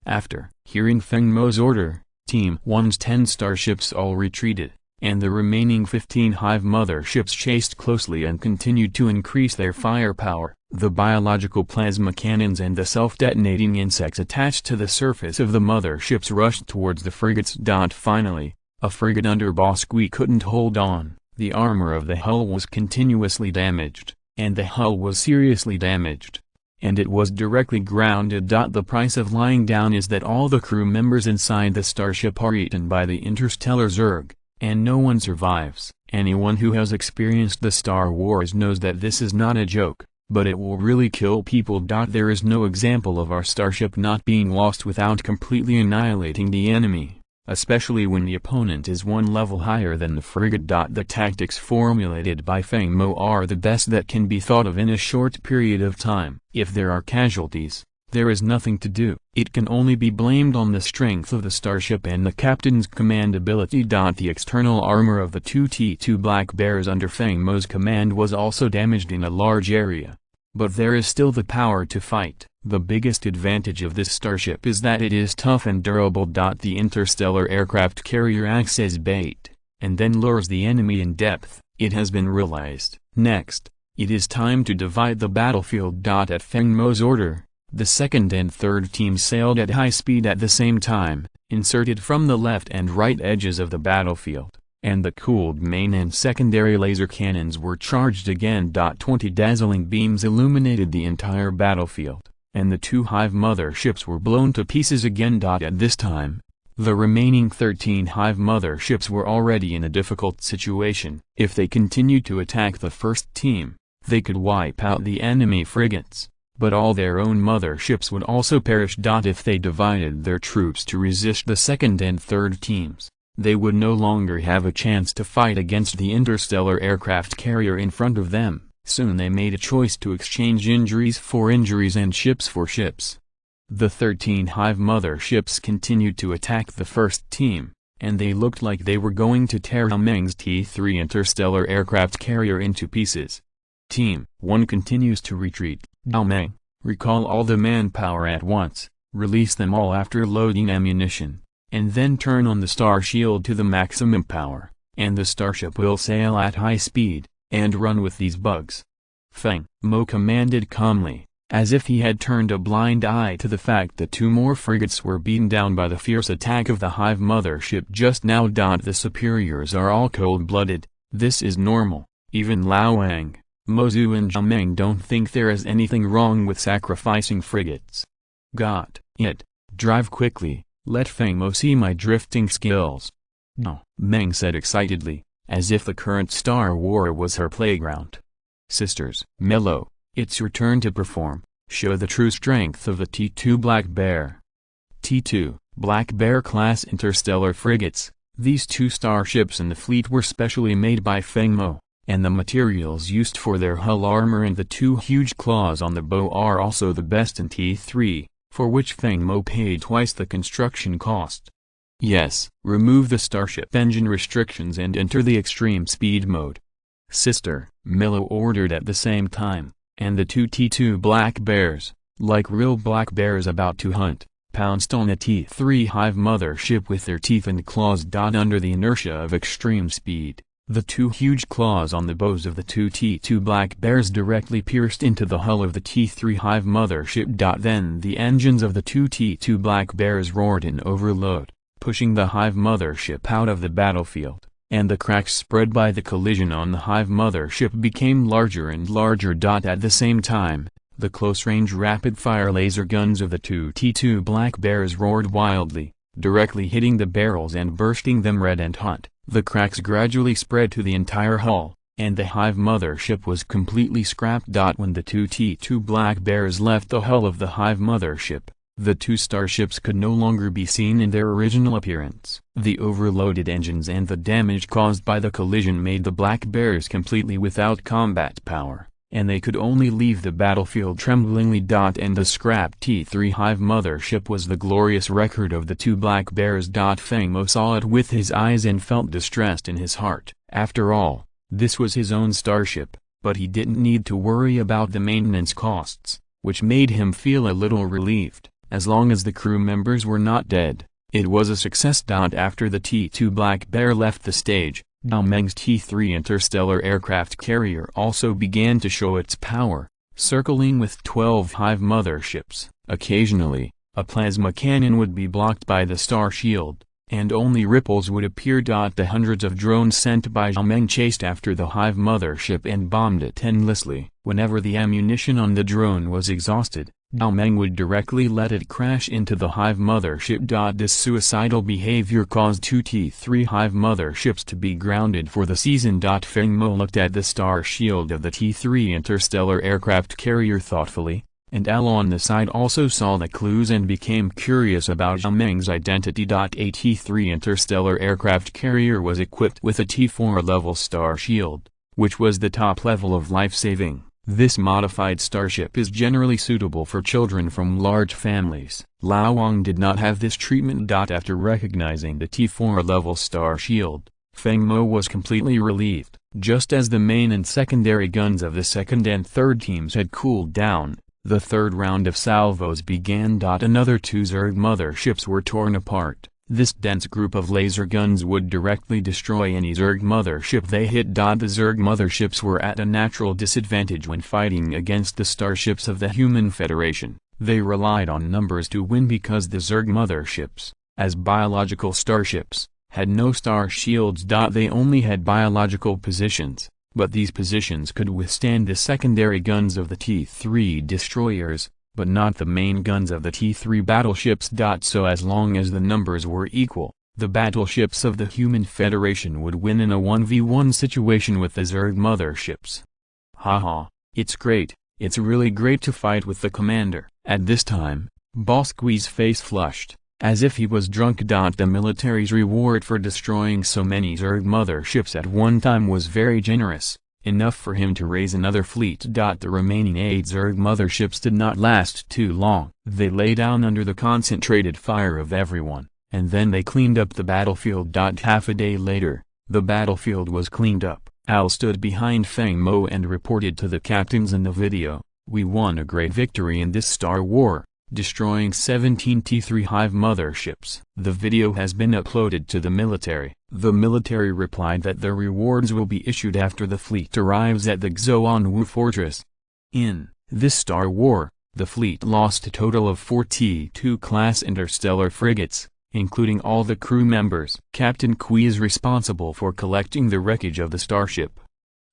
After hearing Feng Mo's order, Team 1's 10 starships all retreated, and the remaining 15 hive motherships chased closely and continued to increase their firepower. The biological plasma cannons and the self-detonating insects attached to the surface of the motherships rushed towards the frigates. Finally, a frigate under Bosqui couldn't hold on. The armor of the hull was continuously damaged, and the hull was seriously damaged, and it was directly grounded. The price of lying down is that all the crew members inside the starship are eaten by the interstellar Zerg, and no one survives. Anyone who has experienced the Star Wars knows that this is not a joke, but it will really kill people. There is no example of our starship not being lost without completely annihilating the enemy, especially when the opponent is one level higher than the frigate. The tactics formulated by Feng Mo are the best that can be thought of in a short period of time. If there are casualties, there is nothing to do. It can only be blamed on the strength of the starship and the captain's command ability. The external armor of the 2 T2 Black Bears under Feng Mo's command was also damaged in a large area. But there is still the power to fight. The biggest advantage of this starship is that it is tough and durable. The interstellar aircraft carrier acts as bait, and then lures the enemy in depth. It has been realized. Next, it is time to divide the battlefield. At Feng Mo's order, the second and third teams sailed at high speed at the same time, inserted from the left and right edges of the battlefield. and the cooled main and secondary laser cannons were charged again. 20 dazzling beams illuminated the entire battlefield, and the 2 Hive motherships were blown to pieces again. At this time, the remaining 13 Hive motherships were already in a difficult situation. If they continued to attack the first team, they could wipe out the enemy frigates, but all their own motherships would also perish. If they divided their troops to resist the second and third teams, they would no longer have a chance to fight against the interstellar aircraft carrier in front of them. Soon they made a choice to exchange injuries for injuries and ships for ships. The 13 Hive motherships continued to attack the first team, and they looked like they were going to tear Zhao Meng's T-3 interstellar aircraft carrier into pieces. Team 1 continues to retreat. Zhao Meng, recall all the manpower at once, release them all after loading ammunition, and then turn on the star shield to the maximum power, and the starship will sail at high speed, and run with these bugs. Feng Mo commanded calmly, as if he had turned a blind eye to the fact that 2 more frigates were beaten down by the fierce attack of the Hive mothership just now. The superiors are all cold-blooded, this is normal. Even Lao Wang, Mozu and Zhao Meng don't think there is anything wrong with sacrificing frigates. Got it. Drive quickly, let Feng Mo see my drifting skills. No, Meng said excitedly, as if the current Star War was her playground. Sisters, Mello, it's your turn to perform. Show the true strength of the T2 Black Bear. T2, Black Bear class interstellar frigates. These 2 starships in the fleet were specially made by Feng Mo, and the materials used for their hull armor and the 2 huge claws on the bow are also the best in T3, for which Feng Mo paid twice the construction cost. Yes, remove the starship engine restrictions and enter the extreme speed mode. Sister, Mello ordered at the same time, and the 2 T2 Black Bears, like real black bears about to hunt, pounced on a T3 Hive mothership with their teeth and claws. Under the inertia of extreme speed, the 2 huge claws on the bows of the 2 T2 Black Bears directly pierced into the hull of the T3 Hive mothership. Then the engines of the 2 T2 Black Bears roared in overload, pushing the Hive mothership out of the battlefield, and the cracks spread by the collision on the Hive mothership became larger and larger. At the same time, the close-range rapid-fire laser guns of the 2 T2 Black Bears roared wildly, directly hitting the barrels and bursting them red and hot. The cracks gradually spread to the entire hull, and the Hive mothership was completely scrapped. When the 2 T2 Black Bears left the hull of the Hive mothership, the 2 starships could no longer be seen in their original appearance. The overloaded engines and the damage caused by the collision made the Black Bears completely without combat power, and they could only leave the battlefield tremblingly. And the scrapped T3 Hive mothership was the glorious record of the 2 Black Bears. Feng Mo saw it with his eyes and felt distressed in his heart. After all, this was his own starship, but he didn't need to worry about the maintenance costs, which made him feel a little relieved. As long as the crew members were not dead, it was a success. After the T2 Black Bear left the stage, Zhao Meng's T3 interstellar aircraft carrier also began to show its power, circling with 12 Hive motherships. Occasionally, a plasma cannon would be blocked by the star shield, and only ripples would appear. The hundreds of drones sent by Zhao Meng chased after the Hive mothership and bombed it endlessly. Whenever the ammunition on the drone was exhausted, Zhao Meng would directly let it crash into the Hive mothership. This suicidal behavior caused 2 T3 Hive motherships to be grounded for the season. Feng Mo looked at the star shield of the T3 interstellar aircraft carrier thoughtfully, and Al on the side also saw the clues and became curious about Zhao Meng's identity. A T3 interstellar aircraft carrier was equipped with a T4 level star shield, which was the top level of life-saving. This modified starship is generally suitable for children from large families. Lao Wang did not have this treatment. After recognizing the T4 level star shield, Feng Mo was completely relieved. Just as the main and secondary guns of the second and third teams had cooled down, the third round of salvos began. Another 2 Zerg motherships were torn apart. This dense group of laser guns would directly destroy any Zerg mothership they hit. The Zerg motherships were at a natural disadvantage when fighting against the starships of the Human Federation. They relied on numbers to win because the Zerg motherships, as biological starships, had no star shields. They only had biological positions, but these positions could withstand the secondary guns of the T-3 destroyers, but not the main guns of the T-3 battleships. So as long as the numbers were equal, the battleships of the Human Federation would win in a 1v1 situation with the Zerg motherships. Haha, it's great, it's really great to fight with the commander. At this time, Bosqui's face flushed, as if he was drunk. The military's reward for destroying so many Zerg motherships at one time was very generous, enough for him to raise another fleet. The remaining 8 Zerg motherships did not last too long. They lay down under the concentrated fire of everyone, and then they cleaned up the battlefield. Half a day later, the battlefield was cleaned up. Al stood behind Feng Mo and reported to the captains in the video, "We won a great victory in this Star War, destroying 17 T-3 Hive motherships." The video has been uploaded to the military. The military replied that the rewards will be issued after the fleet arrives at the Xuanwu fortress. In this Star War, the fleet lost a total of 4 T-2 interstellar frigates, including all the crew members. Captain Kui is responsible for collecting the wreckage of the starship.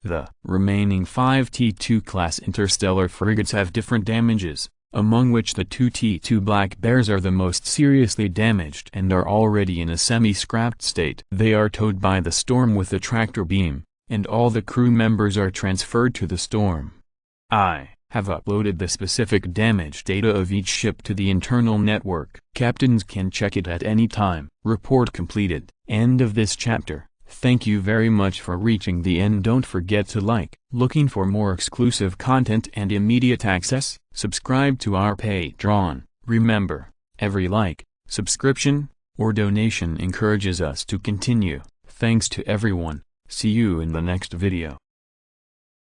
The remaining 5 T-2 class interstellar frigates have different damages, among which the 2 T-2 Black Bears are the most seriously damaged and are already in a semi-scrapped state. They are towed by the Storm with a tractor beam, and all the crew members are transferred to the Storm. I have uploaded the specific damage data of each ship to the internal network. Captains can check it at any time. Report completed. End of this chapter. Thank you very much for reaching the end. Don't forget to like. Looking for more exclusive content and immediate access? Subscribe to our Patreon. Remember, every like, subscription, or donation encourages us to continue. Thanks to everyone. See you in the next video.